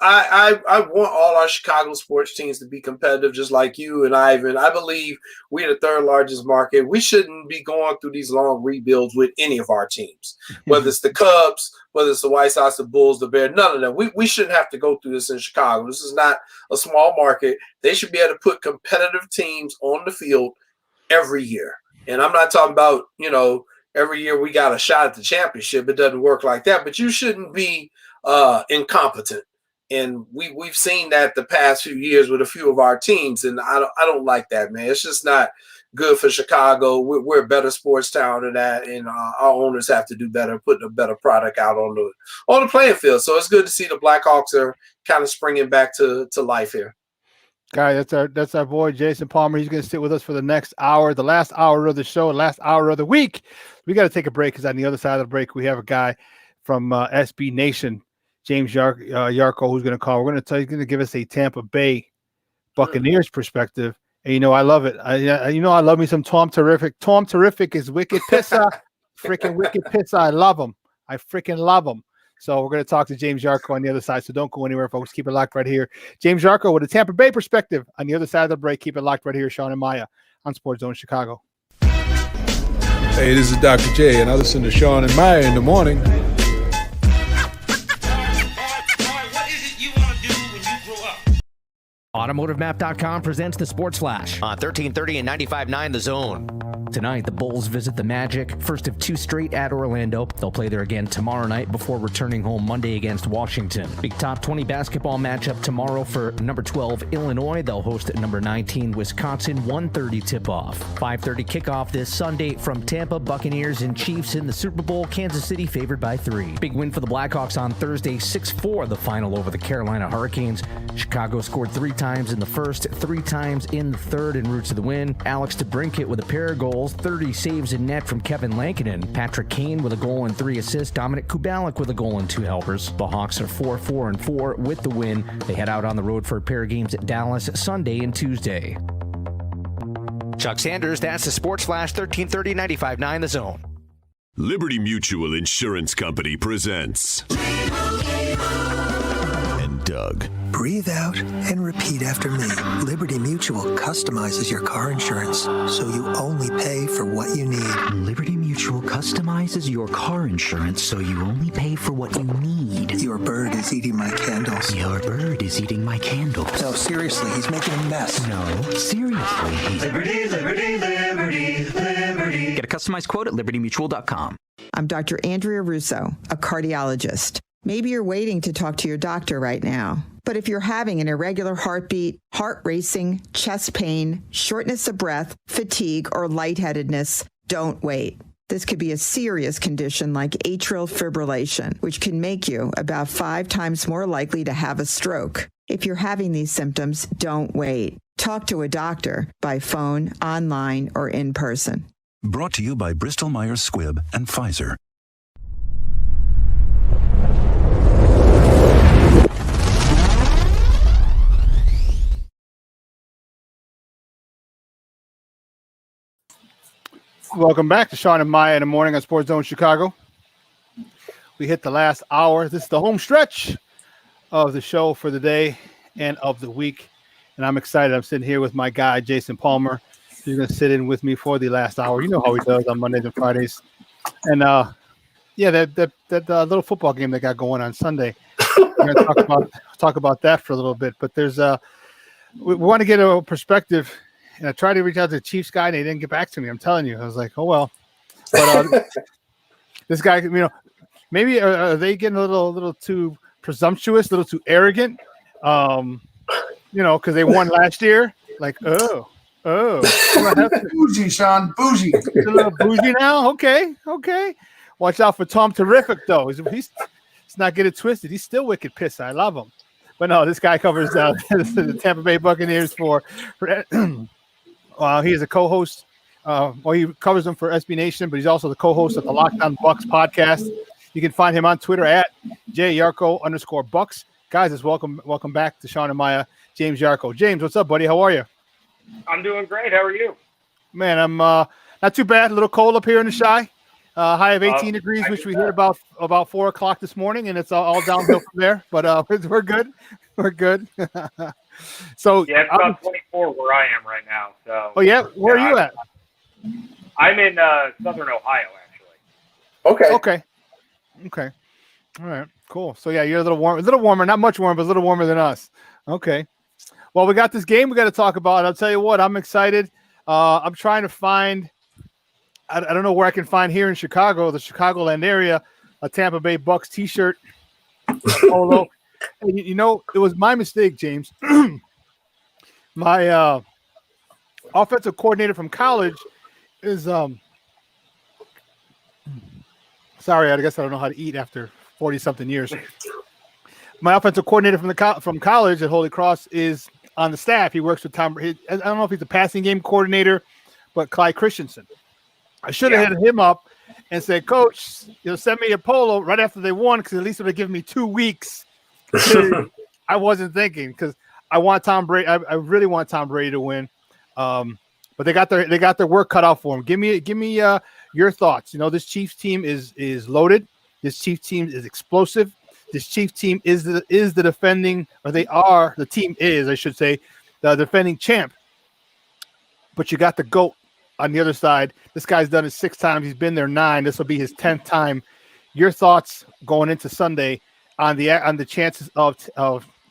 I want all our Chicago sports teams to be competitive, just like you and Ivan. I believe we're the third largest market. We shouldn't be going through these long rebuilds with any of our teams, whether it's the Cubs, whether it's the White Sox, the Bulls, the Bears, none of them. We shouldn't have to go through this in Chicago. This is not a small market. They should be able to put competitive teams on the field every year. And I'm not talking about, every year we got a shot at the championship. It doesn't work like that. But you shouldn't be incompetent. And we've seen that the past few years with a few of our teams. And I don't like that, man. It's just not good for Chicago. We're a better sports town than that. And our owners have to do better, putting a better product out on the playing field. So it's good to see the Blackhawks are kind of springing back to life here. Guy, that's our boy Jason Palmer. He's going to sit with us for the next hour, the last hour of the show, last hour of the week. We got to take a break, because on the other side of the break, we have a guy from SB Nation, James Yarko, who's going to call. He's going to give us a Tampa Bay Buccaneers perspective. And I love it. I love me some Tom Terrific. Tom Terrific is wicked pissa, freaking wicked pissa. I love him. I freaking love him. So we're going to talk to James Yarko on the other side. So don't go anywhere, folks. Keep it locked right here. James Yarko with a Tampa Bay perspective on the other side of the break. Keep it locked right here. Shawn and Maya on SportsZone Chicago. Hey, this is Dr. J, and I listen to Shawn and Maya in the morning. AutomotiveMap.com presents the Sports Flash on 1330 and 95.9 The Zone. Tonight, the Bulls visit the Magic, first of 2 straight at Orlando. They'll play there again tomorrow night before returning home Monday against Washington. Big top 20 basketball matchup tomorrow for number 12 Illinois. They'll host number 19 Wisconsin, 1:30 tip-off. 5:30 kickoff this Sunday from Tampa. Buccaneers and Chiefs in the Super Bowl. Kansas City favored by 3. Big win for the Blackhawks on Thursday, 6-4 the final over the Carolina Hurricanes. Chicago scored 3 times in the first, 3 times in the third en route to the win. Alex DeBrincat with a pair of goals, 30 saves in net from Kevin Lankinen. Patrick Kane with a goal and 3 assists. Dominic Kubalik with a goal and 2 helpers. The Hawks are 4-4-4 with the win. They head out on the road for a pair of games at Dallas Sunday and Tuesday. Chuck Sanders, that's the Sports Flash, 1330 95.9 The Zone. Liberty Mutual Insurance Company presents and Doug. Breathe out and repeat after me. Liberty Mutual customizes your car insurance so you only pay for what you need. Liberty Mutual customizes your car insurance so you only pay for what you need. Your bird is eating my candles. Your bird is eating my candles. No, seriously, he's making a mess. No, seriously. Liberty, liberty, liberty, liberty. Get a customized quote at libertymutual.com. I'm Dr. Andrea Russo, a cardiologist. Maybe you're waiting to talk to your doctor right now. But if you're having an irregular heartbeat, heart racing, chest pain, shortness of breath, fatigue, or lightheadedness, don't wait. This could be a serious condition like atrial fibrillation, which can make you about 5 times more likely to have a stroke. If you're having these symptoms, don't wait. Talk to a doctor by phone, online, or in person. Brought to you by Bristol Myers Squibb and Pfizer. Welcome back to Shawn and Maya in the morning on SportsZone Chicago. We hit the last hour. This is the home stretch of the show for the day and of the week. And I'm excited. I'm sitting here with my guy, Jason Palmer. He's going to sit in with me for the last hour. You know how he does on Mondays and Fridays. And, that little football game that got going on Sunday. We're going to talk about that for a little bit. But there's we want to get a perspective. And I tried to reach out to the Chiefs guy, and they didn't get back to me. I'm telling you. I was like, oh, well. But this guy, maybe are they getting a little too presumptuous, a little too arrogant, because they won last year? Like, bougie, Shawn, bougie. A little bougie now? Okay. Watch out for Tom Terrific, though. He's not get it twisted. He's still wicked pissed. I love him. But no, this guy covers the Tampa Bay Buccaneers for he is a co-host. He covers them for SB Nation, but he's also the co-host of the Locked On Bucks podcast. You can find him on Twitter at @JYarko_Bucks. Guys, it's welcome back to Shawn and Maya, James Yarko. James, what's up, buddy? How are you? I'm doing great. How are you? Man, I'm not too bad. A little cold up here in the Shy. High of 18 degrees, which we heard about 4 o'clock this morning, and it's all downhill from there. But we're good. We're good. So yeah, it's about 24 where I am right now. So. Oh yeah, where are you at? I'm in Southern Ohio, Okay. Okay. All right. Cool. So yeah, you're a little warmer, not much warmer, but a little warmer than us. Okay. Well, we got this game we got to talk about. I'll tell you what, I'm excited. I'm trying to find. I don't know where I can find here in Chicago, the Chicagoland area, a Tampa Bay Bucks T-shirt. Although, it was my mistake, James. My offensive coordinator from college is sorry, I guess I don't know how to eat after 40-something years. My offensive coordinator from college at Holy Cross is on the staff. He works with Tom. I don't know if he's a passing game coordinator, but Clyde Christensen. I should have hit him up and said, Coach, send me a polo right after they won, because at least it would have given me 2 weeks. I wasn't thinking, because I want Tom Brady. I really want Tom Brady to win. But they got their work cut out for him. Give me your thoughts. This Chiefs team is loaded. This Chiefs team is explosive. This Chiefs team is the defending, or they are, the team is, I should say, the defending champ. But you got the GOAT on the other side. This guy's done it 6 times. He's been there 9. This will be his 10th time. Your thoughts going into Sunday on the chances of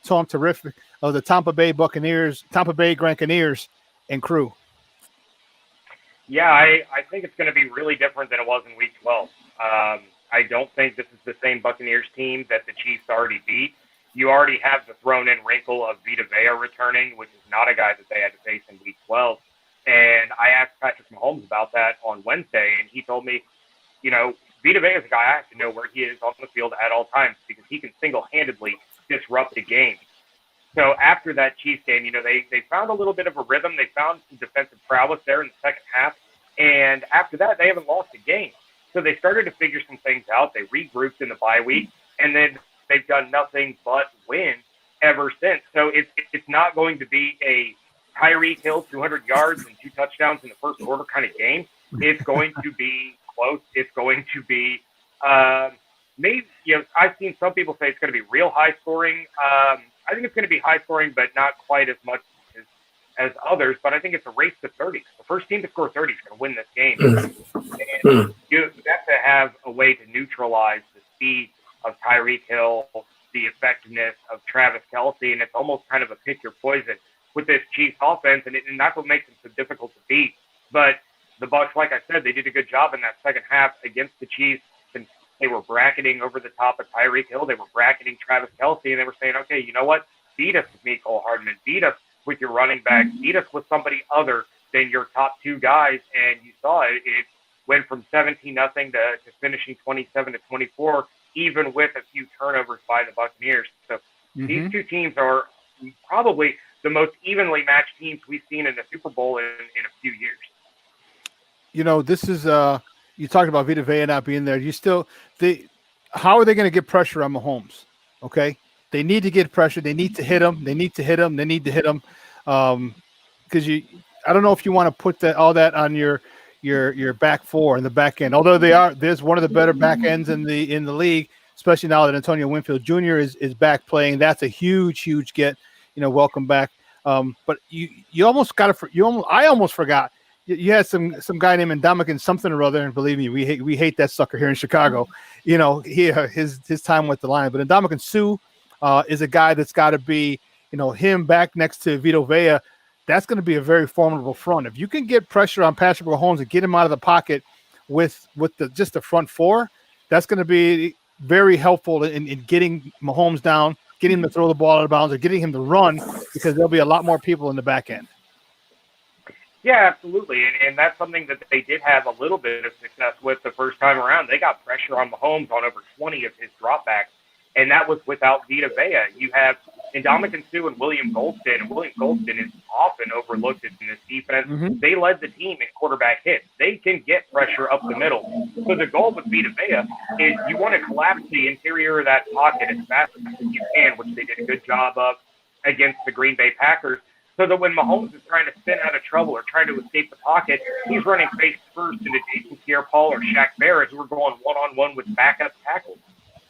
Tom Terrific, of the Tampa Bay Buccaneers, Tampa Bay Grancaneers and crew? Yeah, I think it's going to be really different than it was in Week 12. I don't think this is the same Buccaneers team that the Chiefs already beat. You already have the thrown-in wrinkle of Vita Vea returning, which is not a guy that they had to face in Week 12. And I asked Patrick Mahomes about that on Wednesday, and he told me, Vita Vea is a guy I have to know where he is on the field at all times, because he can single-handedly disrupt the game. So after that Chiefs game, they found a little bit of a rhythm. They found some defensive prowess there in the second half. And after that, they haven't lost a game. So they started to figure some things out. They regrouped in the bye week, and then they've done nothing but win ever since. So it's not going to be a Tyreek Hill 200 yards and 2 touchdowns in the first quarter kind of game. It's going to be close. It's going to be maybe, I've seen some people say it's going to be real high scoring. I think it's going to be high scoring, but not quite as much as others. But I think it's a race to 30. The first team to score 30 is going to win this game. And you have to have a way to neutralize the speed of Tyreek Hill, the effectiveness of Travis Kelce, and it's almost kind of a pick your poison with this Chiefs offense, and that's what makes it so difficult to beat. But the Bucs, like I said, they did a good job in that second half against the Chiefs. And they were bracketing over the top of Tyreek Hill. They were bracketing Travis Kelce, and they were saying, okay, you know what? Beat us with Mecole Hardman. Beat us with your running back. Beat us with somebody other than your top two guys. And you saw it. It went from 17-0 to finishing 27-24, even with a few turnovers by the Buccaneers. So these two teams are probably the most evenly matched teams we've seen in the Super Bowl in a few years. You know, this is you talked about Vita Vea not being there. How are they going to get pressure on Mahomes? Okay, they need to get pressure. They need to hit him. They need to hit him. Because I don't know if you want to put all that on your back four in the back end. Although there's one of the better back ends in the league, especially now that Antonio Winfield Jr. is back playing. That's a huge get. Welcome back. But you almost got to. I almost forgot. You had some guy named Ndamukong something or other, and believe me, we hate that sucker here in Chicago. His time with the line, but Ndamukong Suh is a guy that's got to be, him back next to Vita Vea. That's going to be a very formidable front. If you can get pressure on Patrick Mahomes and get him out of the pocket with just the front four, that's going to be very helpful in getting Mahomes down, getting him to throw the ball out of bounds, or getting him to run, because there'll be a lot more people in the back end. Yeah, absolutely. And that's something that they did have a little bit of success with the first time around. They got pressure on Mahomes on over 20 of his dropbacks, and that was without Vita Vea. You have Ndamukong Suh and William Golston, and William Golston is often overlooked in this defense. They led the team in quarterback hits. They can get pressure up the middle. So the goal with Vita Vea is you want to collapse the interior of that pocket as fast as you can, which they did a good job of against the Green Bay Packers, so that when Mahomes is trying to spin out of trouble or trying to escape the pocket, he's running face first into Jason Pierre-Paul or Shaq Barrett, who are going one-on-one with backup tackles.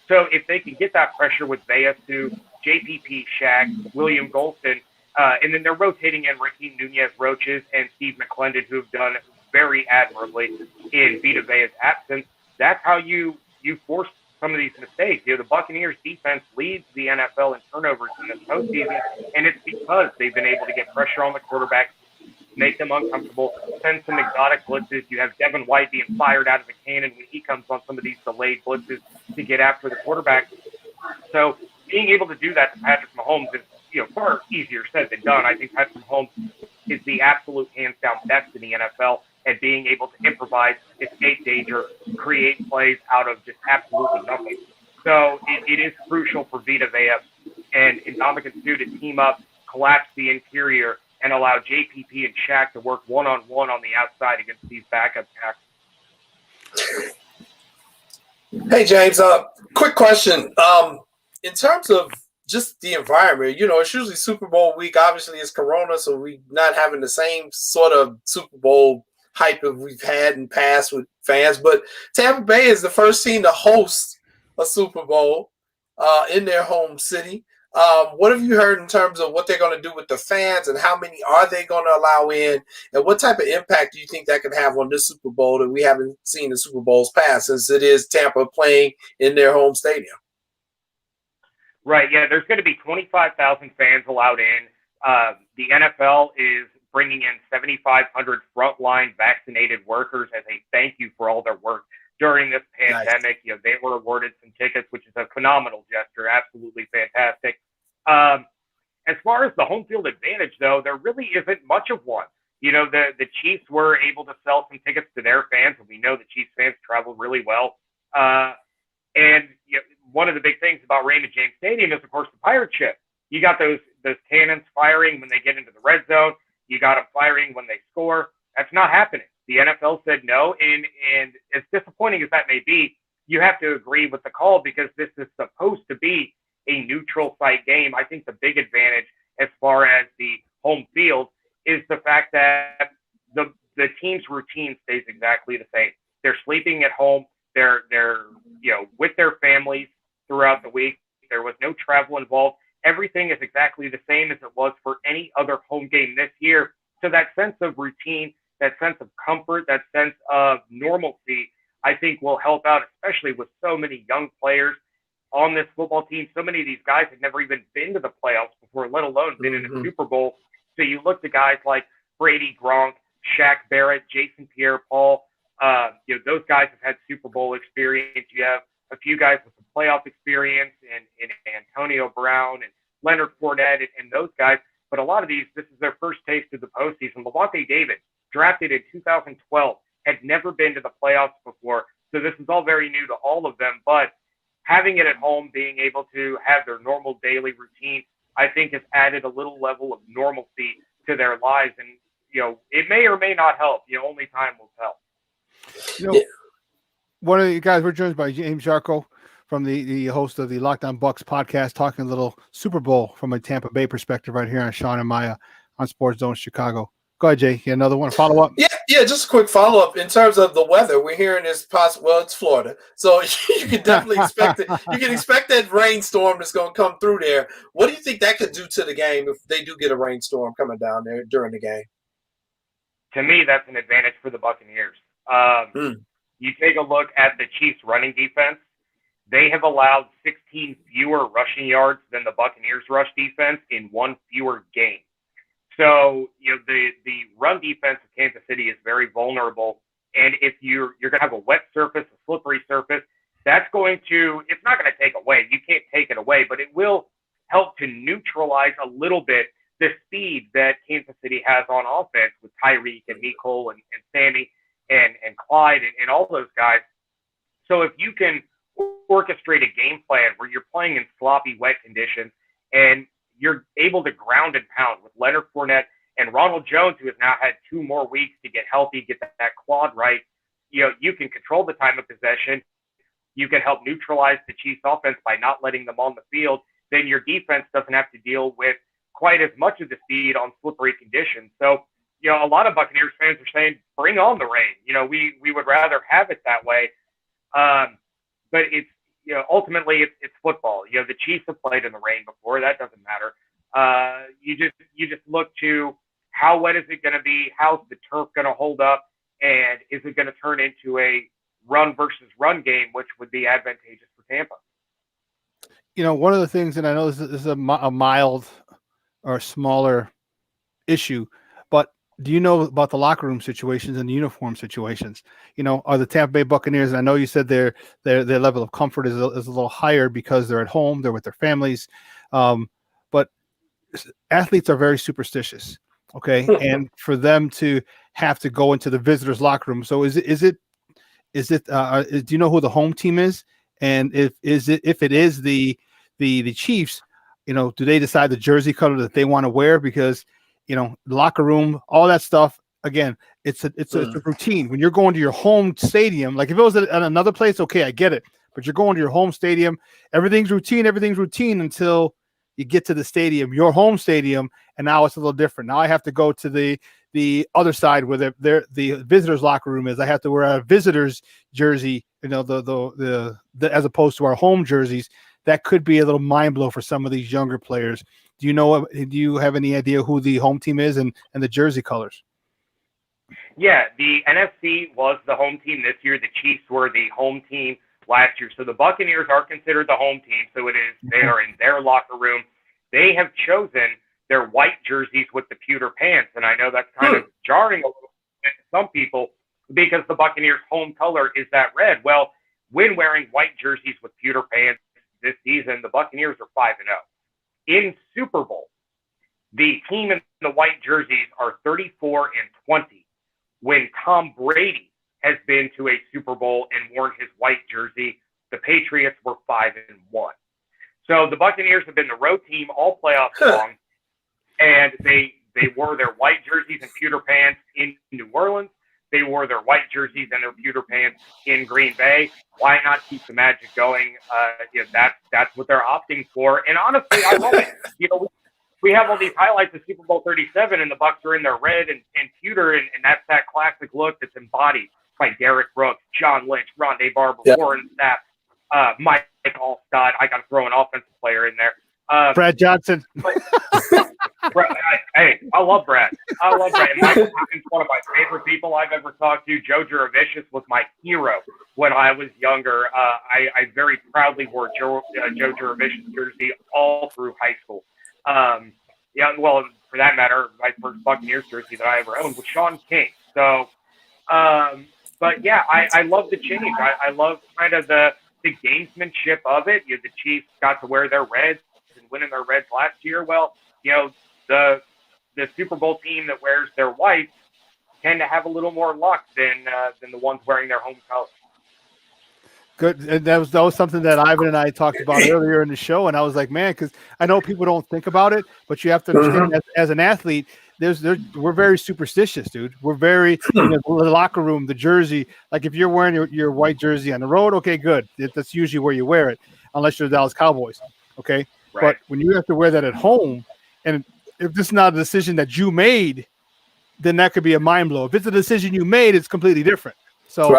So if they can get that pressure with Vea to JPP, Shaq, William Golston, and then they're rotating in Raheem Nunez-Roches and Steve McClendon, who have done very admirably in Vita Vea's absence, that's how you force some of these mistakes. The Buccaneers defense leads the NFL in turnovers in this postseason, and it's because they've been able to get pressure on the quarterback, make them uncomfortable, send some exotic blitzes. You have Devin White being fired out of the cannon when he comes on some of these delayed blitzes to get after the quarterback. So being able to do that to Patrick Mahomes is far easier said than done. I think Patrick Mahomes is the absolute hands-down best in the NFL at being able to improvise, escape danger, create plays out of just absolutely nothing. So it is crucial for Vita Vea and Ndamukong Suh to team up, collapse the interior, and allow JPP and Shaq to work one-on-one on the outside against these backup tackles. Hey, James, quick question. In terms of just the environment, it's usually Super Bowl week. Obviously, it's Corona, so we're not having the same sort of Super Bowl hype that we've had in past with fans. But Tampa Bay is the first team to host a Super Bowl in their home city. What have you heard in terms of what they're going to do with the fans, and how many are they going to allow in, and what type of impact do you think that can have on this Super Bowl that we haven't seen in Super Bowls past, since it is Tampa playing in their home stadium? Right, yeah, there's going to be 25,000 fans allowed in. The NFL is bringing in 7,500 frontline vaccinated workers as a thank you for all their work during this pandemic. Nice. They were awarded some tickets, which is a phenomenal gesture, absolutely fantastic. As far as the home field advantage, though, there really isn't much of one. The Chiefs were able to sell some tickets to their fans, and we know the Chiefs fans travel really well. And one of the big things about Raymond James Stadium is, of course, the pirate ship. You got those cannons firing when they get into the red zone. You got them firing when they score. That's not happening. The NFL said no, and as disappointing as that may be, you have to agree with the call, because this is supposed to be a neutral site game. I think the big advantage as far as the home field is the fact that the team's routine stays exactly the same. They're sleeping at home. They're with their families throughout the week. There was no travel involved. Everything is exactly exactly the same as it was for any other home game this year. So that sense of routine, that sense of comfort, that sense of normalcy, I think will help out, especially with so many young players on this football team. So many of these guys had never even been to the playoffs before, let alone been in a Super Bowl. So you look to guys like Brady, Gronk, Shaq Barrett, Jason Pierre-Paul. Those guys have had Super Bowl experience. You have a few guys with some playoff experience in Antonio Brown and Leonard Fournette and those guys. But a lot of these, this is their first taste of the postseason. Levante David, drafted in 2012, had never been to the playoffs before. So this is all very new to all of them. But having it at home, being able to have their normal daily routine, I think has added a little level of normalcy to their lives. And, it may or may not help. Only time will tell. One of you guys, we're joined by James Jarko from the host of the Lockdown Bucks podcast, talking a little Super Bowl from a Tampa Bay perspective right here on Shawn and Maya on SportsZone Chicago. Go ahead, Jay. Another one. Follow up. Yeah, just a quick follow up in terms of the weather. We're hearing this possible. Well, it's Florida, so you can definitely expect it. You can expect that rainstorm that's going to come through there. What do you think that could do to the game if they do get a rainstorm coming down there during the game? To me, that's an advantage for the Buccaneers. You take a look at the Chiefs' running defense. They have allowed 16 fewer rushing yards than the Buccaneers' rush defense in one fewer game. So, the run defense of Kansas City is very vulnerable. And if you're going to have a wet surface, a slippery surface, it's not going to take away. You can't take it away, but it will help to neutralize a little bit the speed that Kansas City has on offense with Tyreek and Nicole and Sammy and Clyde and all those guys. So if you can orchestrate a game plan where you're playing in sloppy, wet conditions and you're able to ground and pound with Leonard Fournette and Ronald Jones, who has now had 2 more weeks to get healthy, get that quad right, you can control the time of possession. You can help neutralize the Chiefs offense by not letting them on the field. Then your defense doesn't have to deal with quite as much of the speed on slippery conditions. So, a lot of Buccaneers fans are saying, bring on the rain. We would rather have it that way. But it's, ultimately it's football. The Chiefs have played in the rain before. That doesn't matter. You just look to how wet is it going to be? How's the turf going to hold up? And is it going to turn into a run versus run game, which would be advantageous for Tampa? One of the things, and I know this is a mild or smaller issue, but do you know about the locker room situations and the uniform situations? Are the Tampa Bay Buccaneers, and I know you said their level of comfort is a little higher because they're at home, they're with their families, but athletes are very superstitious, okay? And for them to have to go into the visitors' locker room, so is it do you know who the home team is? And if it is the Chiefs, do they decide the jersey color that they want to wear? Because the locker room, all that stuff. Again, it's a routine. When you're going to your home stadium, like if it was at another place, okay, I get it. But you're going to your home stadium, everything's routine until you get to the stadium, your home stadium, and now it's a little different. Now I have to go to the other side where the visitors' locker room is. I have to wear a visitors' jersey, the as opposed to our home jerseys. That could be a little mind blow for some of these younger players. Do you have any idea who the home team is and the jersey colors? Yeah, the NFC was the home team this year. The Chiefs were the home team last year. So the Buccaneers are considered the home team. So they are in their locker room. They have chosen their white jerseys with the pewter pants. And I know that's kind of jarring a little bit to some people because the Buccaneers' home color is that red. Well, when wearing white jerseys with pewter pants this season, the Buccaneers are 5-0. In Super Bowl, the team in the white jerseys are 34-20. When Tom Brady has been to a Super Bowl and worn his white jersey, the Patriots were 5-1. So the Buccaneers have been the road team all playoffs long, and they wore their white jerseys and pewter pants in New Orleans. They wore their white jerseys and their pewter pants in Green Bay. Why not keep the magic going? That's what they're opting for. And honestly, I love it. We have all these highlights of Super Bowl 37, and the Bucs are in their red and pewter, and that's that classic look that's embodied by Derek Brooks, John Lynch, Rondé Barber, Warren Sapp, Mike Allstott. I got to throw an offensive player in there. Brad Johnson. Hey, I love Brad. I love Brad. Michael Jordan's one of my favorite people I've ever talked to. Joe Juravicius was my hero when I was younger. I very proudly wore Joe Juravicius jersey all through high school. Yeah, well, for that matter, my first Buccaneers jersey that I ever owned was Shawn King. So, but yeah, I love the change. I love kind of the gamesmanship of it. The Chiefs got to wear their reds and win in their reds last year. Well, the Super Bowl team that wears their whites tend to have a little more luck than the ones wearing their home colors. Good. And that was something that Ivan and I talked about earlier in the show. And I was like, man, because I know people don't think about it, but you have to understand as an athlete, we're very superstitious, dude. We're very the locker room, the jersey. Like if you're wearing your white jersey on the road, okay, good. That's usually where you wear it, unless you're the Dallas Cowboys. Okay. Right. But when you have to wear that at home, and if this is not a decision that you made, then that could be a mind blow. If it's a decision you made, it's completely different. So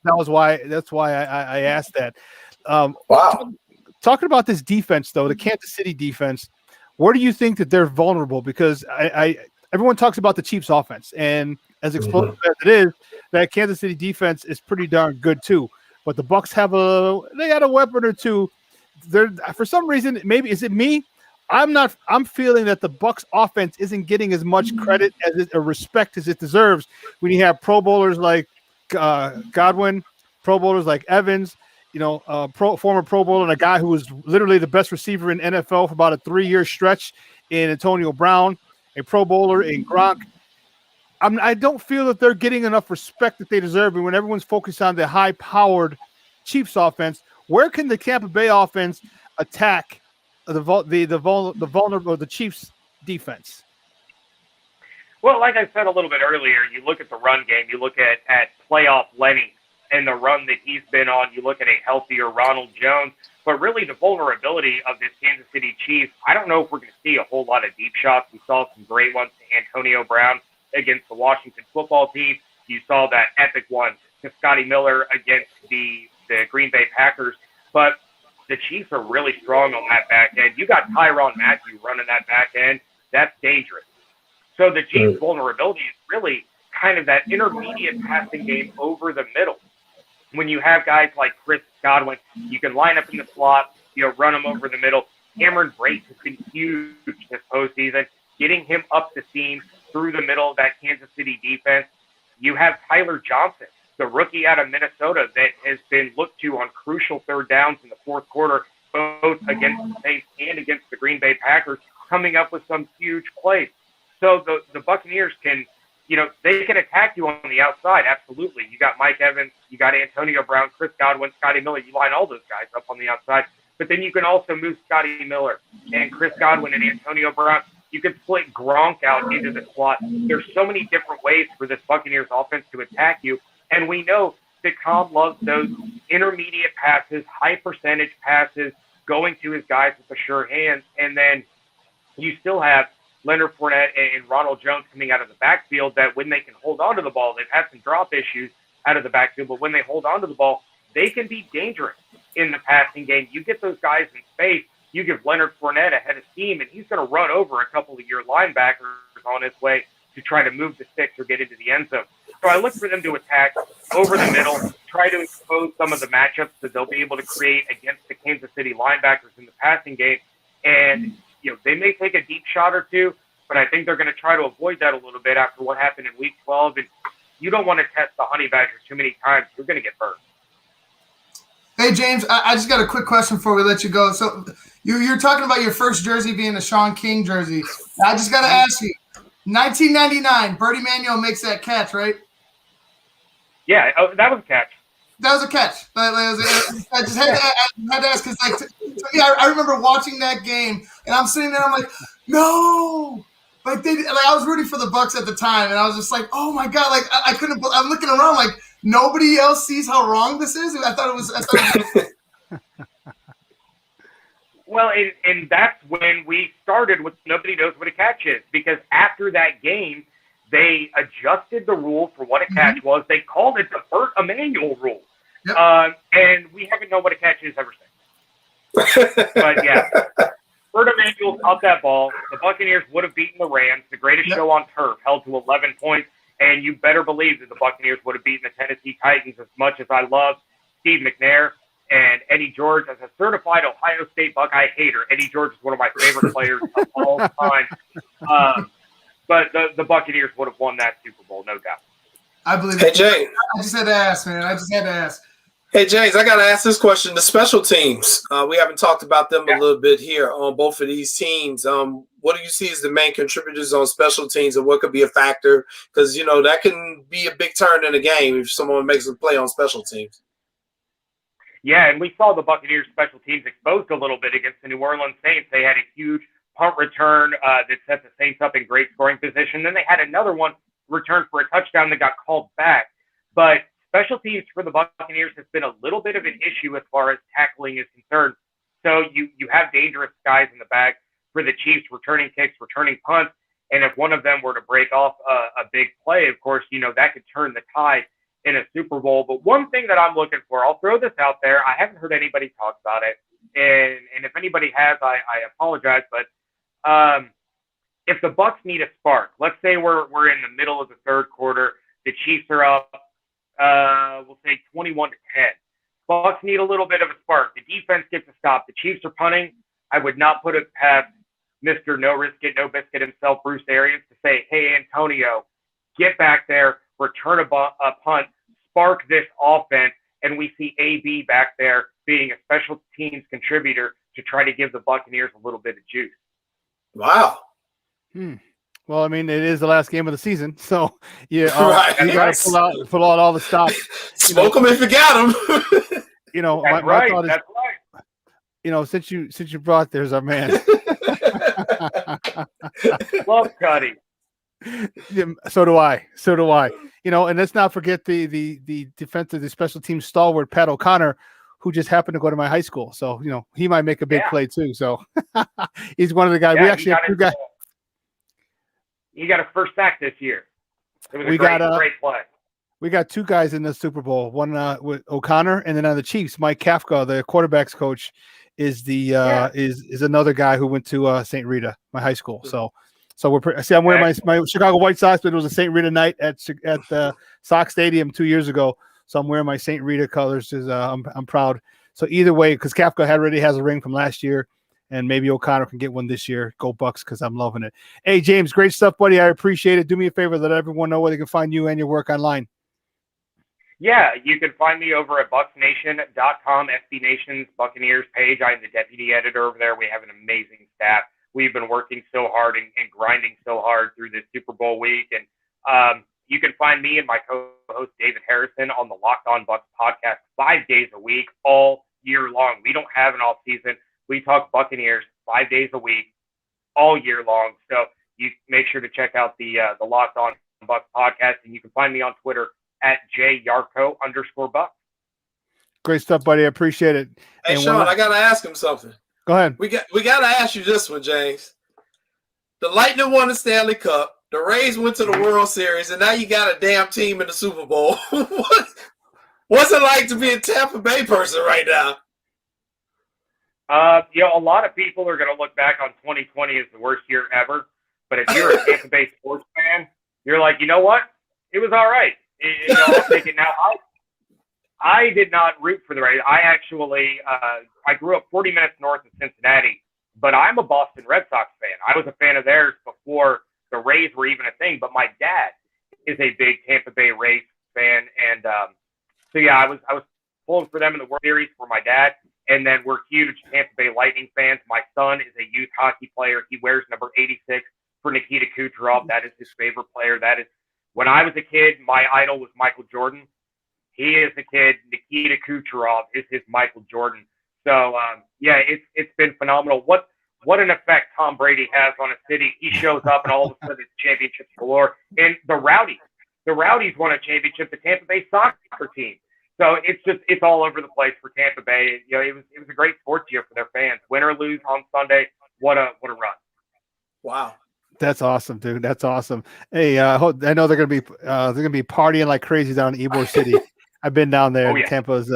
that's why I asked that. Wow. Talking about this defense, though, the Kansas City defense, where do you think that they're vulnerable? Because everyone talks about the Chiefs offense, and as explosive as it is, that Kansas City defense is pretty darn good too. But the Bucs they got a weapon or two. They're for some reason, maybe is it me? I'm feeling that the Bucs offense isn't getting as much credit or respect as it deserves when you have Pro Bowlers like Godwin, Pro Bowlers like Evans, former Pro Bowler and a guy who was literally the best receiver in NFL for about a 3-year stretch in Antonio Brown, a Pro Bowler in Gronk. I don't feel that they're getting enough respect that they deserve. And when everyone's focused on the high-powered Chiefs offense, where can the Tampa Bay offense attack the vulnerable the Chiefs defense? Well, like I said a little bit earlier, you look at the run game, you look at playoff Lenny and the run that he's been on, you look at a healthier Ronald Jones, but really the vulnerability of this Kansas City Chiefs, I don't know if we're going to see a whole lot of deep shots. We saw some great ones to Antonio Brown against the Washington football team. You saw that epic one to Scotty Miller against the Green Bay Packers, but the Chiefs are really strong on that back end. You got Tyrann Mathieu running that back end. That's dangerous. So the Chiefs' vulnerability is really kind of that intermediate passing game over the middle. When you have guys like Chris Godwin, you can line up in the slot, run them over the middle. Cameron Brate has been huge this postseason, getting him up the seam through the middle of that Kansas City defense. You have Tyler Johnson, the rookie out of Minnesota that has been looked to on crucial third downs in the fourth quarter, both against the Saints and against the Green Bay Packers, coming up with some huge plays. So the Buccaneers can, they can attack you on the outside. Absolutely. You got Mike Evans, you got Antonio Brown, Chris Godwin, Scotty Miller. You line all those guys up on the outside. But then you can also move Scotty Miller and Chris Godwin and Antonio Brown. You can split Gronk out into the slot. There's so many different ways for this Buccaneers offense to attack you. And we know that Cobb loves those intermediate passes, high percentage passes, going to his guys with the sure hands. And then you still have Leonard Fournette and Ronald Jones coming out of the backfield that when they can hold on to the ball, they've had some drop issues out of the backfield, but when they hold on to the ball, they can be dangerous in the passing game. You get those guys in space, you give Leonard Fournette a head of steam, and he's going to run over a couple of your linebackers on his way to try to move the sticks or get into the end zone. So I look for them to attack over the middle, try to expose some of the matchups that they'll be able to create against the Kansas City linebackers in the passing game. And they may take a deep shot or two, but I think they're going to try to avoid that a little bit after what happened in Week 12. And you don't want to test the Honey Badgers too many times. You're going to get burned. Hey, James, I just got a quick question before we let you go. So you're talking about your first jersey being a Shawn King jersey. I just got to ask you, 1999, Bertie Manuel makes that catch, right? Yeah, that was a catch. That was a catch. I just had to ask because, I remember watching that game, and I'm sitting there, I'm like, no. I was rooting for the Bucs at the time, and I was just like, oh my god, I couldn't. I'm looking around like nobody else sees how wrong this is. I thought it was. Well, and that's when we started with nobody knows what a catch is, because after that game, they adjusted the rule for what a catch was. They called it the Burt Emanuel rule. Yep. And we haven't known what a catch is ever since. But yeah. Kurt Emanuel caught that ball. The Buccaneers would have beaten the Rams, the greatest show on turf, held to 11 points. And you better believe that the Buccaneers would have beaten the Tennessee Titans. As much as I love Steve McNair and Eddie George, as a certified Ohio State Buckeye hater, Eddie George is one of my favorite players of all time. But the Buccaneers would have won that Super Bowl, no doubt. I believe Hey, it. Jay. I just had to ask, man. I just had to ask. Hey, James, I got to ask this question. The special teams, we haven't talked about them a little bit here on both of these teams. What do you see as the main contributors on special teams and what could be a factor? Because, that can be a big turn in a game if someone makes a play on special teams. Yeah, and we saw the Buccaneers special teams exposed a little bit against the New Orleans Saints. They had a huge punt return that set the Saints up in great scoring position. Then they had another one returned for a touchdown that got called back. But special teams for the Buccaneers has been a little bit of an issue as far as tackling is concerned. So you have dangerous guys in the back for the Chiefs, returning kicks, returning punts. And if one of them were to break off a big play, of course, that could turn the tide in a Super Bowl. But one thing that I'm looking for, I'll throw this out there. I haven't heard anybody talk about it. And if anybody has, I apologize. But if the Bucs need a spark, let's say we're in the middle of the third quarter, the Chiefs are up, we'll say 21-10. Bucs need a little bit of a spark. The defense gets a stop. The Chiefs are punting. I would not put it past Mr. No Risk It, No Biscuit himself, Bruce Arians, to say, hey, Antonio, get back there, return a punt, spark this offense, and we see AB back there being a special teams contributor to try to give the Buccaneers a little bit of juice. Wow. Well, I mean, it is the last game of the season, so you Right. you got to pull out all the stops. Smoke them if you got them. My thought is, since you brought there's our man. Love Cuddy. Yeah, so do I. And let's not forget the defensive, the special team stalwart Pat O'Connor, who just happened to go to my high school. So he might make a big play too. So he's one of the guys. We actually have two guys. He got a first sack this year. It was a great play. We got two guys in the Super Bowl. One with O'Connor, and then on the Chiefs, Mike Kafka, the quarterbacks coach, is is another guy who went to St. Rita, my high school. So I'm wearing my Chicago White Sox, but it was a St. Rita night at the Sox Stadium 2 years ago. So I'm wearing my St. Rita colors. I'm proud. So either way, because Kafka already has a ring from last year, and maybe O'Connor can get one this year. Go Bucks, because I'm loving it. Hey, James, great stuff, buddy. I appreciate it. Do me a favor, let everyone know where they can find you and your work online. Yeah, you can find me over at bucksnation.com, SB Nation's Buccaneers page. I'm the deputy editor over there. We have an amazing staff. We've been working so hard and grinding so hard through this Super Bowl week. And you can find me and my co-host David Harrison on the Locked On Bucs podcast 5 days a week, all year long. We don't have an off season. We talk Buccaneers 5 days a week, all year long. So you make sure to check out the Locked On Bucs podcast, and you can find me on Twitter at @JYarko_Bucks. Great stuff, buddy. I appreciate it. Hey, Shawn, I gotta ask him something. Go ahead. We gotta ask you this one, James. The Lightning won the Stanley Cup. The Rays went to the World Series, and now you got a damn team in the Super Bowl. What's it like to be a Tampa Bay person right now? A lot of people are going to look back on 2020 as the worst year ever. But if you're a Tampa Bay sports fan, you're like, you know what? It was all right. I'll take it now. I did not root for the Rays. I actually, I grew up 40 minutes north of Cincinnati, but I'm a Boston Red Sox fan. I was a fan of theirs before the Rays were even a thing. But my dad is a big Tampa Bay Rays fan, and so yeah, I was pulling for them in the World Series for my dad. And then we're huge Tampa Bay Lightning fans. My son is a youth hockey player. He wears number 86 for Nikita Kucherov. That is his favorite player. That is, when I was a kid, my idol was Michael Jordan. He is a kid. Nikita Kucherov is his Michael Jordan. So, yeah, it's been phenomenal. What an effect Tom Brady has on a city. He shows up and all of a sudden it's championships galore. And the Rowdies won a championship, the Tampa Bay soccer team. So it's all over the place for Tampa Bay. It was a great sports year for their fans. Win or lose on Sunday, what a run! Wow, that's awesome, dude. That's awesome. Hey, I know they're gonna be partying like crazy down in Ybor City. I've been down there. Oh, yeah. Tampa's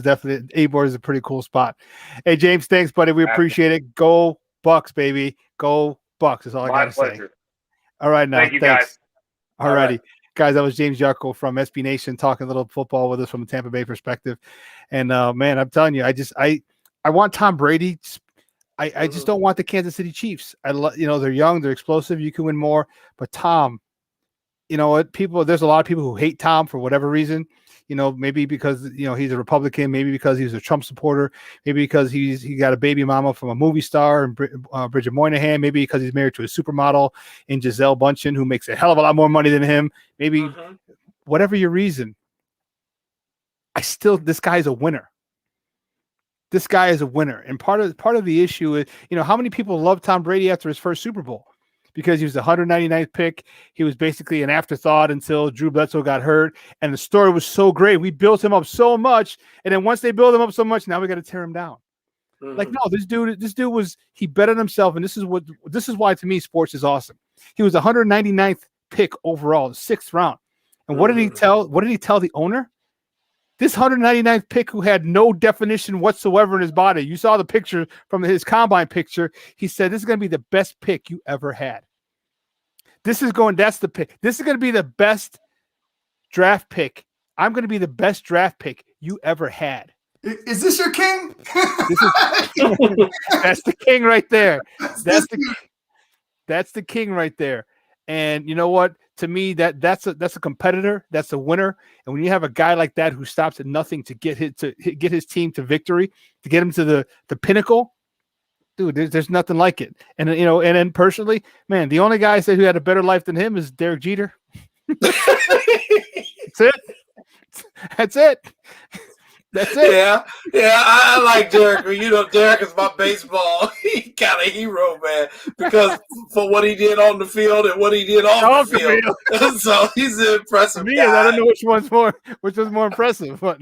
definitely. Ybor is a pretty cool spot. Hey, James, thanks, buddy. We appreciate it. Go Bucks, baby. Go Bucks is all I got to say. All right, now. Thank you, thanks. guys. All righty. Guys, that was James Yarko from SB Nation talking a little football with us from a Tampa Bay perspective. And, man, I'm telling you, I want Tom Brady. I just don't want the Kansas City Chiefs. They're young, they're explosive. You can win more. But Tom, you know what? There's a lot of people who hate Tom for whatever reason. Maybe because, he's a Republican, maybe because he's a Trump supporter, maybe because he got a baby mama from a movie star and Bridget Moynihan, maybe because he's married to a supermodel in Gisele Bundchen, who makes a hell of a lot more money than him. Maybe whatever your reason, this guy is a winner. This guy is a winner. And part of the issue is, how many people love Tom Brady after his first Super Bowl? Because he was the 199th pick. He was basically an afterthought until Drew Bledsoe got hurt. And the story was so great. We built him up so much. And then once they build him up so much, now we got to tear him down. Like, no, this dude he bettered himself. And this is why, to me, sports is awesome. He was the 199th pick overall, the 6th round. And what did he tell the owner? This 199th pick, who had no definition whatsoever in his body. You saw the picture from his combine picture. He said, this is going to be the best pick you ever had. That's the pick. This is going to be the best draft pick. I'm going to be the best draft pick you ever had. Is this your king? That's the king right there. That's the king right there. And you know what? To me, that's a competitor. That's a winner. And when you have a guy like that who stops at nothing to get his team to victory, to get him to the pinnacle, dude, there's nothing like it. And and then personally, man, the only guy I said who had a better life than him is Derek Jeter. That's it. That's it. That's it. Yeah. I like Derek. Derek is my baseball. He kind of hero, man, because for what he did on the field and what he did off the field. So he's an impressive guy. I don't know which one's more impressive, but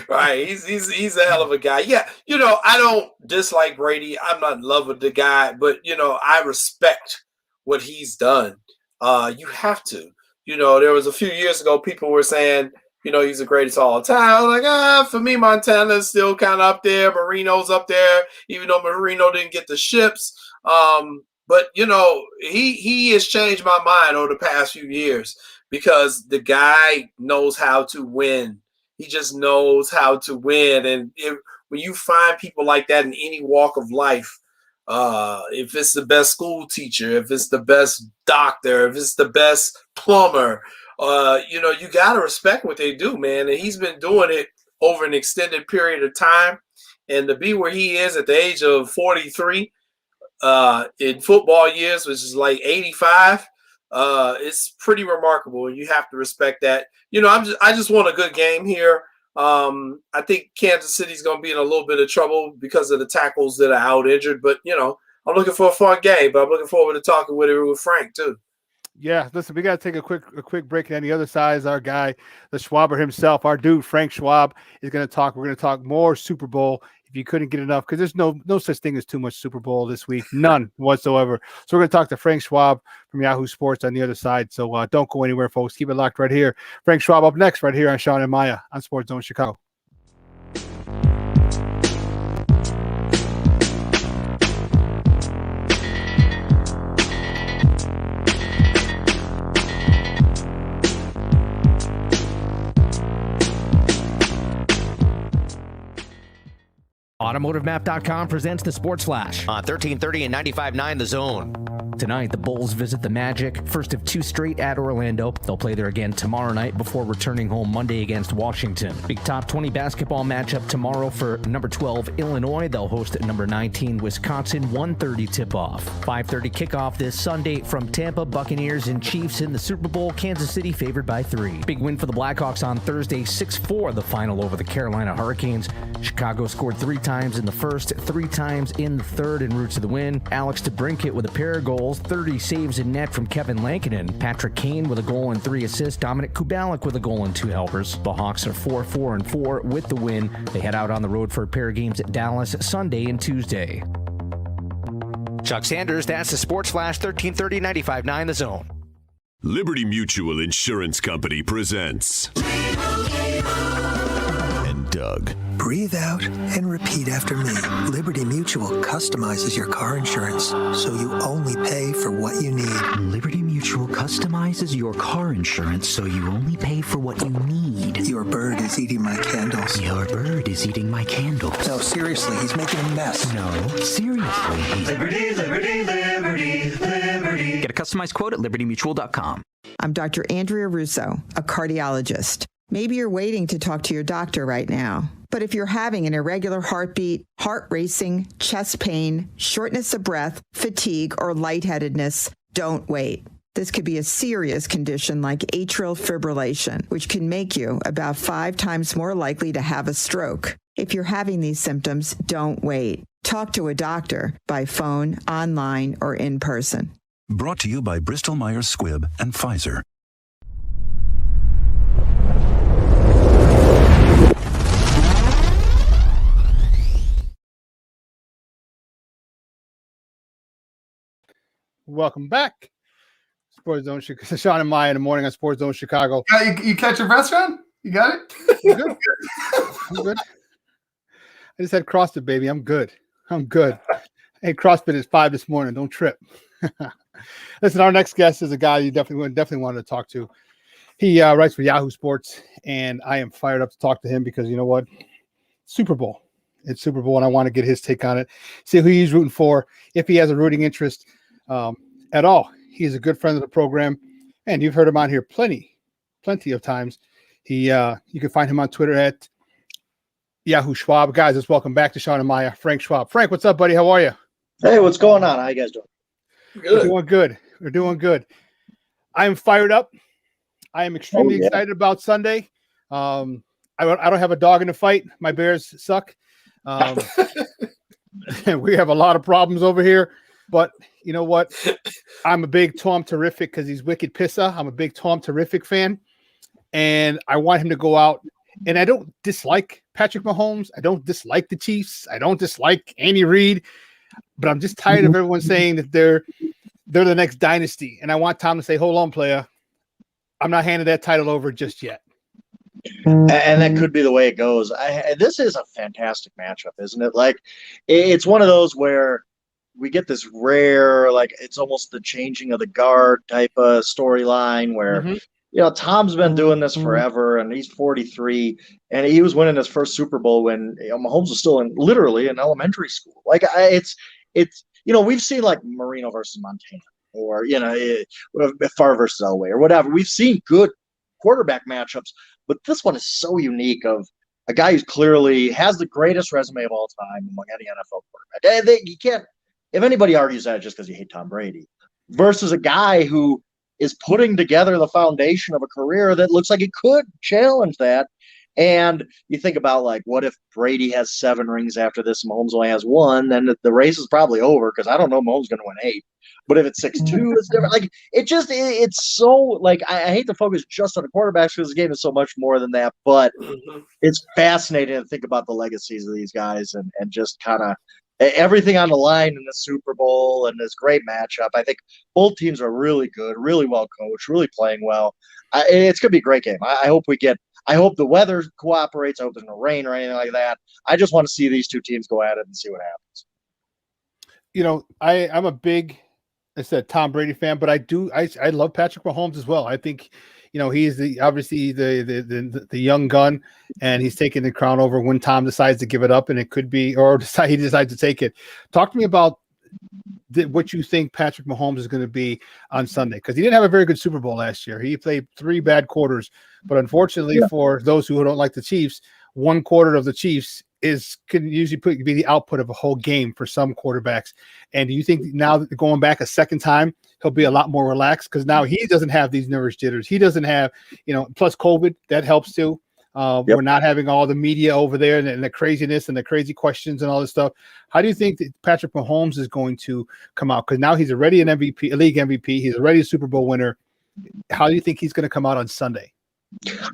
right. He's a hell of a guy. Yeah. I don't dislike Brady. I'm not in love with the guy, but I respect what he's done. You have to. There was a few years ago, people were saying, he's the greatest all the time. I was like, for me, Montana's still kind of up there. Marino's up there, even though Marino didn't get the ships. But, he has changed my mind over the past few years because the guy knows how to win. He just knows how to win. And when you find people like that in any walk of life, if it's the best school teacher, if it's the best doctor, if it's the best plumber, you got to respect what they do, man. And he's been doing it over an extended period of time. And to be where he is at the age of 43 in football years, which is like 85, it's pretty remarkable. And you have to respect that. I just want a good game here. I think Kansas City's going to be in a little bit of trouble because of the tackles that are out injured. But, I'm looking for a fun game. But I'm looking forward to talking with Frank, too. Yeah, listen, we got to take a quick break. And on the other side is our guy, the Schwaber himself, our dude, Frank Schwab, is going to talk. We're going to talk more Super Bowl if you couldn't get enough, because there's no such thing as too much Super Bowl this week, none whatsoever. So we're going to talk to Frank Schwab from Yahoo Sports on the other side. So don't go anywhere, folks. Keep it locked right here. Frank Schwab up next right here on Shawn and Maya on SportsZone Chicago. AutomotiveMap.com presents the Sports Flash on 1330 and 95.9 The Zone. Tonight, the Bulls visit the Magic, first of 2 straight at Orlando. They'll play there again tomorrow night before returning home Monday against Washington. Big top 20 basketball matchup tomorrow for number 12 Illinois. They'll host number 19 Wisconsin, 1:30 tip-off. 5:30 kickoff this Sunday from Tampa, Buccaneers and Chiefs in the Super Bowl. Kansas City favored by 3. Big win for the Blackhawks on Thursday, 6-4 the final over the Carolina Hurricanes. Chicago scored 3 times in the first, 3 times in the third en route to the win. Alex DeBrincat with a pair of goals, 30 saves in net from Kevin Lankinen. Patrick Kane with a goal and 3 assists. Dominic Kubalik with a goal and 2 helpers. The Hawks are 4-4-4 with the win. They head out on the road for a pair of games at Dallas Sunday and Tuesday. Chuck Sanders, that's the Sports Flash, 1330 95.9 The Zone. Liberty Mutual Insurance Company presents. And Doug. Breathe out and repeat after me. Liberty Mutual customizes your car insurance so you only pay for what you need. Liberty Mutual customizes your car insurance so you only pay for what you need. Your bird is eating my candles. Your bird is eating my candles. No, seriously, he's making a mess. No, seriously, he's... Liberty, liberty, liberty, liberty. Get a customized quote at libertymutual.com. I'm Dr. Andrea Russo, a cardiologist. Maybe you're waiting to talk to your doctor right now. But if you're having an irregular heartbeat, heart racing, chest pain, shortness of breath, fatigue, or lightheadedness, don't wait. This could be a serious condition like atrial fibrillation, which can make you about 5 times more likely to have a stroke. If you're having these symptoms, don't wait. Talk to a doctor by phone, online, or in person. Brought to you by Bristol Myers Squibb and Pfizer. Welcome back. SportsZone Chicago. Shawn and Maya in the morning on SportsZone Chicago. You catch your breath, Shawn? You got it? I'm good. I'm good. I just had CrossFit, baby. I'm good. Hey, CrossFit is 5 this morning. Don't trip. Listen, our next guest is a guy you definitely wanted to talk to. He writes for Yahoo Sports, and I am fired up to talk to him because you know what? Super Bowl. It's Super Bowl, and I want to get his take on it, see who he's rooting for, if he has a rooting interest at all. He's a good friend of the program, and you've heard him on here plenty of times. You can find him on Twitter at Yahoo Schwab. Guys, let's welcome back to Shawn and Maya, Frank Schwab. Frank, what's up, buddy? How are you? Hey, what's going on? How you guys doing? Good. We're doing good. I am fired up. I am extremely excited about Sunday. I don't have a dog in the fight. My Bears suck. We have a lot of problems over here. But you know what? I'm a big Tom Terrific because he's wicked pissa. I'm a big Tom Terrific fan. And I want him to go out. And I don't dislike Patrick Mahomes. I don't dislike the Chiefs. I don't dislike Andy Reid. But I'm just tired of everyone saying that they're the next dynasty. And I want Tom to say, hold on, player. I'm not handing that title over just yet. And that could be the way it goes. This is a fantastic matchup, isn't it? Like, it's one of those where we get this rare, like, it's almost the changing of the guard type of storyline where, you know, Tom's been doing this forever, and he's 43, and he was winning his first Super Bowl when Mahomes was still literally in elementary school. Like, it's you know, we've seen like Marino versus Montana, or you know, Favre versus Elway, or whatever. We've seen good quarterback matchups, but this one is so unique of a guy who's clearly has the greatest resume of all time among any NFL quarterback. You can't, if anybody argues that just because you hate Tom Brady, versus a guy who is putting together the foundation of a career that looks like it could challenge that. And you think about, like, what if Brady has 7 rings after this, Mahomes only has 1, then the race is probably over because I don't know Mahomes going to win 8. But if it's 6-2, it's different. Like, it's so, like, I hate to focus just on the quarterbacks because the game is so much more than that. But it's fascinating to think about the legacies of these guys and just kind of everything on the line in the Super Bowl and this great matchup. I think both teams are really good, really well coached, really playing well. It's going to be a great game. I hope the weather cooperates. I hope there's no rain or anything like that. I just want to see these two teams go at it and see what happens. You know, I'm a big, I said, Tom Brady fan, but I love Patrick Mahomes as well. I think, you know, he's obviously the young gun, and he's taking the crown over when Tom decides to give it up, and it could be, or he decides to take it. Talk to me about what you think Patrick Mahomes is going to be on Sunday, because he didn't have a very good Super Bowl last year. He played 3 bad quarters, but unfortunately for those who don't like the Chiefs, 1 quarter of the Chiefs can usually be the output of a whole game for some quarterbacks. And do you think now that going back a second time, he'll be a lot more relaxed because now he doesn't have these nervous jitters. He doesn't have, you know, plus COVID, that helps too. We're not having all the media over there and the craziness and the crazy questions and all this stuff. How do you think that Patrick Mahomes is going to come out? Because now he's already an MVP, a league MVP. He's already a Super Bowl winner. How do you think he's going to come out on Sunday?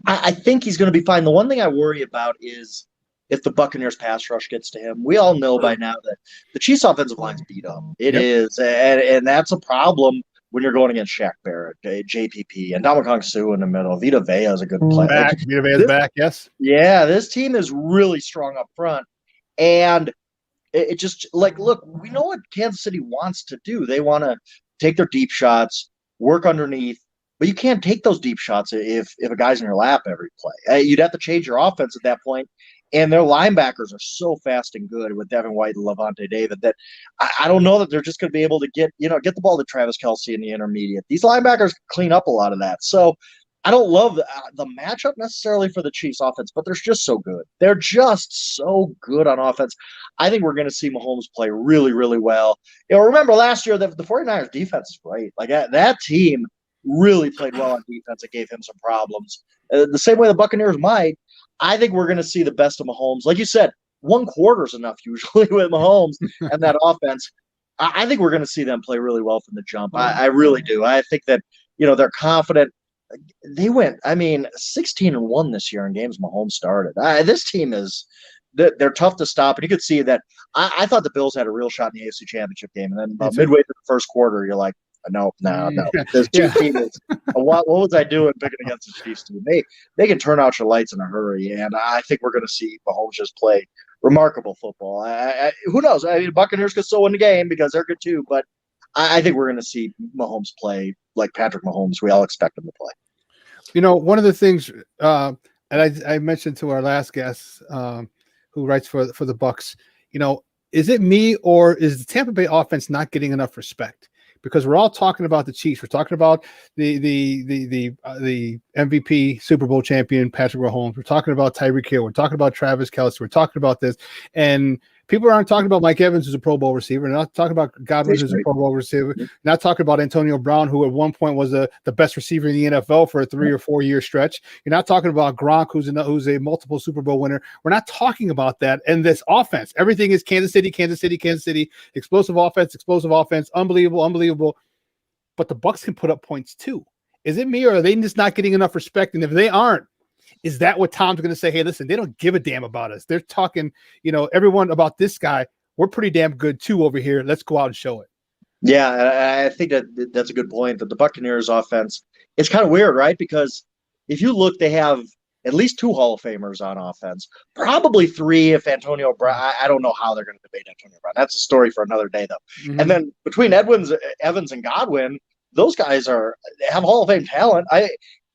I think he's going to be fine. The one thing I worry about is if the Buccaneers pass rush gets to him. We all know by now that the Chiefs offensive line's beat up. It is, and that's a problem when you're going against Shaq Barrett, JPP, and Ndamukong Suh in the middle. Vita Vea is a good player. Back. Vita Vea's back, yes. Yeah, this team is really strong up front. And it just, like, look, we know what Kansas City wants to do. They want to take their deep shots, work underneath, but you can't take those deep shots if a guy's in your lap every play. You'd have to change your offense at that point. And their linebackers are so fast and good with Devin White and Levante David that I don't know that they're just going to be able to get the ball to Travis Kelce in the intermediate. These linebackers clean up a lot of that. So I don't love the matchup necessarily for the Chiefs offense, but they're just so good. They're just so good on offense. I think we're going to see Mahomes play really, really well. Remember last year, the 49ers defense is great. Like that team really played well on defense. It gave him some problems. The same way the Buccaneers might. I think we're going to see the best of Mahomes. Like you said, one quarter is enough usually with Mahomes and that offense. I think we're going to see them play really well from the jump. I really do. I think that, they're confident. They went, 16-1 this year in games Mahomes started. This team they're tough to stop. And you could see that I thought the Bills had a real shot in the AFC Championship game. And then midway through the first quarter, you're like, no. This Chiefs team is what was I doing picking against the Chiefs team? They can turn out your lights in a hurry, and I think we're going to see Mahomes just play remarkable football. Who knows? Buccaneers could still win the game because they're good too, but I think we're going to see Mahomes play like Patrick Mahomes. We all expect him to play. One of the things, and I mentioned to our last guest who writes for the Bucs, is it me or is the Tampa Bay offense not getting enough respect? Because we're all talking about the Chiefs. We're talking about the MVP Super Bowl champion Patrick Mahomes. We're talking about Tyreek Hill. We're talking about Travis Kelce. We're talking about this. And people aren't talking about Mike Evans, who's a Pro Bowl receiver. They're not talking about Godwin, who's a Pro Bowl receiver. Not talking about Antonio Brown, who at one point was the best receiver in the NFL for a 3 or 4 year stretch. You're not talking about Gronk, who's a multiple Super Bowl winner. We're not talking about that. And this offense, everything is Kansas City, explosive offense, unbelievable. But the Bucs can put up points too. Is it me or are they just not getting enough respect? And if they aren't, is that what Tom's going to say? Hey, listen, they don't give a damn about us. They're talking, everyone about this guy. We're pretty damn good too over here. Let's go out and show it. Yeah, I think that's a good point. That the Buccaneers offense, it's kind of weird, right? Because if you look, they have at least 2 Hall of Famers on offense, probably 3 if Antonio Brown. I don't know how they're going to debate Antonio Brown. That's a story for another day, though. Mm-hmm. And then between Evans, and Godwin, those guys have Hall of Fame talent.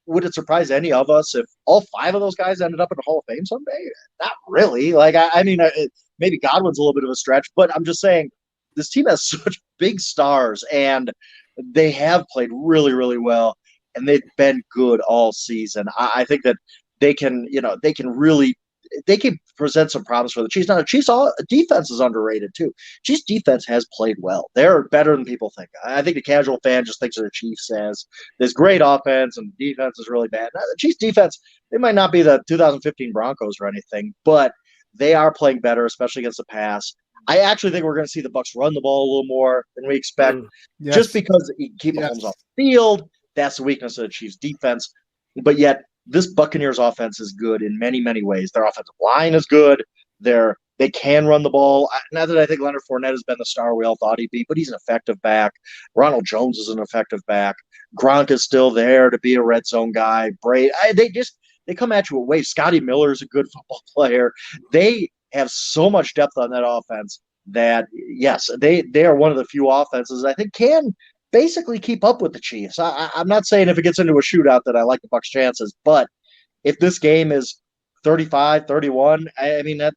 Would it surprise any of us if all 5 of those guys ended up in the Hall of Fame someday? Not really. Like, maybe Godwin's a little bit of a stretch, but I'm just saying this team has such big stars, and they have played really, really well, and they've been good all season. I think that they can present some problems for the Chiefs. Now, the Chiefs defense is underrated too. Chiefs defense has played well. They're better than people think. I think the casual fan just thinks of the Chiefs as this great offense and defense is really bad. Now, the Chiefs defense, they might not be the 2015 Broncos or anything, but they are playing better, especially against the pass. I actually think we're going to see the Bucs run the ball a little more than we expect, just because you keep Mahomes off the field. That's the weakness of the Chiefs defense. But yet, this Buccaneers offense is good in many, many ways. Their offensive line is good. They can run the ball. Not that I think Leonard Fournette has been the star we all thought he'd be, but he's an effective back. Ronald Jones is an effective back. Gronk is still there to be a red zone guy. They come at you with waves. Scotty Miller is a good football player. They have so much depth on that offense that, yes, they are one of the few offenses I think can basically keep up with the Chiefs. I'm not saying if it gets into a shootout that I like the Bucs' chances, but if this game is 35-31, that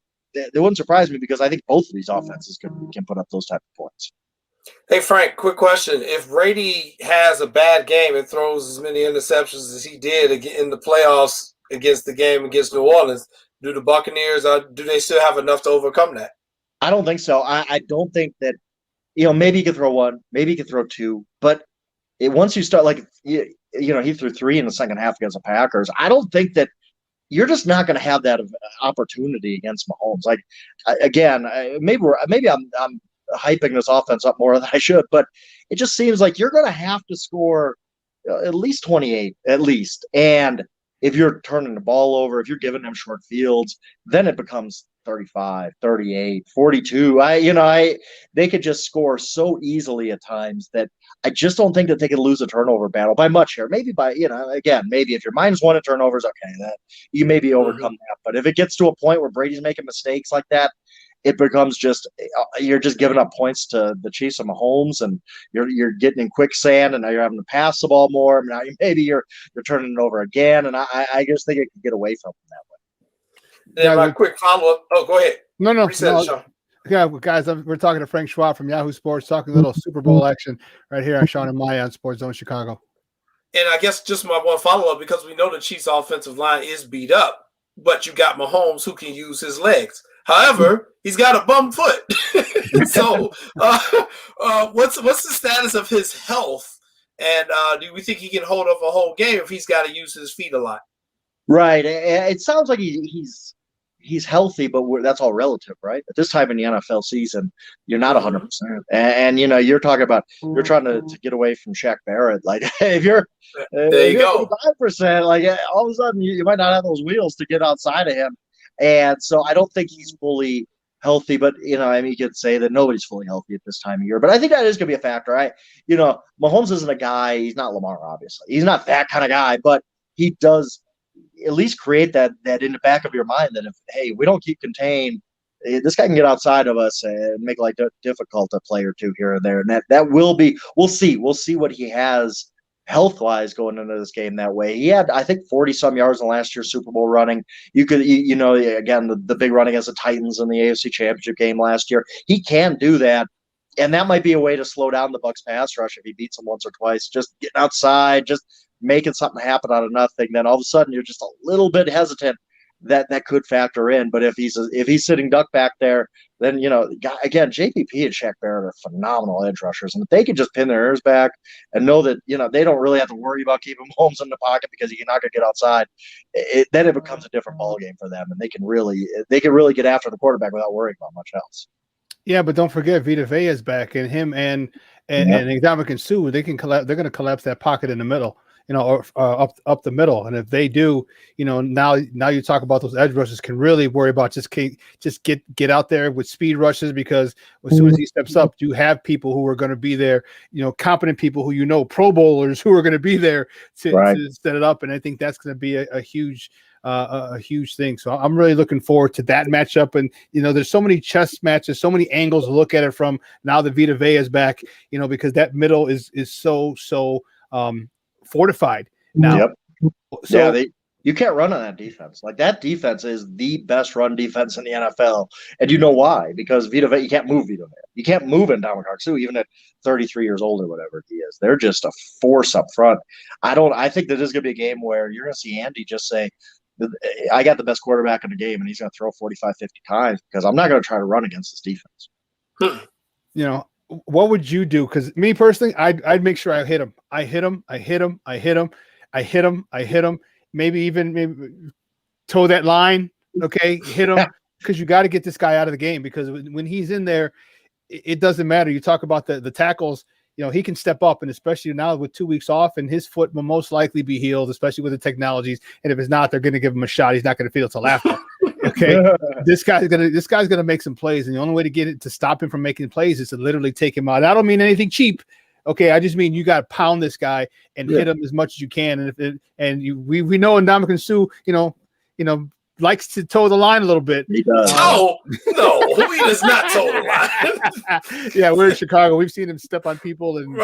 wouldn't surprise me because I think both of these offenses can put up those type of points. Hey, Frank, quick question. If Brady has a bad game and throws as many interceptions as he did in the playoffs against the game against New Orleans, do the Buccaneers, do they still have enough to overcome that? I don't think so. I don't think that, maybe he could throw 1, maybe he could throw 2, but once you start, he threw 3 in the second half against the Packers. I don't think that you're just not going to have that opportunity against Mahomes. Maybe I'm hyping this offense up more than I should, but it just seems like you're going to have to score at least 28, at least. And if you're turning the ball over, if you're giving them short fields, then it becomes 35, 38, 42. They could just score so easily at times that I just don't think that they can lose a turnover battle by much here. Maybe by, again, maybe if you're -1 at turnovers, okay, that you maybe overcome that. But if it gets to a point where Brady's making mistakes like that, it becomes just you're just giving up points to the Chiefs and Mahomes, and you're getting in quicksand, and now you're having to pass the ball more. Now maybe you're turning it over again, and I just think it can get away from them that way. Then my quick follow up. Oh, go ahead. No. Sean. Yeah, guys, we're talking to Frank Schwab from Yahoo Sports, talking a little Super Bowl action right here on Shawn and Maya on SportsZone Chicago. And I guess just my one follow up, because we know the Chiefs' offensive line is beat up, but you got Mahomes who can use his legs. However, he's got a bum foot. So, what's the status of his health? And do we think he can hold up a whole game if he's got to use his feet a lot? Right. It sounds like he's healthy, but that's all relative, right? At this time in the NFL season, you're not 100%. And you're talking about you're trying to get away from Shaq Barrett. Like if you're 5%, like all of a sudden you might not have those wheels to get outside of him. And so I don't think he's fully healthy, but you could say that nobody's fully healthy at this time of year. But I think that is going to be a factor. Mahomes isn't a guy. He's not Lamar, obviously. He's not that kind of guy, but he does at least create that in the back of your mind that if we don't keep contained, this guy can get outside of us and make life difficult a play or two here and there. And that will be. We'll see what he has health-wise going into this game that way. He had, I think, 40-some yards in last year's Super Bowl running. You could, again, the big run against the Titans in the AFC Championship game last year. He can do that, and that might be a way to slow down the Bucs pass rush if he beats them once or twice. Just getting outside, just making something happen out of nothing. Then all of a sudden you're just a little bit hesitant. That could factor in. But if he's sitting duck back there, then again, JPP and Shaq Barrett are phenomenal edge rushers, and if they can just pin their ears back and know that they don't really have to worry about keeping Mahomes in the pocket because he's not going to get outside, then it becomes a different ball game for them, and they can really get after the quarterback without worrying about much else. Yeah, but don't forget Vita Vea is back, and him and Ndamukong Suh, they're going to collapse that pocket in the middle. Or up the middle, and if they do, now you talk about those edge rushers can really worry about just get out there with speed rushes, because as soon as he steps up, you have people who are going to be there, competent people who Pro Bowlers who are going to be there to set it up, and I think that's going to be a huge thing. So I'm really looking forward to that matchup, and there's so many chess matches, so many angles to look at it from now that Vita Vea is back, because that middle is so fortified now. Yep. So you can't run on that defense. Like, that defense is the best run defense in the NFL, and you know why? Because Vita Vea, you can't move Vita Vea. You can't move Ndamukong Suh even at 33 years old or whatever he is. They're just a force up front. I think that this is going to be a game where you're going to see Andy just say, I got the best quarterback in the game, and he's going to throw 45, 50 times because I'm not going to try to run against this defense. What would you do? Because me personally, I'd make sure I hit him. Maybe toe that line. Okay, hit him, because you got to get this guy out of the game, because when he's in there, it doesn't matter. You talk about the tackles. He can step up, and especially now with 2 weeks off, and his foot will most likely be healed, especially with the technologies. And if it's not, they're going to give him a shot. He's not going to feel till after. Okay, this guy's gonna make some plays, and the only way to get it to stop him from making plays is to literally take him out. I don't mean anything cheap. Okay, I just mean you got to pound this guy and hit him as much as you can. And we know Ndamukong Suh, likes to toe the line a little bit. He does. No, he does not toe the line. Yeah, we're in Chicago. We've seen him step on people and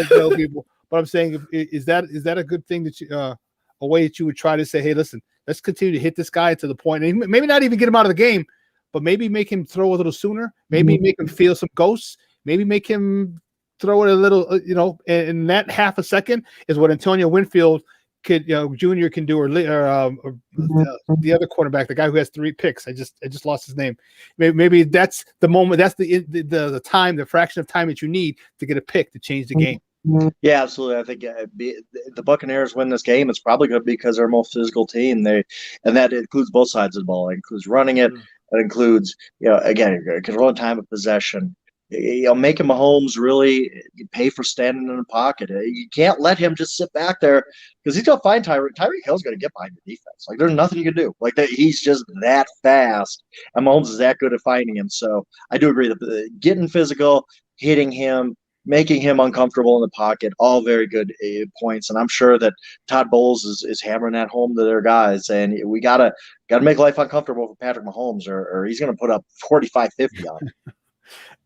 tell people. But I'm saying, is that a good thing that a way that you would try to say, hey, listen, let's continue to hit this guy to the point, and maybe not even get him out of the game, but maybe make him throw a little sooner. Maybe make him feel some ghosts. Maybe make him throw it a little, and that half a second is what Antonio Winfield Junior can do, or the other quarterback, the guy who has 3 picks. I just lost his name. Maybe that's the moment. That's the time, the fraction of time that you need to get a pick to change the game. Yeah, absolutely. I think the Buccaneers win this game. It's probably going to be because they're a most physical team. And that includes both sides of the ball. It includes running it. It includes, again, controlling time of possession. making Mahomes really pay for standing in the pocket. You can't let him just sit back there because he's going to find Tyreek. Tyreek Hill's going to get behind the defense. Like, there's nothing you can do. Like, that, he's just that fast, and Mahomes is that good at finding him. So I do agree that getting physical, hitting him, making him uncomfortable in the pocket, all very good points. And I'm sure that Todd Bowles is hammering that home to their guys. And we gotta make life uncomfortable for Patrick Mahomes, or he's going to put up 45, 50 on him.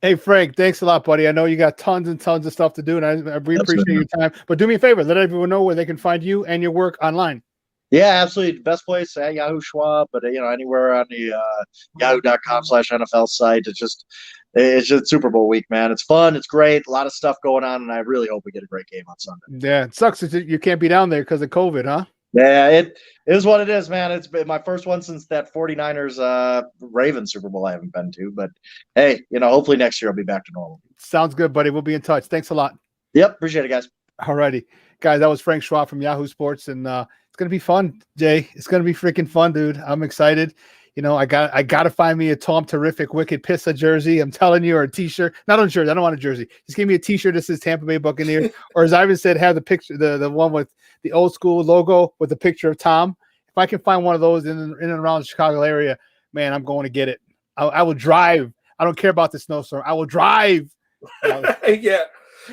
Hey, Frank, thanks a lot, buddy. I know you got tons and tons of stuff to do, and I really appreciate your time. But do me a favor, let everyone know where they can find you and your work online. Yeah, absolutely. Best place at Yahoo Schwab, but anywhere on the yahoo.com/NFL site. It's just Super Bowl week, man. It's fun. It's great. A lot of stuff going on, and I really hope we get a great game on Sunday. Yeah, it sucks that you can't be down there because of COVID, huh? Yeah, it is what it is, man. It's been my first one since that 49ers Ravens Super Bowl I haven't been to. But hey, hopefully next year I'll be back to normal. Sounds good, buddy. We'll be in touch. Thanks a lot. Yep, appreciate it, guys. All righty. Guys, that was Frank Schwab from Yahoo Sports, and it's going to be fun, Jay. It's going to be freaking fun, dude. I'm excited. I got to find me a Tom Terrific Wicked Pissa jersey. I'm telling you, or a T-shirt. Not a jersey. I don't want a jersey. Just give me a T-shirt that says Tampa Bay Buccaneers, or as Ivan said, have the picture, the one with the old school logo with the picture of Tom. If I can find one of those in and around the Chicago area, man, I'm going to get it. I will drive. I don't care about the snowstorm. I will drive. Yeah.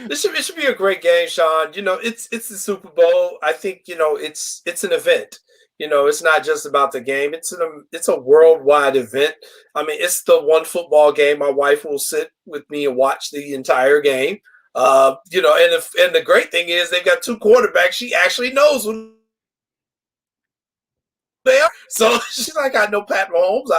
This should be a great game, Shawn. It's the Super Bowl. I think, it's an event. It's not just about the game. It's a worldwide event. I mean, it's the one football game my wife will sit with me and watch the entire game. And the great thing is they've got two quarterbacks. She actually knows who they are. So she's like, I know Pat Mahomes.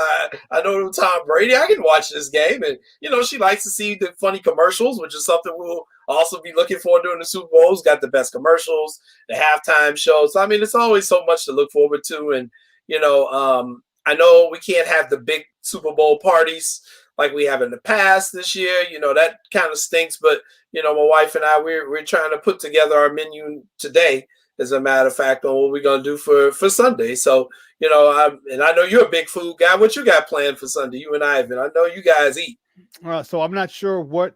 I know Tom Brady. I can watch this game. And, she likes to see the funny commercials, which is something we'll also be looking for during the Super Bowl. It's got the best commercials, the halftime shows. So, I mean, it's always so much to look forward to. And, I know we can't have the big Super Bowl parties like we have in the past this year. That kind of stinks. But, my wife and I, we're trying to put together our menu today, as a matter of fact, on what we're going to do for Sunday. So, I know you're a big food guy. What you got planned for Sunday, you and Ivan? I know you guys eat. So I'm not sure what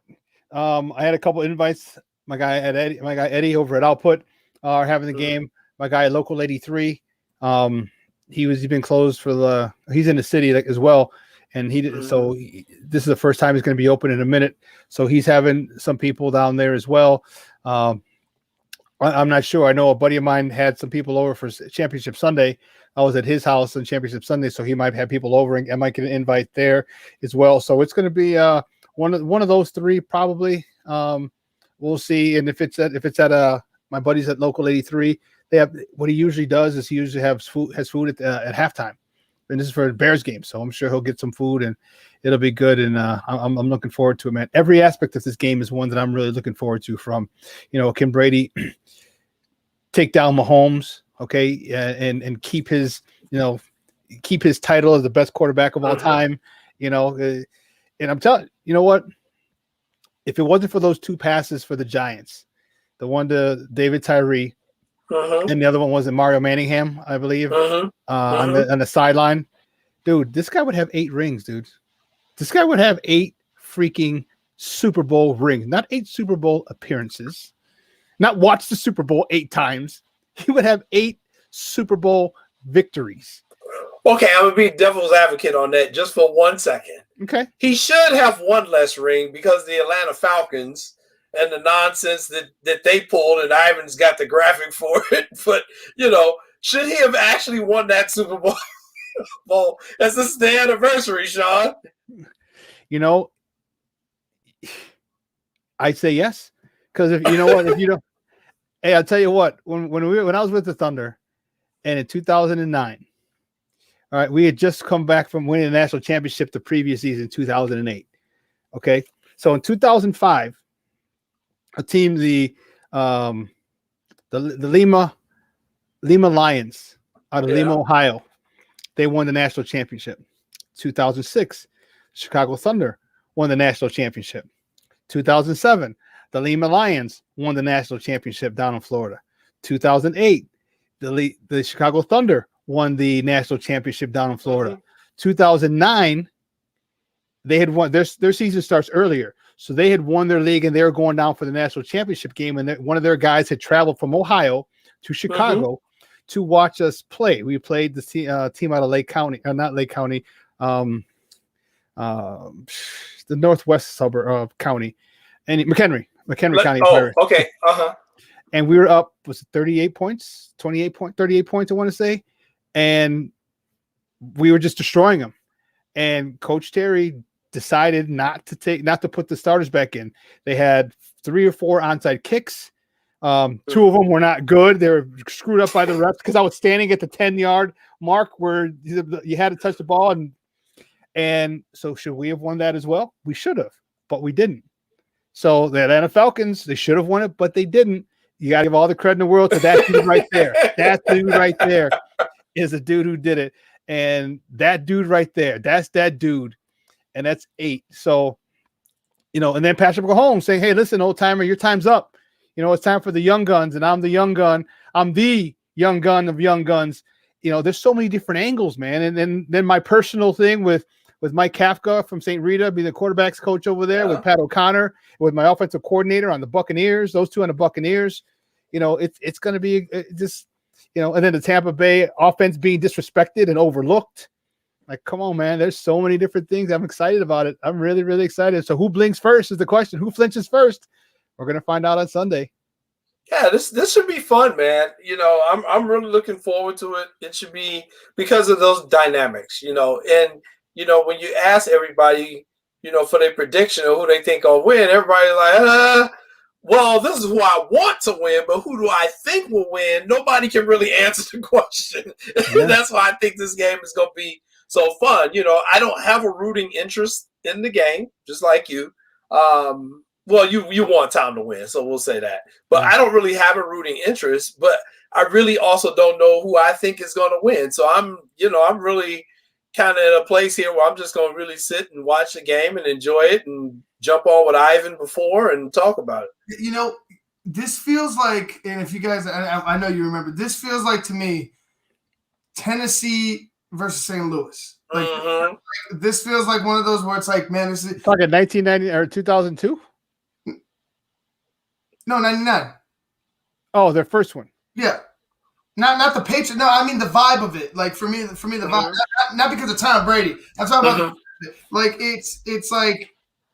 I had a couple invites. My guy Eddie over at Output are having the game. My guy at Local 83, he's been closed he's in the city as well. And so this is the first time he's going to be open in a minute. So he's having some people down there as well. I'm not sure. I know a buddy of mine had some people over for Championship Sunday. I was at his house on Championship Sunday, so he might have people over, and I might get an invite there as well. So it's going to be one of those three probably. We'll see. And if it's at my buddies at Local 83, they have what he usually does is he usually has food at halftime, and this is for a Bears game. So I'm sure he'll get some food and it'll be good. And I'm looking forward to it, man. Every aspect of this game is one that I'm really looking forward to. From can Brady take down Mahomes, okay, and keep his title as the best quarterback of all time, and I'm telling you know what, if it wasn't for those two passes for the Giants, the one to David Tyree, and the other one was Mario Manningham, I believe, on the sideline, dude, this guy would have 8 rings, dude. This guy would have 8 freaking Super Bowl rings, not 8 Super Bowl appearances. Not watch the Super Bowl 8 times. He would have 8 Super Bowl victories. Okay, I'm going to be devil's advocate on that just for 1 second. Okay. He should have 1 less ring because the Atlanta Falcons and the nonsense that they pulled, and Ivan's got the graphic for it. But, should he have actually won that Super Bowl? This is the anniversary, Shawn. I'd say yes. Because if you don't, hey, I'll tell you what, when I was with the Thunder, and in 2009, all right, we had just come back from winning the national championship the previous season, 2008. Okay, so in 2005, a team, the Lima Lions out of Lima, Ohio, they won the national championship. 2006, Chicago Thunder won the national championship. 2007. The Lima Lions won the national championship down in Florida. 2008, the Chicago Thunder won the national championship down in Florida. 2009, they had won. Their season starts earlier. So they had won their league and they were going down for the national championship game. And one of their guys had traveled from Ohio to Chicago to watch us play. We played the team out of Lake County, not Lake County, the northwest suburb of county, and McHenry County. Oh, okay. And we were up, was it 38 points, 38 points, I want to say. And we were just destroying them. And Coach Terry decided not to put the starters back in. They had 3 or 4 onside kicks. 2 of them were not good. They were screwed up by the refs because I was standing at the 10-yard mark where you had to touch the ball. And so should we have won that as well? We should have, but we didn't. So the Atlanta Falcons, they should have won it, but they didn't. You got to give all the credit in the world to that dude right there. That dude right there is a dude who did it. And that dude right there, that's that dude. And that's 8. So, and then Patrick Mahomes saying, hey, listen, old timer, your time's up. It's time for the young guns, and I'm the young gun. I'm the young gun of young guns. There's so many different angles, man. And then my personal thing with Mike Kafka from St. Rita, being the quarterback's coach over there, with Pat O'Connor, with my offensive coordinator on the Buccaneers, those 2 on the Buccaneers. It's going to be just, and then the Tampa Bay offense being disrespected and overlooked. Like, come on, man. There's so many different things. I'm excited about it. I'm really, really excited. So who blinks first is the question. Who flinches first? We're going to find out on Sunday. Yeah, this should be fun, man. I'm really looking forward to it. It should be because of those dynamics, and when you ask everybody, for their prediction of who they think will win, everybody's like, well, this is who I want to win, but who do I think will win? Nobody can really answer the question. Yeah. That's why I think this game is going to be so fun. I don't have a rooting interest in the game, just like you. Well, you want Tom to win, so we'll say that. But I don't really have a rooting interest, but I really also don't know who I think is going to win. So I'm really kind of in a place here where I'm just going to really sit and watch the game and enjoy it and jump on with Ivan before and talk about it. This feels like, and if you guys, I know you remember, this feels like to me, Tennessee versus St. Louis. Like, this feels like one of those where it's like, man, this is talking 1990 or 2002. No, 99. Oh, their first one. Yeah. Not the Patriots. No, I mean the vibe of it. Like for me, the vibe. Not because of Tom Brady. I'm talking about like it's like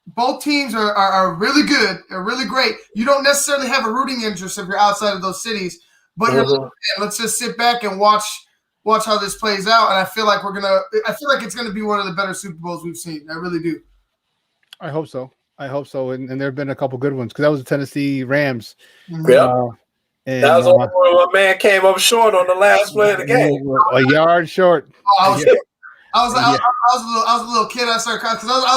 both teams are really good, are really great. You don't necessarily have a rooting interest if you're outside of those cities, but you're like, let's just sit back and watch how this plays out. And I feel like it's gonna be one of the better Super Bowls we've seen. I really do. I hope so. And there have been a couple good ones because that was the Tennessee Rams. Yeah. And, that was when my man came up short on the last play of the game. A yard short. I was a little kid. I started crying because I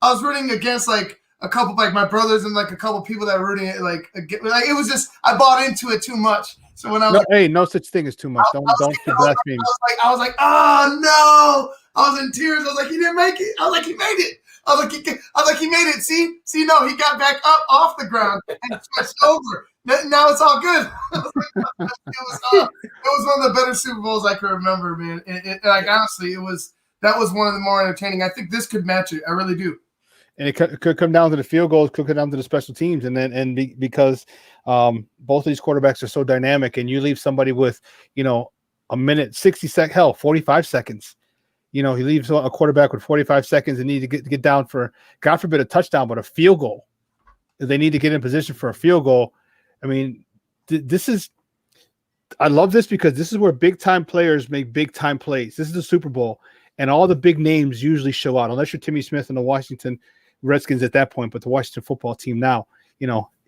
was rooting against like a couple, like my brothers and like a couple people that were rooting it. Like it was just, I bought into it too much. So when I was no such thing as too much. Don't blaspheme. I was like, oh no! I was in tears. I was like, he didn't make it. I was like, he made it. I was like, he made it. See, no, he got back up off the ground and switched over. Now it's all good. It was one of the better Super Bowls I can remember, man. Like honestly, that was one of the more entertaining. I think this could match it. I really do. And it could come down to the field goals, could come down to the special teams, because both of these quarterbacks are so dynamic, and you leave somebody with a minute, 60 seconds, hell, 45 seconds. He leaves a quarterback with 45 seconds and need to get down for, God forbid, a touchdown, but a field goal. They need to get in position for a field goal. I mean, I love this because this is where big-time players make big-time plays. This is the Super Bowl, and all the big names usually show out, unless you're Timmy Smith and the Washington Redskins at that point, but the Washington football team now.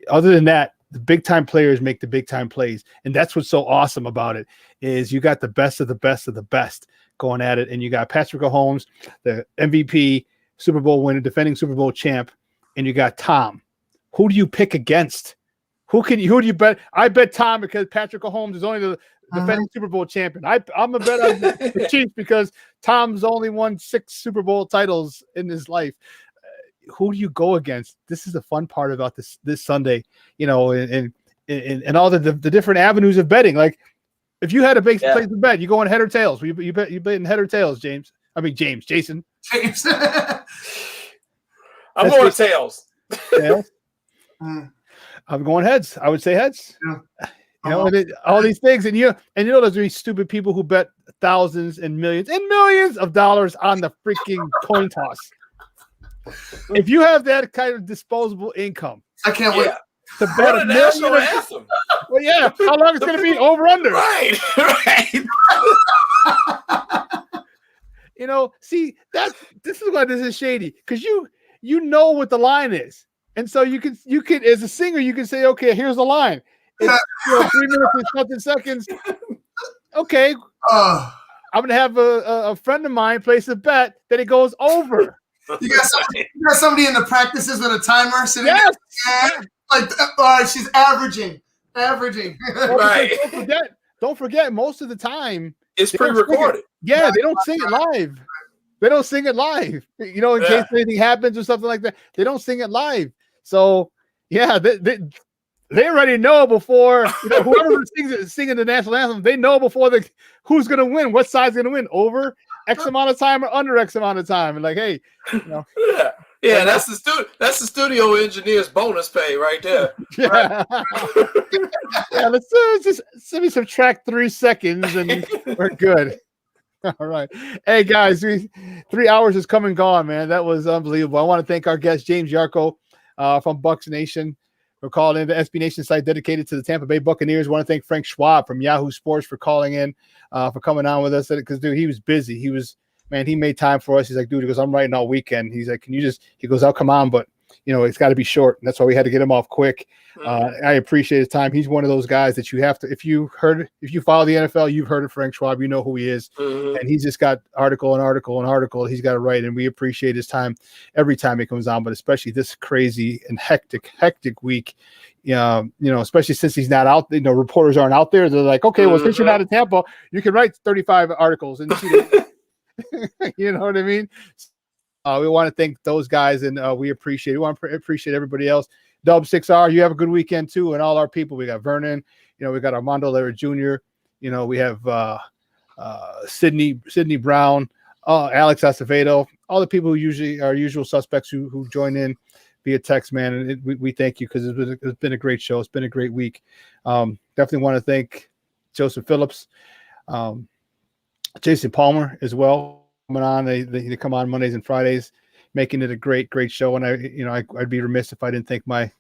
Other than that, the big-time players make the big-time plays, and that's what's so awesome about it is you got the best of the best of the best going at it, and you got Patrick Mahomes, the MVP, Super Bowl winner, defending Super Bowl champ, and you got Tom. Who do you pick against? Who do you bet? I bet Tom because Patrick Mahomes is only the defending Super Bowl champion. I'm a bet on the Chiefs because Tom's only won 6 Super Bowl titles in his life. Who do you go against? This is the fun part about this Sunday, and all the different avenues of betting. Like if you had a place to bet, you go on head or tails. You bet in head or tails, Jason. James. I'm going tails. Tails. I'm going heads. I would say heads. Yeah. You know, all these things, and you know, there's these stupid people who bet thousands and millions of dollars on the freaking coin toss. If you have that kind of disposable income, I can't wait to bet a national anthem. Well, yeah, how long it's going to be over under? Right. You know, see, this is why this is shady, because you know what the line is, and so you can as a singer you can say, okay, here's the line. It's 3 minutes and something seconds. Okay, I'm gonna have a friend of mine place a bet that it goes over. You got somebody in the practices with a timer sitting there, like she's averaging. Right. Don't forget, most of the time it's pre-recorded. Yeah, they don't sing it live. They don't sing it live. You know, in case anything happens or something like that, they don't sing it live. So yeah, they already know before, you know, whoever singing the national anthem, they know before who's going to win, what side's going to win, over X amount of time or under X amount of time. And like, hey, you know. Yeah, that's the studio engineer's bonus pay right there. Yeah. Yeah, let's just let me subtract 3 seconds and we're good. All right. Hey, guys, 3 hours is come and gone, man. That was unbelievable. I want to thank our guest, James Yarko from Bucs Nation. We're calling in the SB Nation site dedicated to the Tampa Bay Buccaneers. I want to thank Frank Schwab from Yahoo Sports for calling in, for coming on with us. Because, dude, he was busy. He made time for us. He's like, dude, he goes, I'm writing all weekend. He's like, he goes, I'll come on, but, you know, it's got to be short. And that's why we had to get him off quick. I appreciate his time. He's one of those guys that you have to, if you follow the NFL, you've heard of Frank Schwab, you know who he is. And he's just got article he's got to write. And we appreciate his time every time he comes on, but especially this crazy and hectic week. You know, especially since he's not out, you know, reporters aren't out there. They're like, okay, well, since you're not in Tampa, you can write 35 articles and you know what I mean? We want to thank those guys, and we appreciate it. We want to appreciate everybody else. Dub 6R, you have a good weekend too, and all our people. We got Vernon, you know, we got Armando Lara Jr., you know, we have Sydney Brown, Alex Acevedo, all the people who usually are usual suspects who join in via text, man. And we thank you, because it's been a great show. It's been a great week. Definitely want to thank Joseph Phillips, Jason Palmer as well, coming on. They come on Mondays and Fridays, making it a great show. And I'd be remiss if I didn't thank my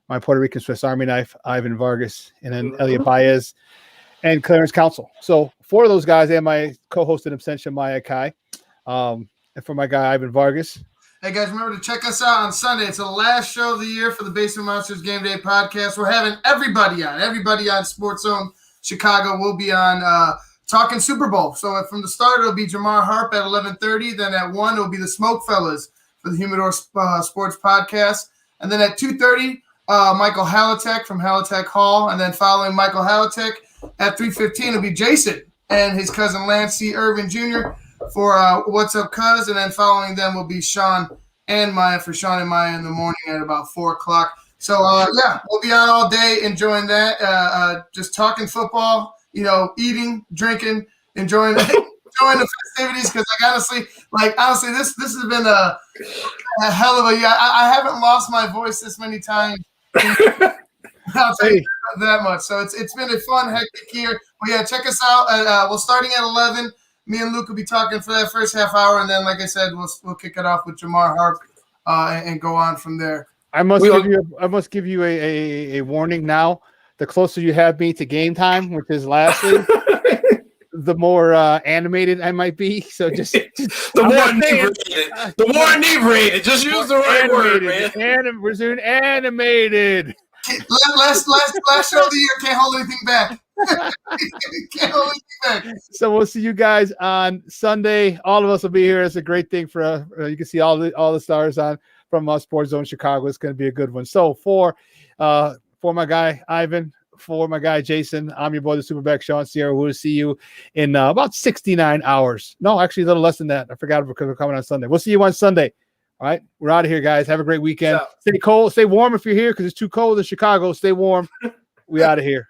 Puerto Rican Swiss Army knife, Ivan Vargas, and then Elliot Baez and Clarence Council. So 4 of those guys, and my co-host in absentia, Maya Kai, and for my guy Ivan Vargas. Hey guys, remember to check us out on Sunday. It's the last show of the year for the Basement Monsters Game Day podcast. We're having everybody on SportsZone Chicago. We'll be on talking Super Bowl. So from the start, it'll be Jamar Harp at 11:30. Then at 1, it'll be the Smoke Fellas for the Humidor Sports Podcast. And then at 2:30, Michael Halatek from Halatek Hall. And then following Michael Halatek at 3:15, it'll be Jason and his cousin Lance C. Irvin Jr. for What's Up Cuz. And then following them will be Shawn and Maya for Shawn and Maya in the morning at about 4 o'clock. So, we'll be on all day enjoying that, just talking football, you know, eating, drinking, enjoying the festivities. Because honestly, this has been a hell of a year. I haven't lost my voice this many times. I'll tell you that much. So it's been a fun, hectic year. But yeah, check us out. We're starting at 11. Me and Luke will be talking for that first half hour, and then, like I said, we'll kick it off with Jamar Harp and go on from there. I must give you a warning now. The closer you have me to game time, which is lastly, the more animated I might be. So just the more inebriated. The more inebriated. Just use the right word, man. We're doing animated. Last show of the year, can't hold anything back. Can't hold anything back. So we'll see you guys on Sunday. All of us will be here. It's a great thing for you can see all the stars on from SportsZone Chicago. It's going to be a good one. So for my guy Ivan, for my guy Jason, I'm your boy, the Superback Shawn Sierra. We'll see you in about 69 hours. No, actually a little less than that. I forgot because we're coming on Sunday. We'll see you on Sunday. All right, we're out of here, guys. Have a great weekend. Stay cold, stay warm if you're here because it's too cold in Chicago. Stay warm. We out of here.